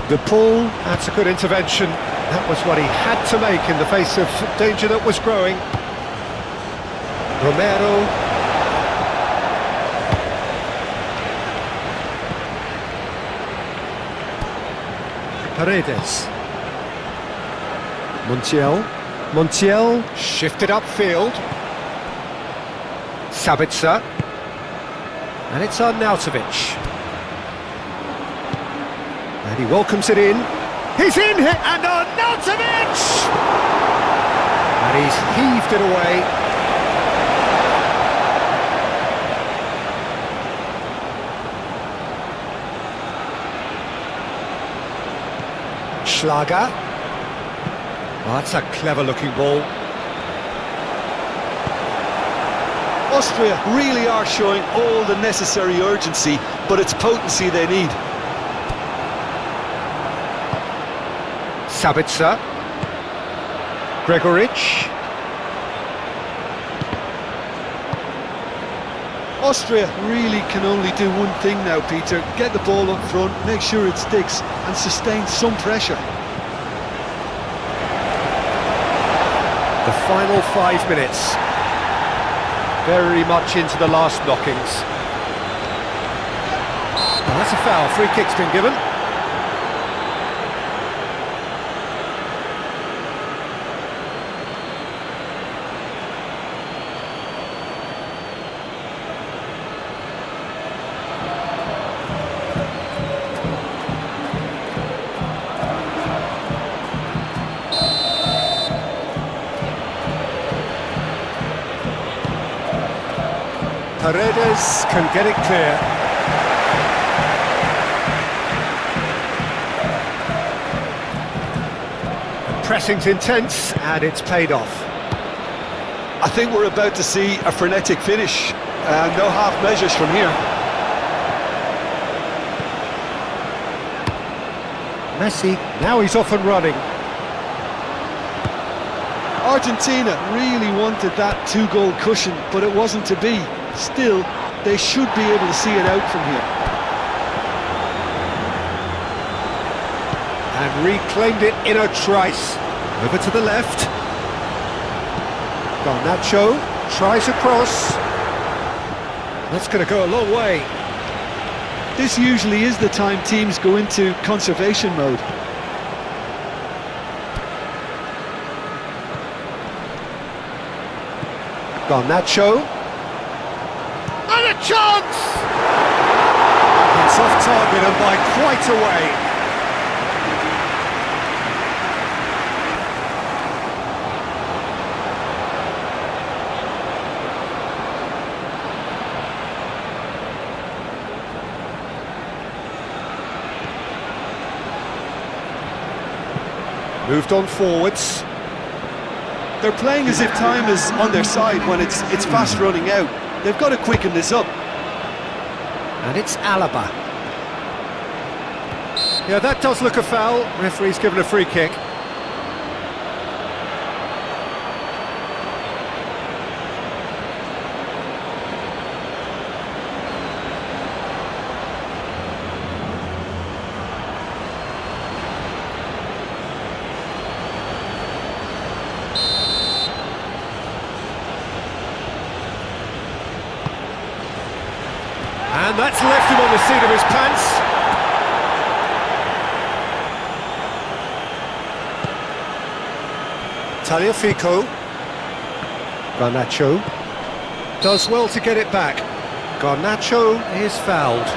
The pull, that's a good intervention. That was what he had to make in the face of danger that was growing. Romero. Paredes. Montiel. Montiel shifted upfield. Sabitzer. And it's Arnautovic. And he welcomes it in. He's in here, and Arnautovic! And he's heaved it away. Schlager. Oh, that's a clever-looking ball. Austria really are showing all the necessary urgency, but it's potency they need. Sabitzer. Gregoric. Austria really can only do one thing now, Peter. Get the ball up front, make sure it sticks, and sustain some pressure. The final 5 minutes. Very much into the last knockings. Well, that's a foul. Free kick's been given. Paredes can get it clear. The pressing's intense and it's paid off. I think we're about to see a frenetic finish. No half measures from here. Messi, now he's off and running. Argentina really wanted that two-goal cushion, but it wasn't to be. Still, they should be able to see it out from here. And And reclaimed it in a trice. Over to the left. Garnacho tries across. That's going to go a long way. This usually is the time teams go into conservation mode. Garnacho. And a chance! It's off target and by quite a way. Moved on forwards. They're playing as if time is on their side when it's fast running out. They've got to quicken this up. And it's Alaba. Yeah, that does look a foul. Referee's given a free kick. And that's left him on the seat of his pants. Tagliafico. Garnacho does well to get it back. Garnacho is fouled.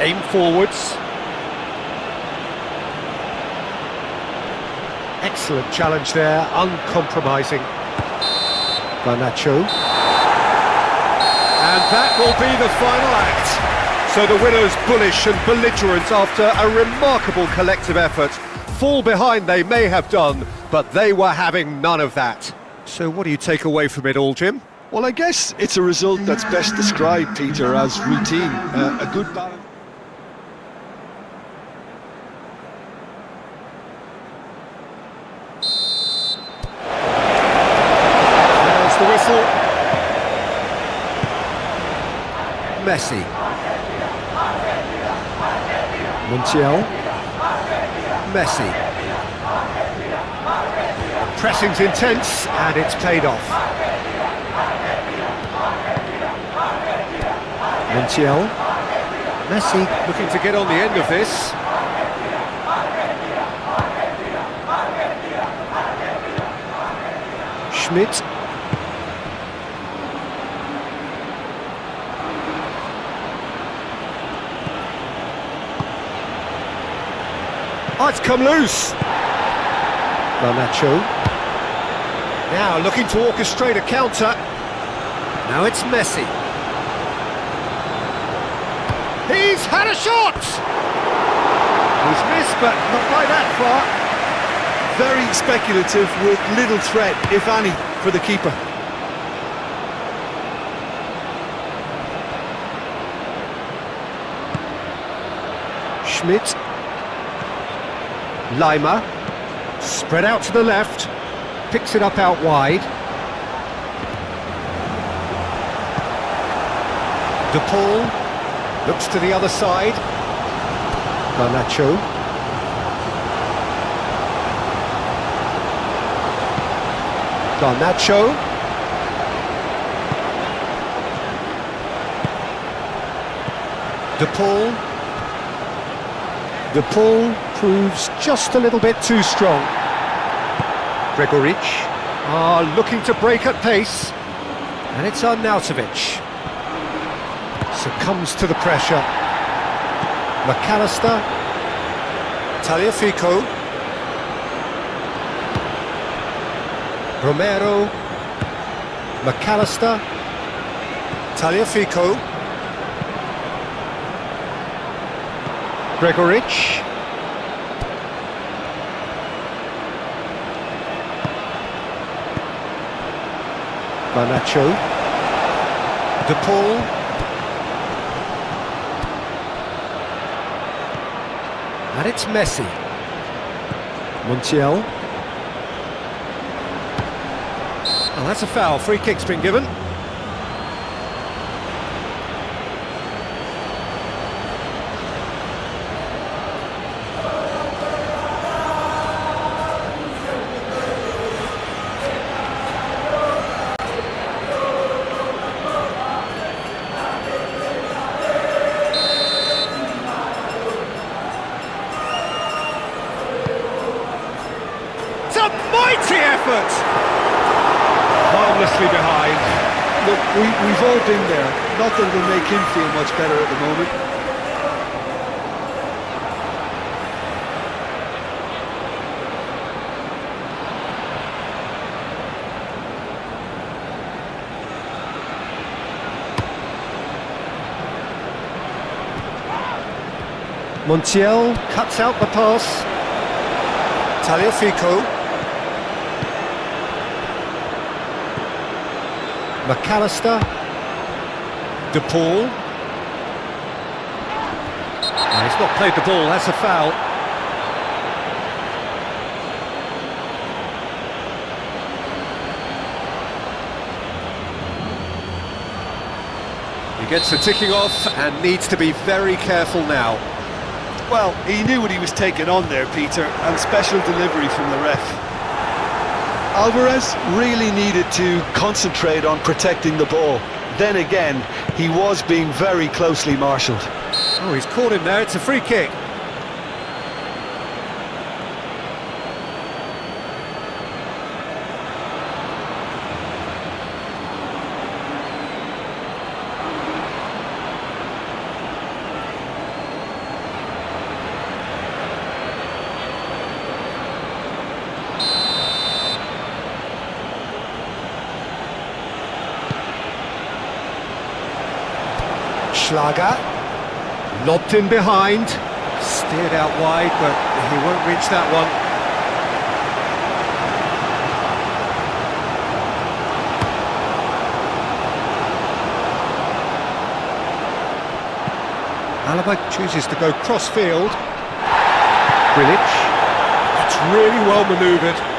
Aim forwards. Excellent challenge there, uncompromising. Garnacho. And that will be the final act. So the winners, bullish and belligerent after a remarkable collective effort. Fall behind they may have done, but they were having none of that. So what do you take away from it all, Jim? Well, I guess it's a result that's best described, Peter, as routine. A good balance. The whistle. Messi. Montiel. Messi. Pressing's intense and it's paid off. Montiel. Messi looking to get on the end of this. Schmidt. Oh, it's come loose. Garnacho. Now looking to orchestrate a counter. Now it's Messi. He's had a shot! He's missed, but not by that far. Very speculative with little threat, if any, for the keeper. Schmidt. Lima, spread out to the left, picks it up out wide. De Paul looks to the other side. Garnacho. Garnacho. De Paul. De Paul proves just a little bit too strong. Gregoric looking to break at pace. And it's Arnautovic. Succumbs to the pressure. McAllister. Tagliafico. Romero. McAllister. Tagliafico. Gregoric. Garnacho. De Paul. And it's Messi. Montiel. Oh, that's a foul. Free kick's been given. Mighty effort! Harmlessly behind. Look, we've all been there. Not that it'll make him feel much better at the moment. Montiel cuts out the pass. Tagliafico. McAllister. De Paul. Oh, he's not played the ball, that's a foul. He gets the ticking off and needs to be very careful now. Well, he knew what he was taking on there, Peter, and special delivery from the ref. Alvarez really needed to concentrate on protecting the ball. Then again, he was being very closely marshalled. Oh, he's caught him there, it's a free kick. Schlager, lobbed in behind, steered out wide, but he won't reach that one. Alaba chooses to go cross-field. Grilic, that's really well manoeuvred.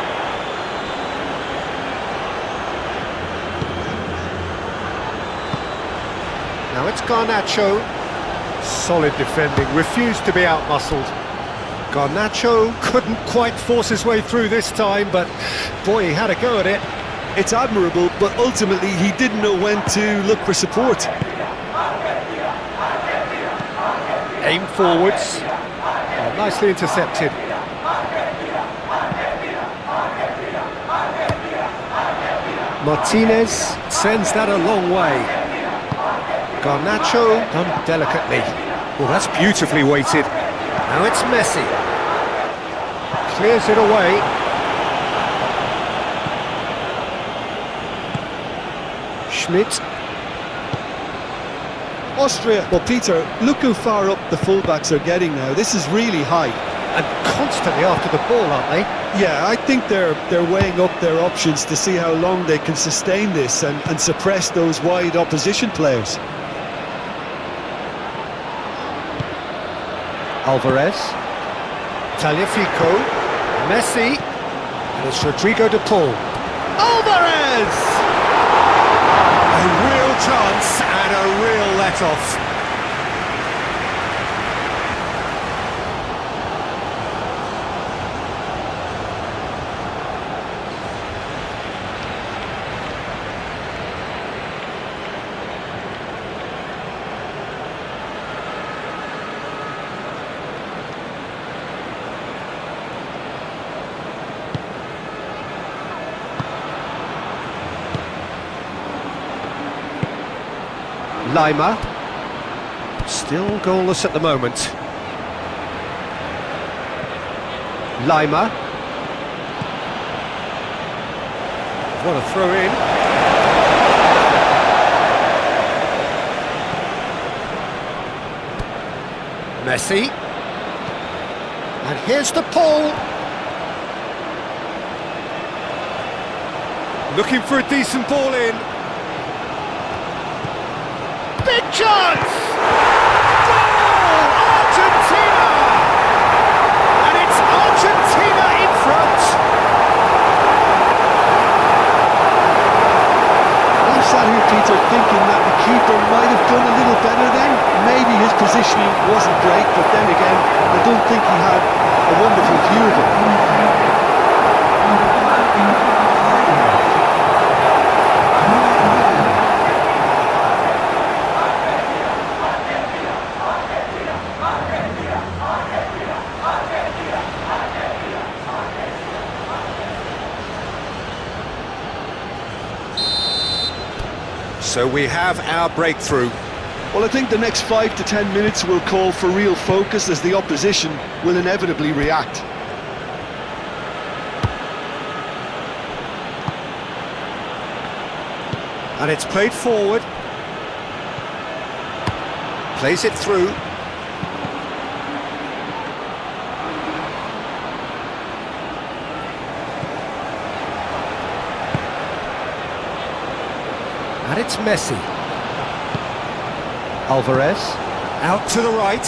Now it's Garnacho, solid defending, refused to be out-muscled. Garnacho couldn't quite force his way through this time, but boy, he had a go at it. It's admirable, but ultimately he didn't know when to look for support. Aim forwards, nicely intercepted. Martinez sends that a long way. Garnacho done delicately. Well, that's beautifully weighted. Now it's Messi. Clears it away. Schmidt. Austria. Well, Peter, look how far up the fullbacks are getting now. This is really high. And constantly after the ball, aren't they? Yeah, I think they're weighing up their options to see how long they can sustain this and suppress those wide opposition players. Alvarez, Tagliafico, Messi, and it's Rodrigo de Paul. Alvarez! A real chance and a real let-off. Lima, still goalless at the moment. Lima. What a throw in. Messi. And here's the Paul. Looking for a decent ball in. Big chance! Goal! Argentina! And it's Argentina in front. I'm sat here, Peter, thinking that the keeper might have done a little better then. Maybe his positioning wasn't great, but then again, I don't think he had a wonderful view of it. So we have our breakthrough. Well, I think the next 5 to 10 minutes will call for real focus as the opposition will inevitably react. And it's played forward. Plays it through. And it's Messi. Alvarez, out to the right.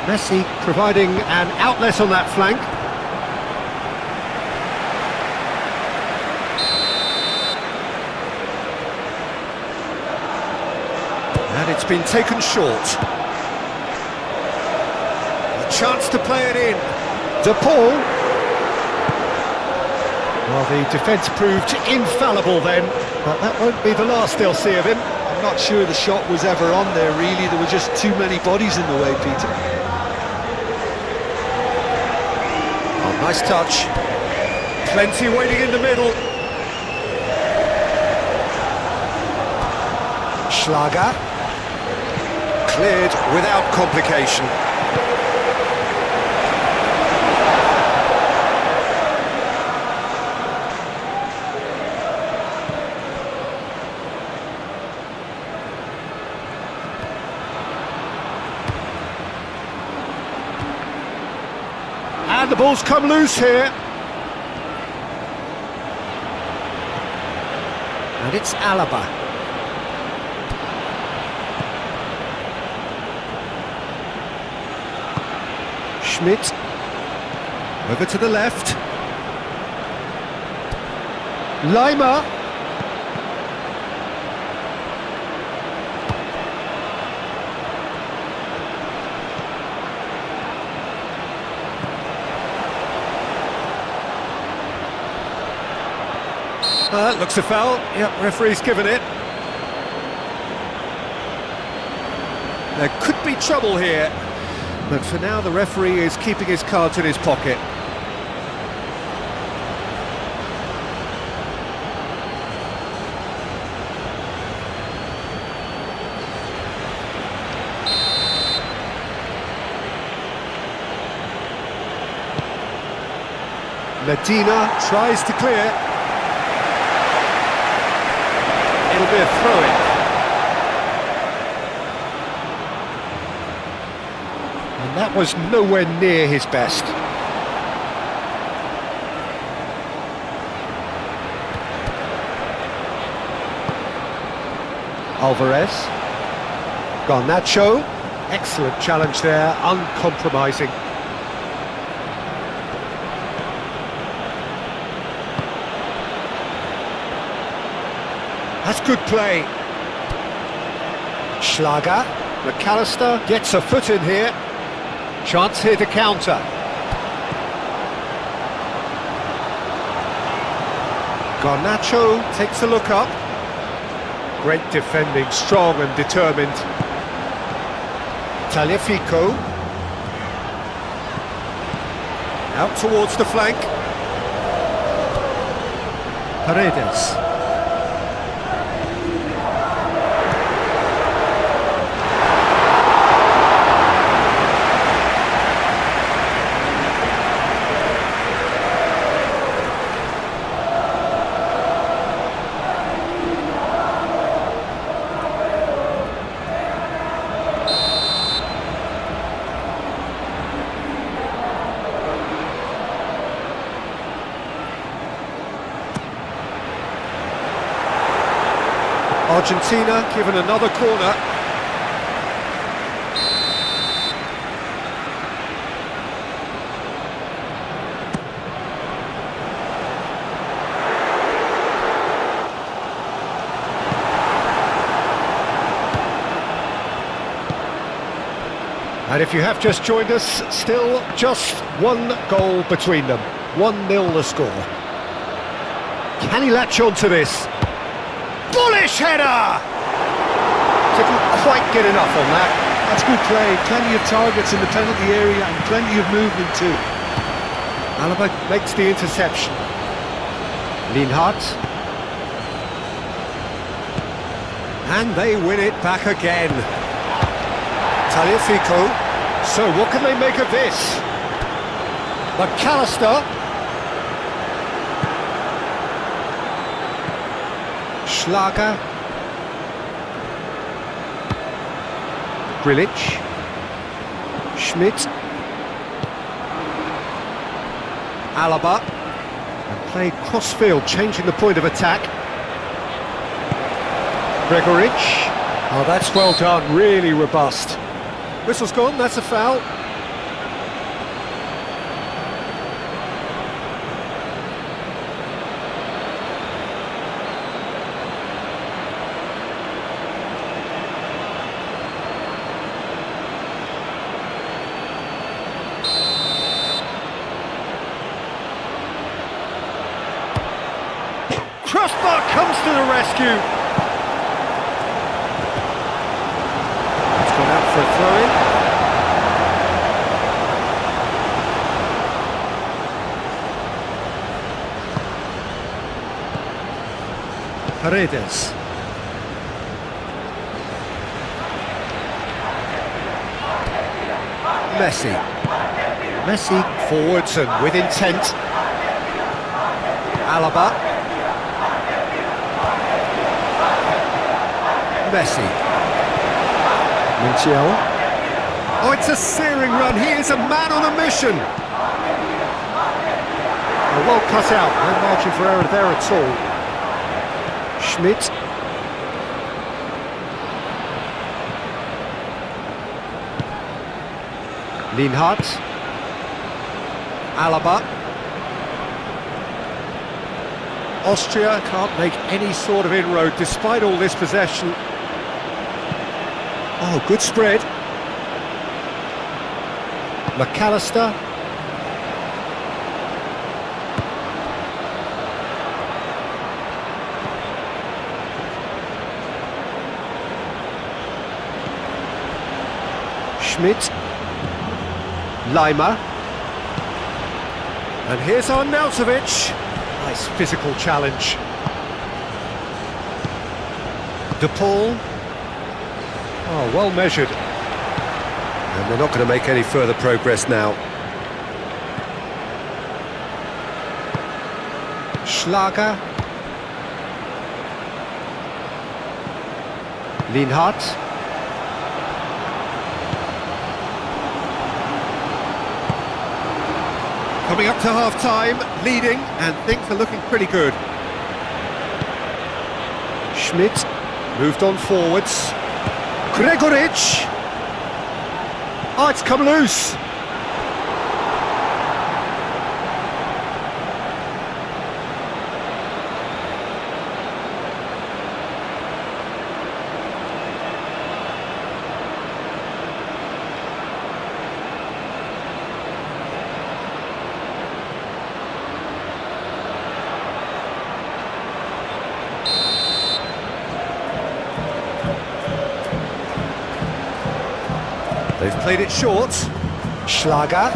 Messi providing an outlet on that flank. And it's been taken short. A chance to play it in. De Paul. Well, the defence proved infallible then, but that won't be the last they'll see of him. I'm not sure the shot was ever on there, really. There were just too many bodies in the way, Peter. Oh, nice touch. Plenty waiting in the middle. Schlager. Cleared without complication. And the ball's come loose here. And it's Alaba. Schmidt. Over to the left. Lima. Looks a foul. Yep, referee's given it. There could be trouble here, but for now the referee is keeping his cards in his pocket. Medina tries to clear. It'll be a throw-in. And that was nowhere near his best. Alvarez. Garnacho. Excellent challenge there, uncompromising. That's good play. Schlager. McAllister gets a foot in here. Chance here to counter. Garnacho takes a look up. Great defending, strong and determined. Tagliafico. Out towards the flank. Paredes. Argentina given another corner. And if you have just joined us, still just one goal between them. 1-0 the score. Can he latch on to this? Bullish header! Didn't quite get enough on that. That's good play, plenty of targets in the penalty area and plenty of movement too. Alaba makes the interception. Lienhardt. And they win it back again. Tagliafico. So what can they make of this? McAllister. Schlager. Grilic. Schmidt. Alaba. And played cross-field, changing the point of attack. Gregoritsch. Oh, that's well done, really robust. Whistle's gone, that's a foul. Crossbar comes to the rescue. Out for a throw-in. Paredes. Messi forwards and with intent. Alaba. Messi. Montiel. Oh, it's a searing run. He is a man on a mission. Oh, well cut out. No margin for error there at all. Schmidt. Lienhardt. Alaba. Austria can't make any sort of inroad despite all this possession. Oh, good spread. McAllister. Schmidt. Lima. And here's Arnautovic. Nice physical challenge. De Paul. Oh, well measured. And they're not going to make any further progress now. Schlager. Lienhardt. Coming up to half-time, leading, and things are looking pretty good. Schmidt moved on forwards. Gregoritsch! Oh, it's come loose! They've played it short. Schlager.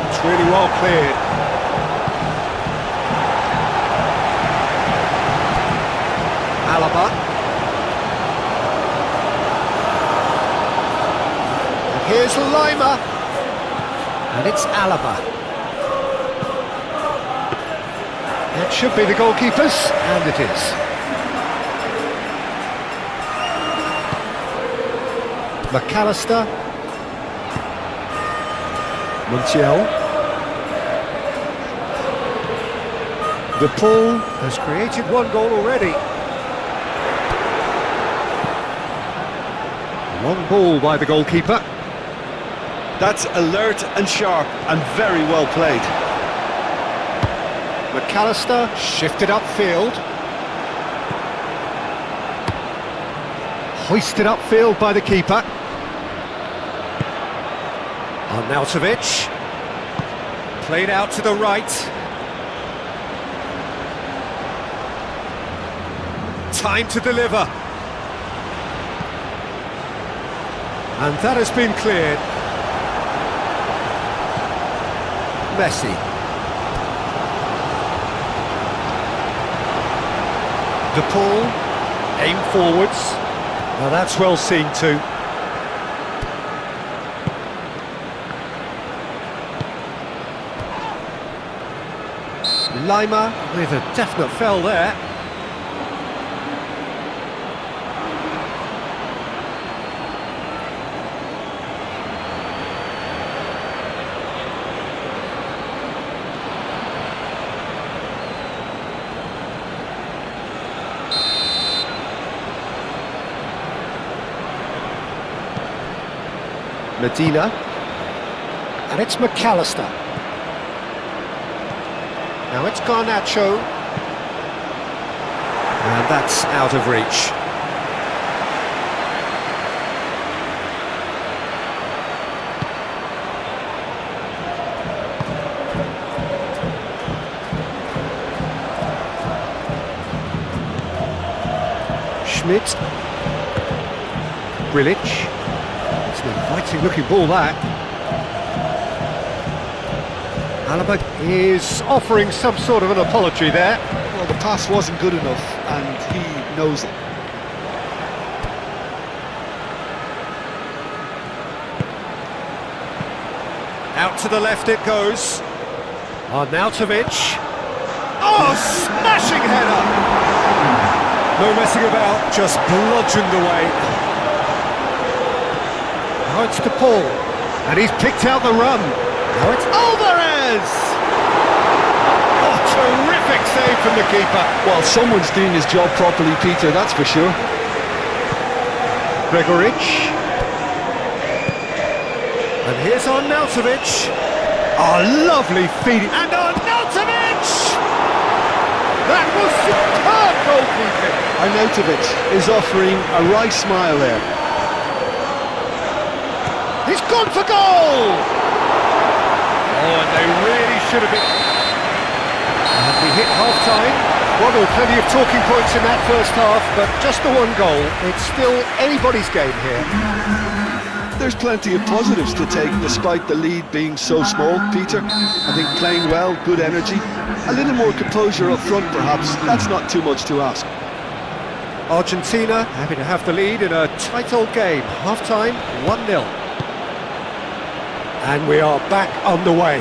It's really well cleared. Alaba. And here's Lima. And it's Alaba. That should be the goalkeepers, and it is. McAllister. Montiel. The pull has created one goal already. Long ball by the goalkeeper. That's alert and sharp and very well played. McAllister shifted upfield. Hoisted upfield by the keeper. Arnautovic. Played out to the right. Time to deliver. And that has been cleared. Messi. The pull. Aim forwards. Now that's well seen too. Lima with a definite foul there. Medina, and it's McAllister. Now it's Garnacho, and that's out of reach. Schmidt, Grilic. It's an inviting looking ball, that. Alaba is offering some sort of an apology there. Well, the pass wasn't good enough and he knows it. Out to the left it goes. Arnautovic. Oh, smashing header! No messing about, just bludgeoned away. Now it's to Paul, and he's picked out the run. Now it's Alvarez! Oh, terrific save from the keeper. Well, someone's doing his job properly, Peter, that's for sure. Gregoric. And here's Arnautovic. Oh, lovely feeding. And Arnautovic! That was superb goalkeeping. Arnautovic is offering a wry smile there. He's gone for goal! Oh, and they really should have been. And we hit half-time. Well, there were plenty of talking points in that first half, but just the one goal. It's still anybody's game here. There's plenty of positives to take despite the lead being so small, Peter. I think playing well, good energy, a little more composure up front perhaps, that's not too much to ask. Argentina happy to have the lead in a tight old game. Half-time, 1-0. And we are back underway.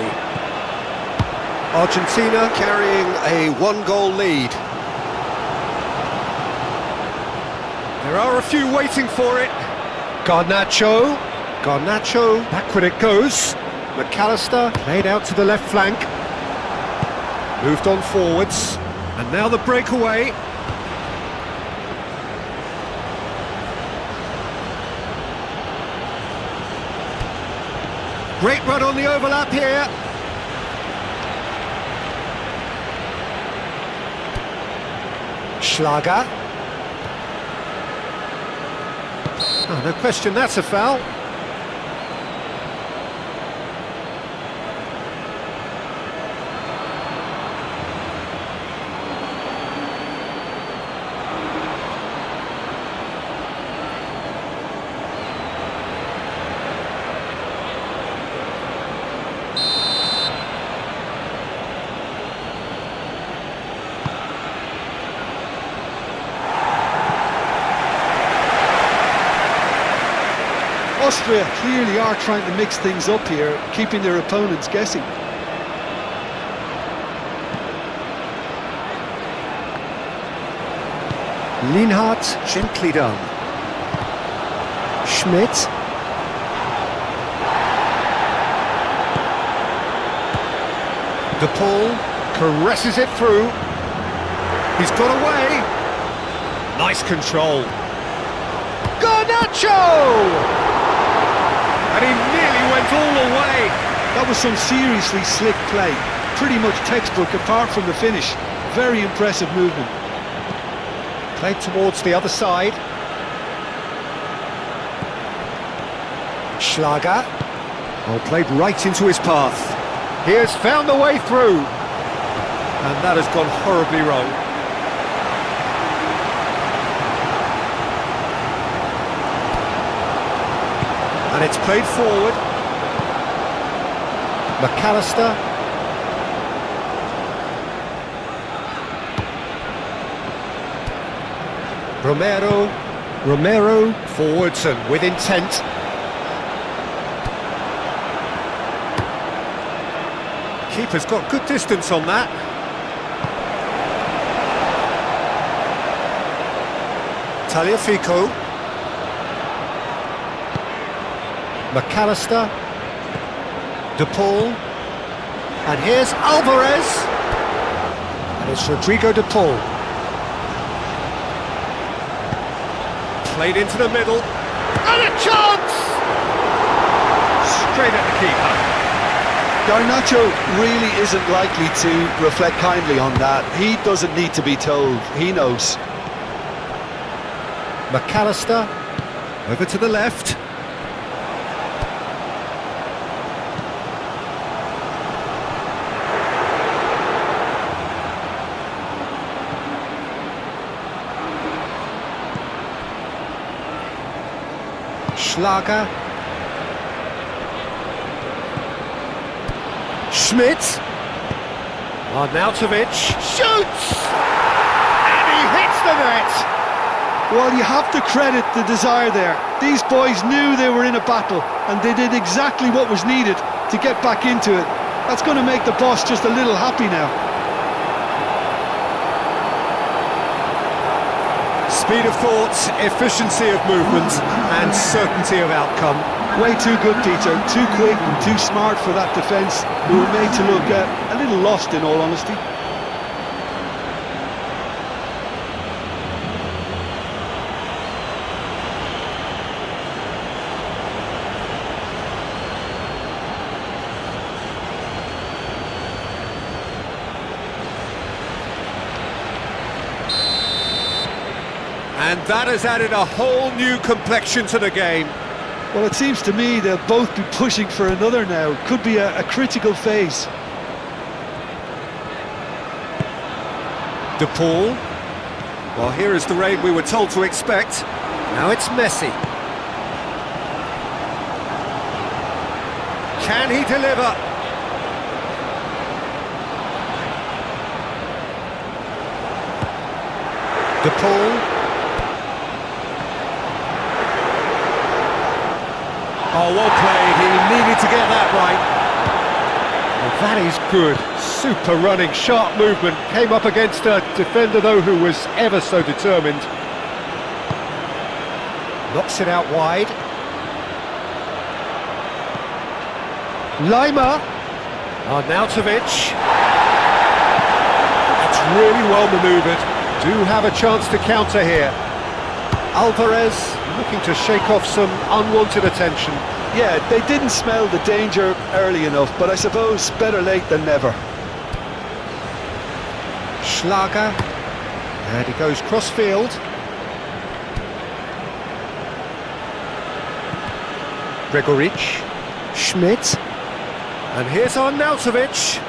Argentina carrying a one-goal lead. There are a few waiting for it. Garnacho, backward it goes. McAllister played out to the left flank. Moved on forwards. And now the breakaway. Great run on the overlap here. Schlager. Oh, no question, that's a foul. Austria clearly are trying to mix things up here, keeping their opponents guessing. Lienhardt, gently done. Schmidt. De Paul caresses it through. He's got away. Nice control. Garnacho! And he nearly went all the way. That was some seriously slick play. Pretty much textbook apart from the finish. Very impressive movement. Played towards the other side. Schlager. Oh, played right into his path. He has found the way through. And that has gone horribly wrong. And it's played forward. McAllister. Romero forwards and with intent. Keeper's got good distance on that. Tagliafico. McAllister. De Paul. And here's Alvarez. And it's Rodrigo De Paul. Played into the middle. And a chance! Straight at the keeper. Garnacho really isn't likely to reflect kindly on that. He doesn't need to be told. He knows. McAllister. Over to the left. Schlager. Schmidt. Arnautovic shoots! And he hits the net! Well, you have to credit the desire there. These boys knew they were in a battle, and they did exactly what was needed to get back into it. That's going to make the boss just a little happy now. Speed of thought, efficiency of movement, and certainty of outcome. Way too good, Peter. Too quick and too smart for that defence, who were made to look a little lost, in all honesty. And that has added a whole new complexion to the game. Well, it seems to me they'll both be pushing for another now. Could be a critical phase. De Paul. Well, here is the raid we were told to expect. Now it's Messi. Can he deliver? De Paul. Oh, well played, he needed to get that right. Well, that is good, super running, sharp movement, came up against a defender though who was ever so determined. Knocks it out wide. Lima. Arnautovic. That's really well manoeuvred. Do have a chance to counter here. Alvarez looking to shake off some unwanted attention. Yeah, they didn't smell the danger early enough, but I suppose better late than never. Schlager. And he goes cross-field. Gregoric. Schmidt. And here's Arnautovic.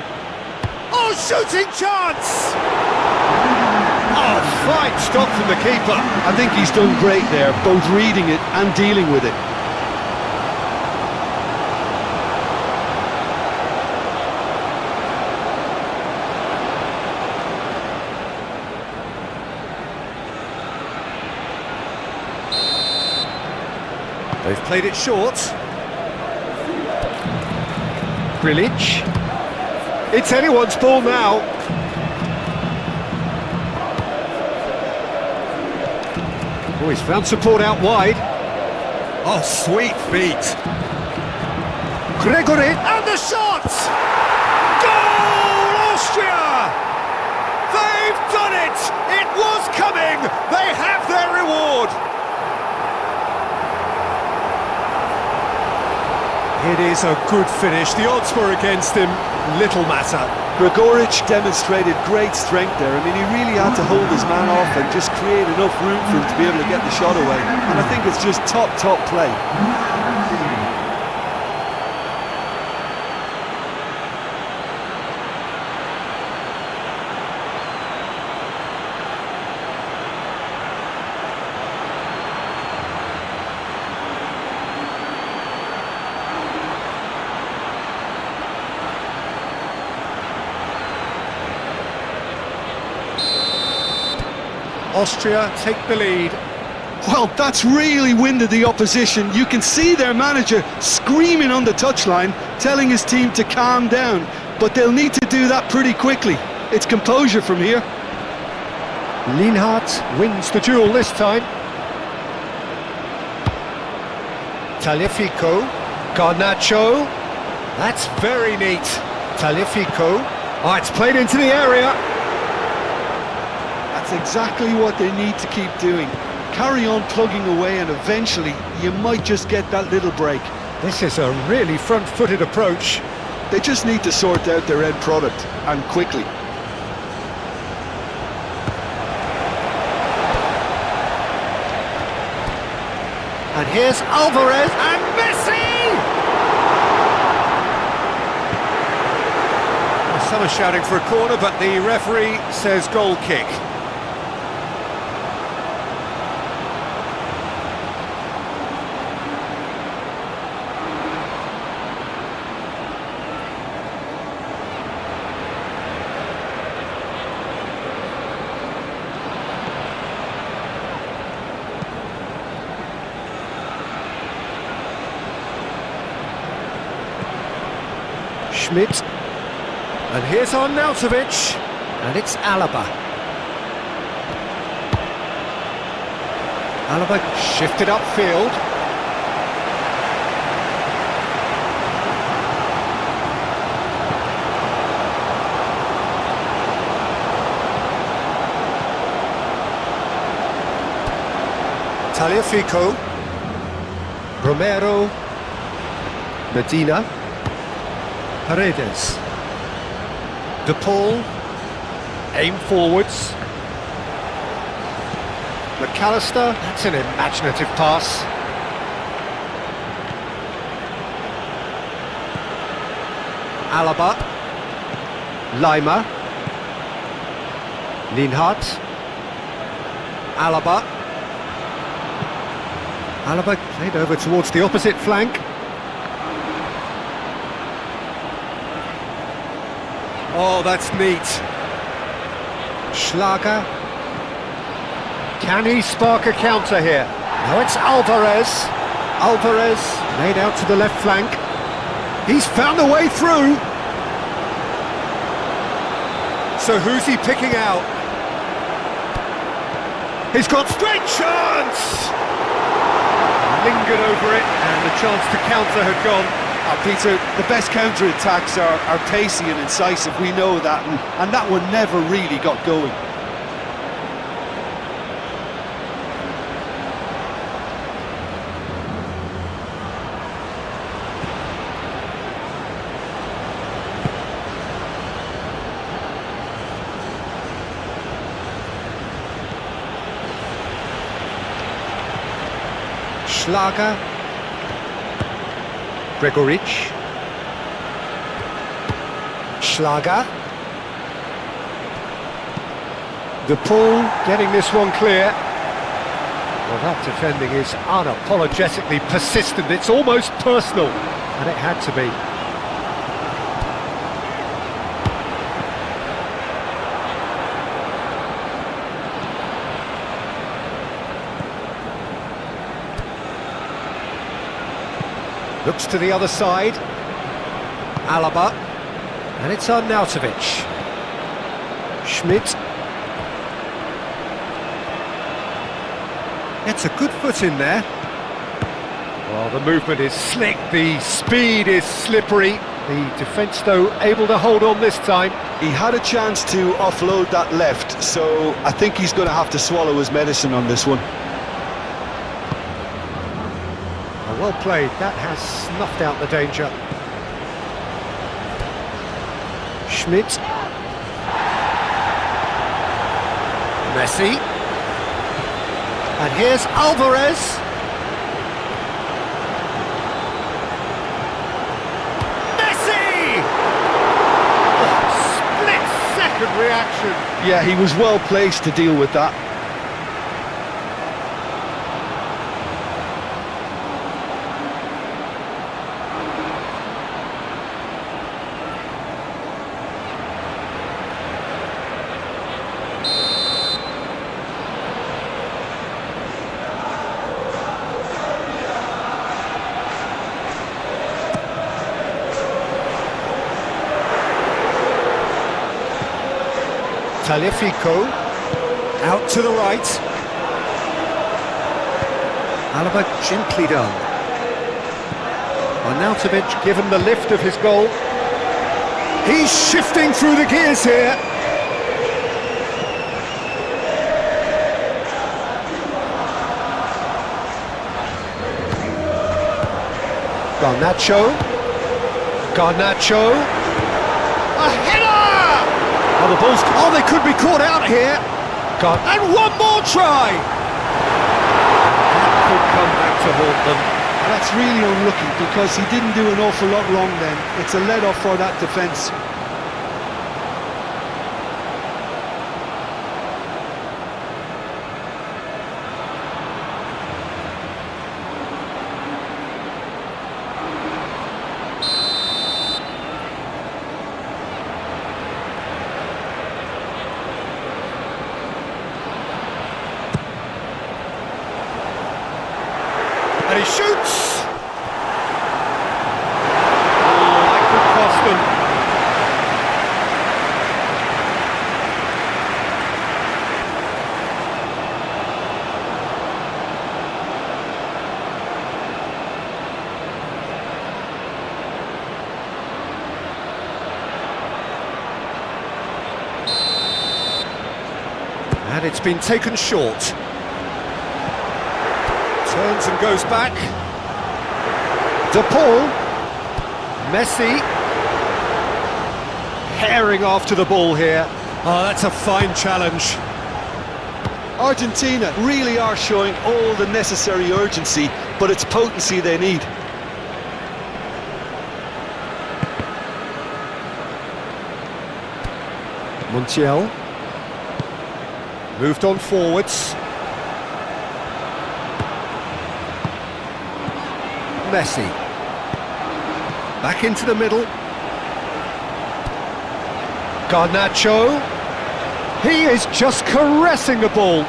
Oh, shooting chance! Oh, fine stop from the keeper. I think he's done great there, both reading it and dealing with it. They've played it short. Grilic. It's anyone's ball now. Oh, he's found support out wide. Oh, sweet feet. Gregory, and the shot! Goal, Austria! They've done it! It is a good finish. The odds were against him. Little matter. Gregoric demonstrated great strength there. I mean, he really had to hold his man off and just create enough room for him to be able to get the shot away. And I think it's just top play. Austria take the lead. Well, that's really winded the opposition. You can see their manager screaming on the touchline, telling his team to calm down. But they'll need to do that pretty quickly. It's composure from here. Lienhart wins the duel this time. Tagliafico, Garnacho. That's very neat. Tagliafico. Oh, it's played into the area. That's exactly what they need to keep doing. Carry on plugging away and eventually you might just get that little break. This is a really front-footed approach. They just need to sort out their end product, and quickly. And here's Alvarez and Messi! Well, some are shouting for a corner, but the referee says goal kick. Schmidt, and here's Arnautovic, and it's Alaba. Alaba shifted upfield. Tagliafico, Romero, Medina. Paredes, De Paul, aim forwards. McAllister, that's an imaginative pass. Alaba, Lima, Lienhart, Alaba played over towards the opposite flank. Oh, that's neat. Schlager. Can he spark a counter here? No, it's Alvarez. Alvarez laid out to the left flank. He's found a way through. So who's he picking out? He's got straight chance! Lingered over it, and the chance to counter had gone. Peter, the best counter-attacks are pacey and incisive, we know that, and that one never really got going. Schlager. Gregoric. Schlager. De Paul getting this one clear. Well, that defending is unapologetically persistent. It's almost personal, and it had to be. Looks to the other side. Alaba. And it's Arnautovic. Schmidt. It's a good foot in there. Well, the movement is slick, the speed is slippery. The defence, though, able to hold on this time. He had a chance to offload that left, so I think he's going to have to swallow his medicine on this one. Well, Well played, that has snuffed out the danger. Schmidt. Messi. And here's Alvarez. Messi! Oh, split-second reaction. Yeah, he was well placed to deal with that. Taliafico, out to the right. Alaba gently done. Arnautovic given the lift of his goal. He's shifting through the gears here. Garnacho. A header! Oh, the ball's... Oh, they could be caught out here. And one more try! That could come back to haunt them. That's really unlucky because he didn't do an awful lot wrong then. It's a let-off for that defence. And he shoots! Oh, that could cost them. And it's been taken short. Turns and goes back. De Paul. Messi. Herring after the ball here. Oh, that's a fine challenge. Argentina really are showing all the necessary urgency, but it's potency they need. Montiel. Moved on forwards. Messi. Back into the middle. Garnacho. He is just caressing the ball.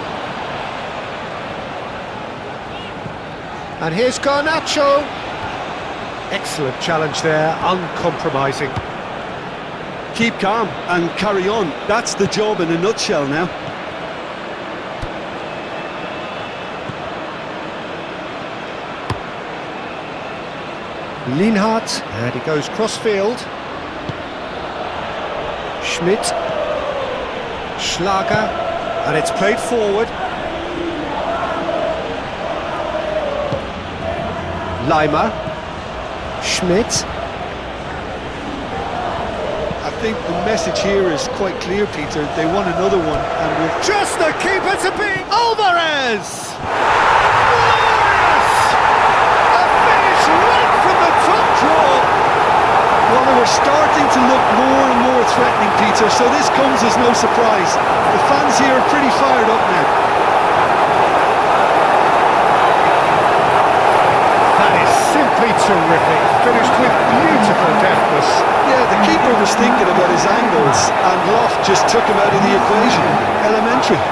And here's Garnacho. Excellent challenge there, uncompromising. Keep calm and carry on. That's the job in a nutshell now. Lienhardt, and he goes cross-field. Schmidt. Schlager, and it's played forward. Leimer. Schmidt. I think the message here is quite clear, Peter. They want another one, and with Just the keeper to beat Alvarez! Well, they were starting to look more and more threatening, Peter, so this comes as no surprise. The fans here are pretty fired up now. That is simply terrific, finished with beautiful deftness. Yeah, the keeper was thinking about his angles, and Loft just took him out of the equation. Elementary.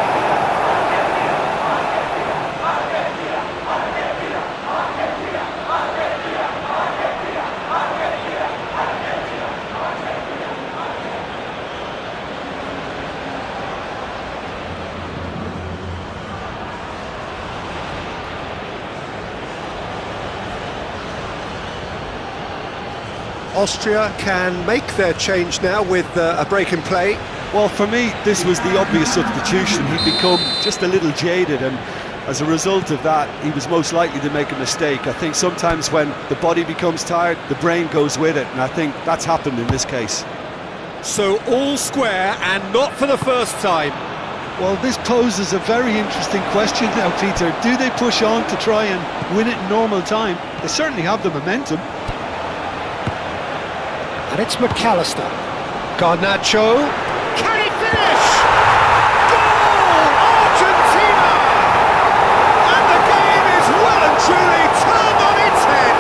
Austria can make their change now with a break in play. Well, for me, this was the obvious substitution. He'd become just a little jaded, and As a result of that, he was most likely to make a mistake. I think sometimes when the body becomes tired, the brain goes with it, and I think that's happened in this case. So all square, and not for the first time. Well, this poses a very interesting question now, Peter. Do they push on to try and win it in normal time? They certainly have the momentum. And it's McAllister. Garnacho. Can he finish? Goal! Argentina! And the game is well and truly turned on its head.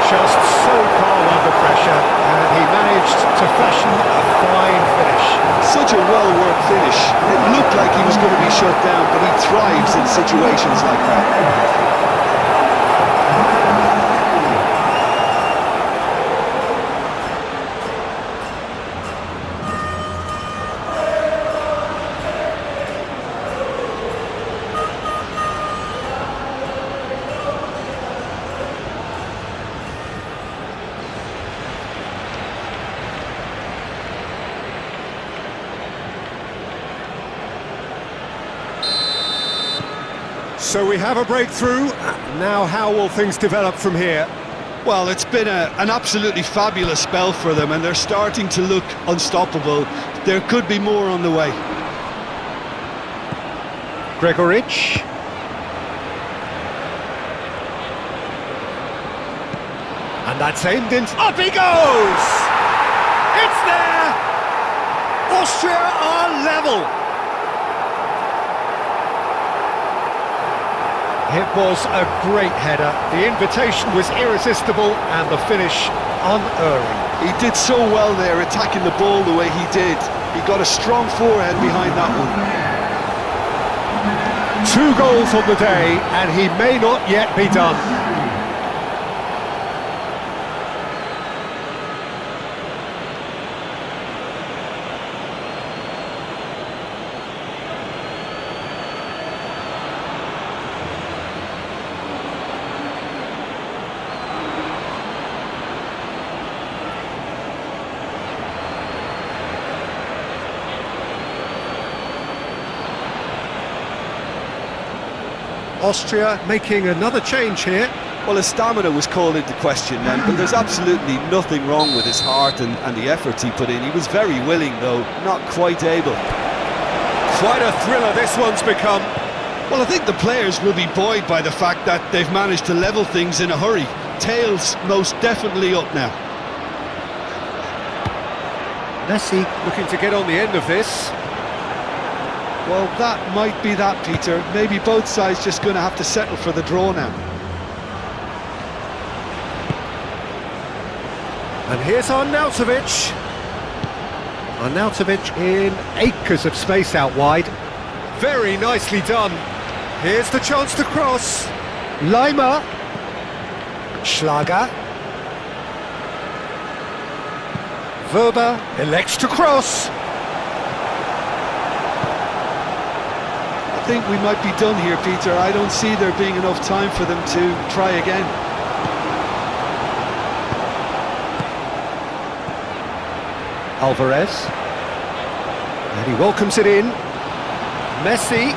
Just so calm under pressure, and he managed to fashion a fine finish. Such a well-worked finish. It looked like he was going to be shut down, but he thrives in situations like that. So we have a breakthrough. Now how will things develop from here? Well, it's been an absolutely fabulous spell for them, and they're starting to look unstoppable. There could be more on the way. Gregoric. And that's aimed in. Up he goes! It's there! Austria are level. It was a great header. The invitation was irresistible and the finish unerring. He did so well there, attacking the ball the way he did. He got a strong forehead behind that one. 2 goals on the day, and he may not yet be done. Austria making another change here. Well, his stamina was called into question then, but there's absolutely nothing wrong with his heart and the efforts he put in. He was very willing, though, not quite able. Quite a thriller this one's become. Well, I think the players will be buoyed by the fact that they've managed to level things in a hurry. Tails most definitely up now. Messi looking to get on the end of this. Well, that might be that, Peter. Maybe both sides just going to have to settle for the draw now. And here's Arnautovic. Arnautovic in acres of space out wide. Very nicely done. Here's the chance to cross. Lima. Schlager. Verba elects to cross. I think we might be done here, Peter. I don't see there being enough time for them to try again. Alvarez. And he welcomes it in. Messi.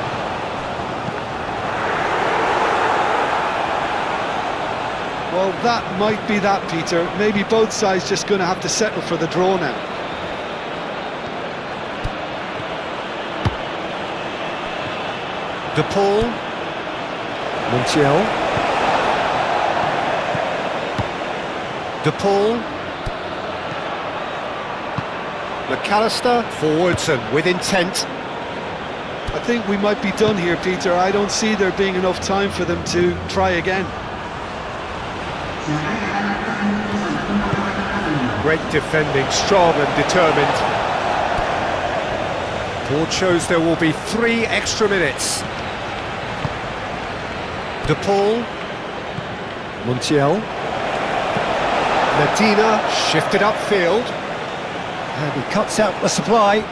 Well, that might be that, Peter. Maybe both sides just going to have to settle for the draw now. De Paul. Montiel. De Paul. McAllister forwards and with intent. I think we might be done here, Peter. I don't see there being enough time for them to try again. Great defending, strong and determined. Board shows there will be 3 extra minutes. De Paul. Montiel. Medina shifted upfield. And he cuts out the supply.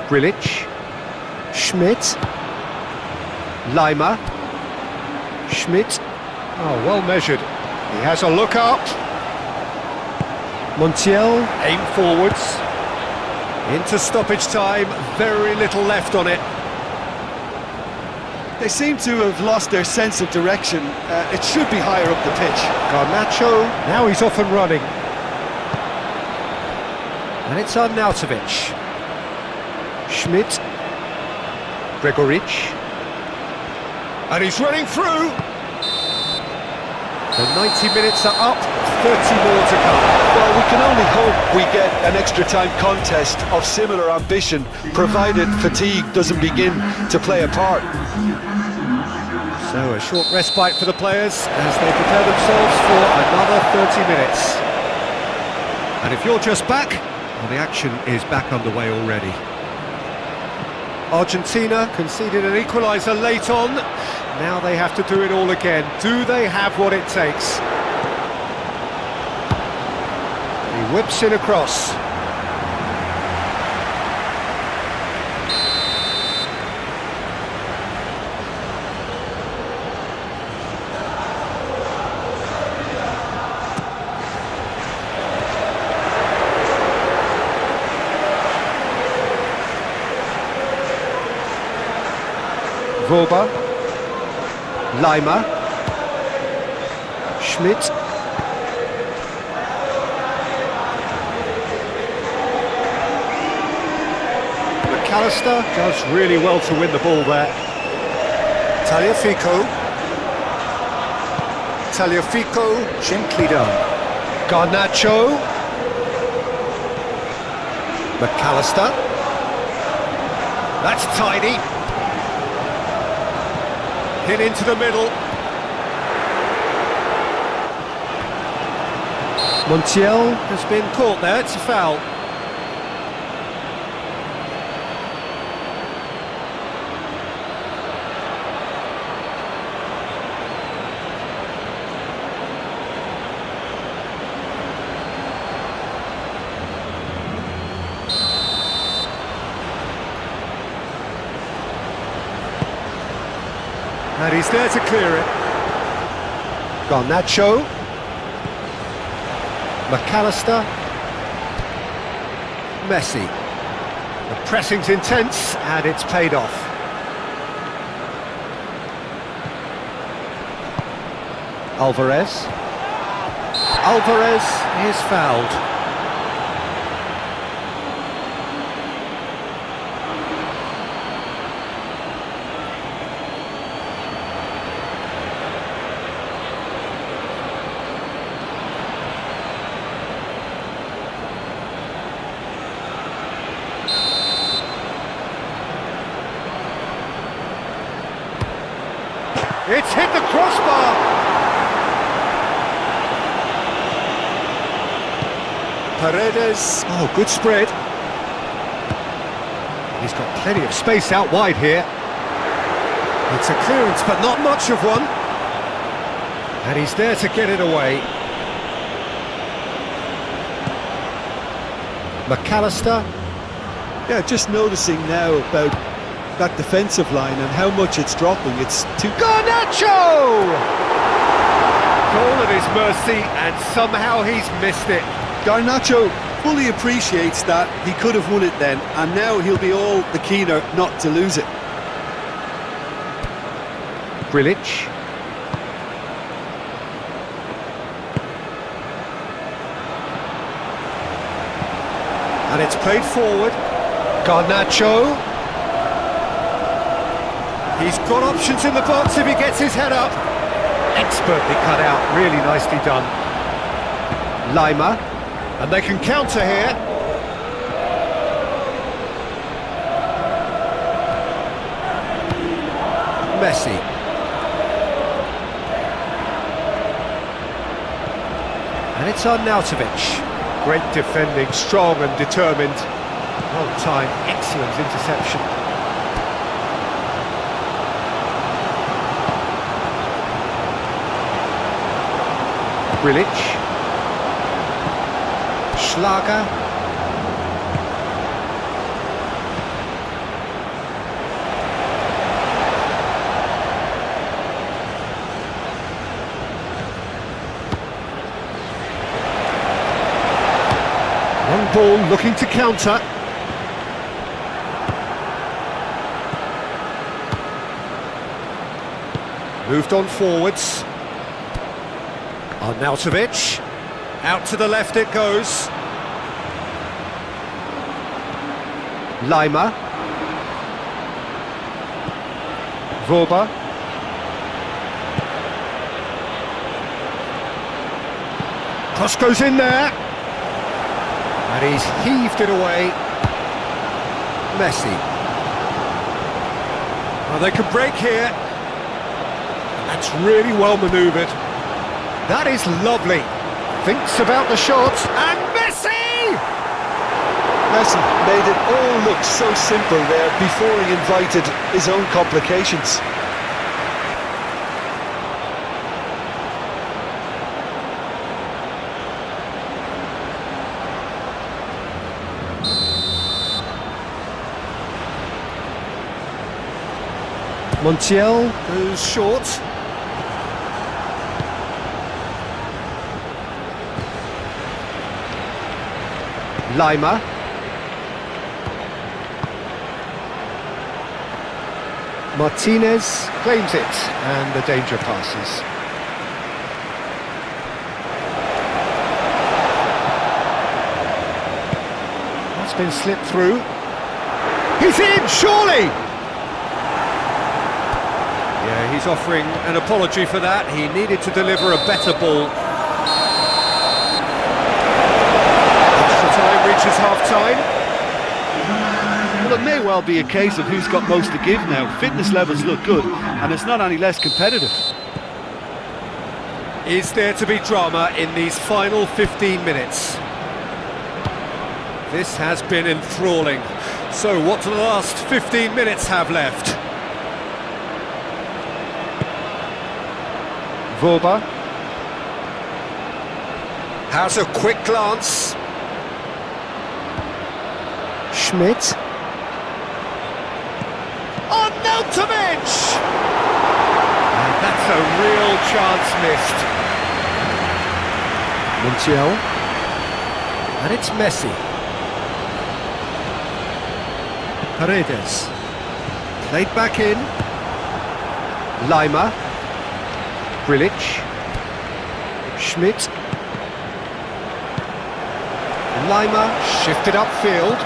Grilic. Schmidt. Lima. Schmidt. Oh, well measured. He has a look up. Montiel, aim forwards. Into stoppage time, very little left on it. They seem to have lost their sense of direction. It should be higher up the pitch. Garnacho, now he's off and running. And it's Arnautovic. Schmidt. Gregoric. And he's running through. The 90 minutes are up, 30 more to come. Well, we can only hope we get an extra time contest of similar ambition, provided fatigue doesn't begin to play a part. So a short respite for the players as they prepare themselves for another 30 minutes. And if you're just back, well, the action is back underway already. Argentina conceded an equaliser late on. Now they have to do it all again. Do they have what it takes? He whips it across. Voba, Lima, Schmidt, McAllister does really well to win the ball there. Tagliafico, gently done. Garnacho, McAllister, that's tidy. Hit into the middle. Montiel has been caught there, it's a foul. And he's there to clear it. Garnacho. McAllister. Messi. The pressing's intense and it's paid off. Alvarez. Alvarez is fouled. It's hit the crossbar! Paredes, oh, good spread. He's got plenty of space out wide here. It's a clearance, but not much of one. And he's there to get it away. McAllister. Yeah, just noticing now about that defensive line and how much it's dropping. It's too... Garnacho! Goal at his mercy, and somehow he's missed it. Garnacho fully appreciates that he could have won it then, and now he'll be all the keener not to lose it. Grilic. And it's played forward. Garnacho. He's got options in the box if he gets his head up. Expertly cut out, really nicely done. Lima, and they can counter here. Messi. And it's Arnautovic. Great defending, strong and determined. Well timed, excellent interception. Grilic, Schlager, one ball looking to counter. Moved on forwards. Arnautovic. Out to the left it goes. Lima. Voba. Cross goes in there. And he's heaved it away. Messi. Well, they can break here. That's really well manoeuvred. That is lovely. Thinks about the shot. And Messi! Messi made it all look so simple there before he invited his own complications. Montiel goes short. Lima. Martinez claims it, and the danger passes. That's been slipped through. He's in, surely! Yeah, he's offering an apology for that. He needed to deliver a better ball. Extra time reaches half-time. Well, it may well be a case of who's got most to give now. Fitness levels look good, and it's not any less competitive. Is there to be drama in these final 15 minutes? This has been enthralling. So what do the last 15 minutes have left? Voba has a quick glance. Schmidt. Arnautovic! And that's a real chance missed. Montiel. And it's Messi. Paredes. Played back in. Lima. Brilic. Schmidt. Lima shifted upfield.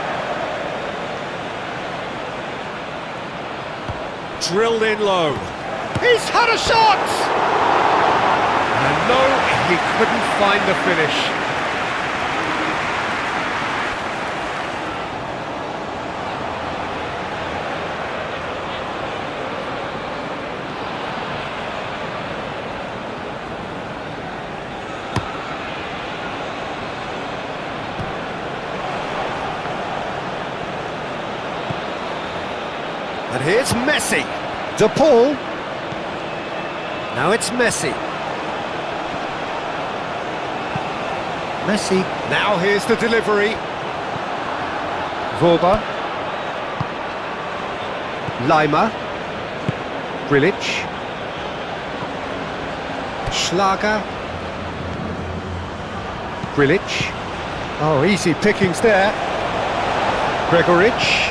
Drilled in low. He's had a shot! And no, he couldn't find the finish. And here's Messi. De Paul. Now it's Messi. Messi. Now here's the delivery. Voba. Lima. Brilic. Schlager. Brilic. Oh, easy pickings there. Gregoric.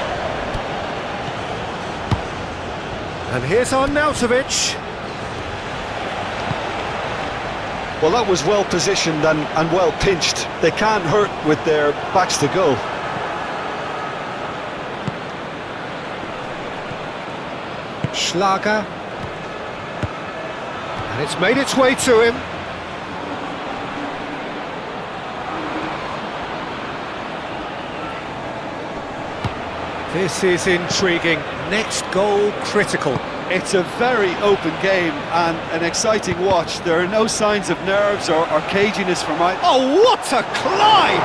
And here's Arnautovic. Well, that was well positioned and well pinched. They can't hurt with their backs to goal. Schlager. And it's made its way to him. This is intriguing. Next goal critical. It's a very open game and an exciting watch. There are no signs of nerves or caginess from either. Oh, what a climb!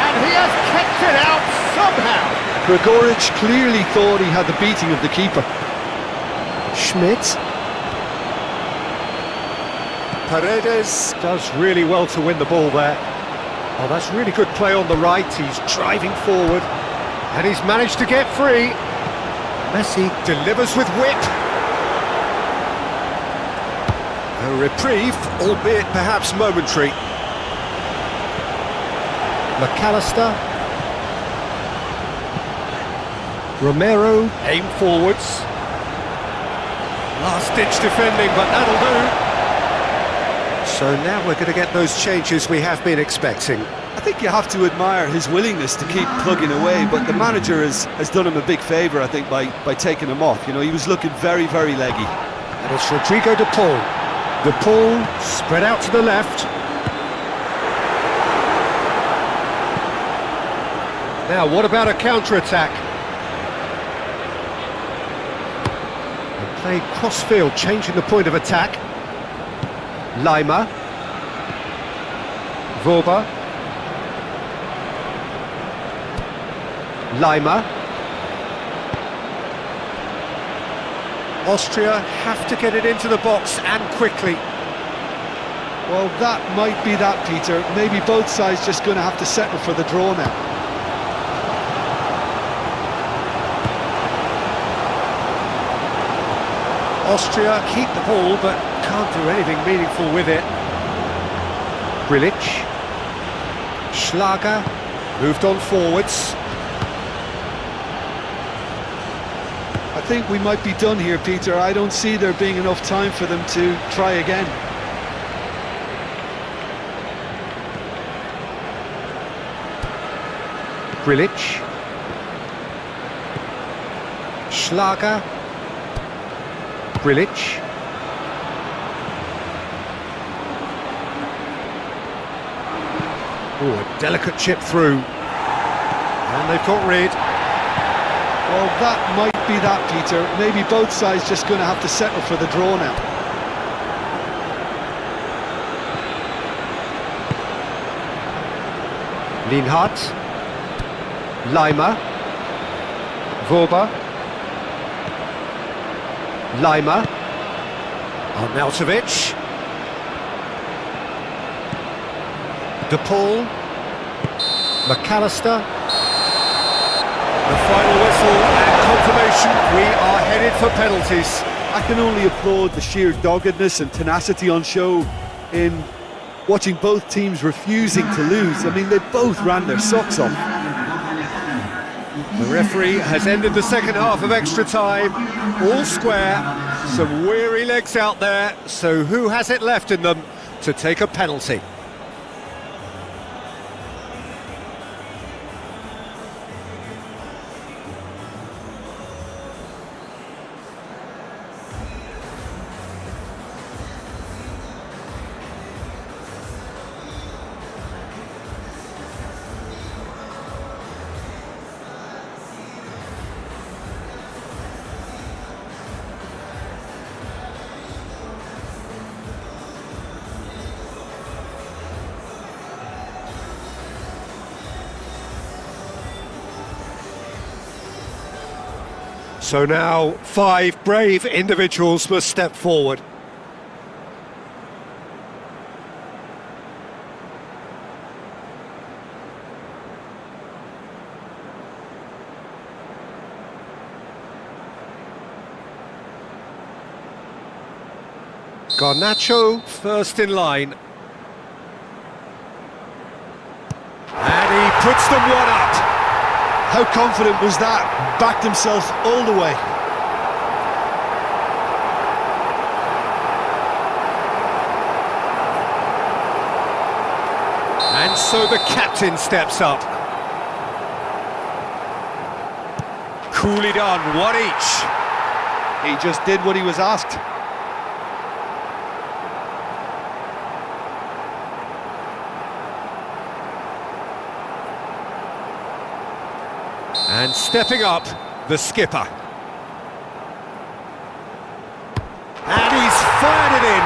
And he has kept it out somehow. Gregoric clearly thought he had the beating of the keeper. Schmidt. Paredes does really well to win the ball there. Oh, that's really good play on the right. He's driving forward. And he's managed to get free. Messi delivers with wit. A reprieve, albeit perhaps momentary. McAllister. Romero aim forwards. Last-ditch defending, but that'll do. So now we're going to get those changes we have been expecting. I think you have to admire his willingness to keep plugging away, but the manager has done him a big favour, I think, by taking him off. You know, he was looking very, very leggy. And it's Rodrigo de Paul. De Paul spread out to the left. Now, what about a counter-attack? And played cross-field, changing the point of attack. Lima. Vorba. Lima. Austria have to get it into the box and quickly. Well, that might be that, Peter. Maybe both sides just going to have to settle for the draw now. Austria keep the ball, but can't do anything meaningful with it. Grilic. Schlager moved on forwards. I think we might be done here, Peter. I don't see there being enough time for them to try again. Grilic. Schlager. Grilic. Oh, a delicate chip through. And they've got rid. Well, that might be that, Peter. Maybe both sides just going to have to settle for the draw now. Lienhardt. Lima. Vorba. Lima. Arnautovic. De Paul. McAllister. The final whistle and confirmation, we are headed for penalties. I can only applaud the sheer doggedness and tenacity on show in watching both teams refusing to lose. I mean, they both ran their socks off. The referee has ended the second half of extra time, all square, some weary legs out there, so who has it left in them to take a penalty? So now 5 brave individuals must step forward. Garnacho first in line. And he puts them one up. How confident was that? Backed himself all the way. And so the captain steps up. Coolly done, one each. He just did what he was asked. And stepping up, the skipper. And he's fired it in.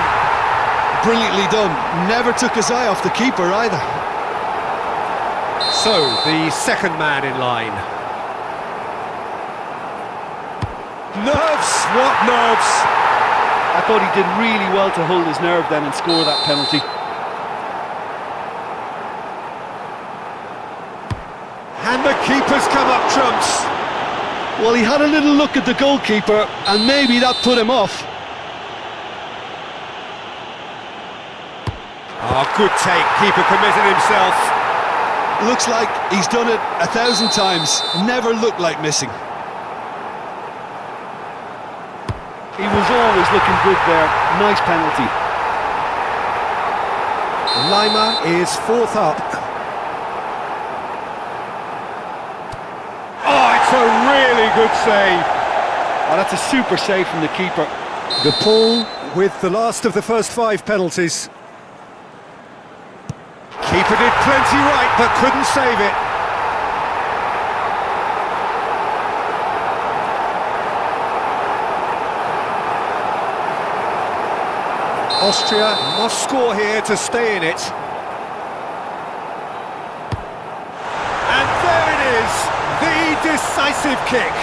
Brilliantly done. Never took his eye off the keeper either. So, the second man in line. Nerves, what nerves? I thought he did really well to hold his nerve then and score that penalty. And the keeper's come up trumps. Well, he had a little look at the goalkeeper and maybe that put him off. Oh, good take, keeper committed himself. Looks like he's done it 1,000 times. Never looked like missing. He was always looking good there. Nice penalty. Lima is fourth up. Oh, it's a really good save. Oh, that's a super save from the keeper. De Paul with the last of the first 5 penalties. Keeper did plenty right, but couldn't save it. Austria must score here to stay in it. And there it is, the decisive kick.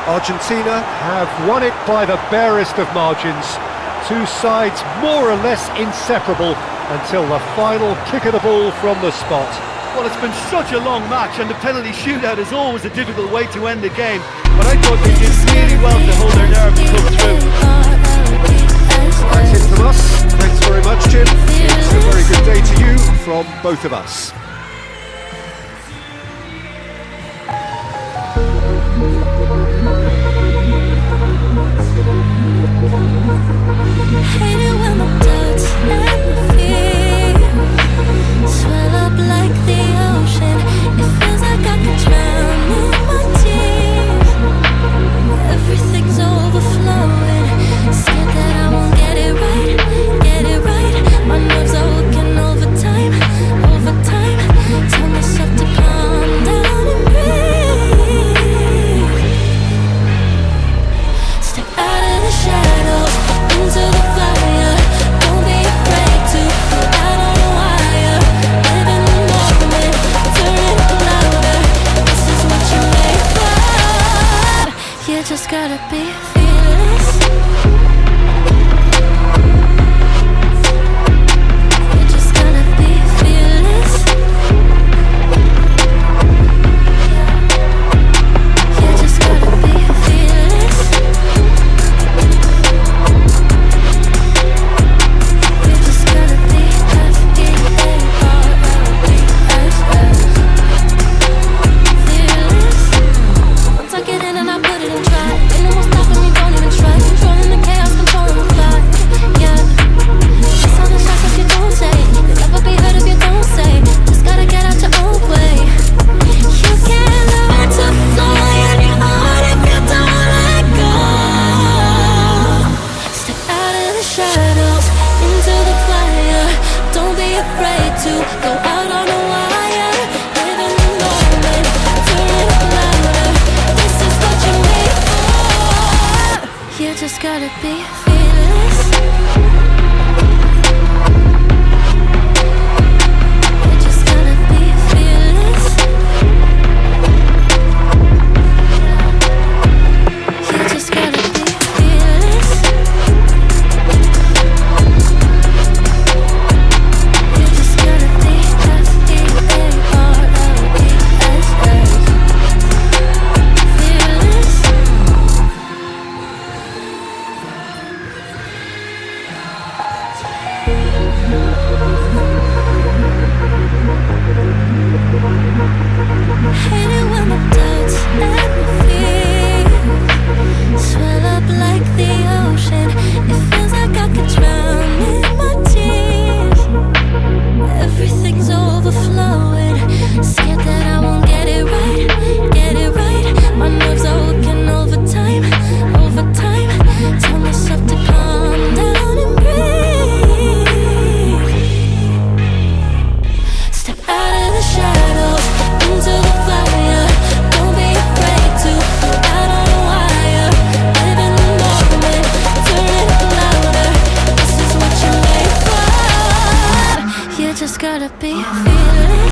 Argentina have won it by the barest of margins. Two sides more or less inseparable until the final kick of the ball from the spot. Well, it's been such a long match, and the penalty shootout is always a difficult way to end the game. But I thought they did really well to hold their nerve and come through. That's it from us. Thanks very much, Jim. It's a very good day to you from both of us. Hate it when my doubts and fear swell up like the ocean. It feels like I could drown in my tears. Everything's overflowing. Scared that I won't get it right, get it right. My nerves are working overtime, overtime. Tell myself to calm down and breathe. Step out of the shadows into the fire. Don't be afraid to go out on a wire. Live in the moment, turn it louder. This is what you made for. You just gotta be fearless. You just gotta be fearless. You just gotta be fearless. You just gotta be fearless. Once I get in and I put it in try, ain't no more stopping me, don't even try. Controlling the chaos, controlling the fly. Yeah, it's all the shots if you don't say. You'll never be heard if you don't say. Just gotta get out your own way. You can't learn to fly in your heart if you don't let go. Step out of the shadows into the fire. Don't be afraid to go out on a wire. Live in the moment, turn it louder. This is what you made for. You just gotta be fearless. You just gotta be fearless. You just gotta be fearless. You just gotta be fearless. Hey,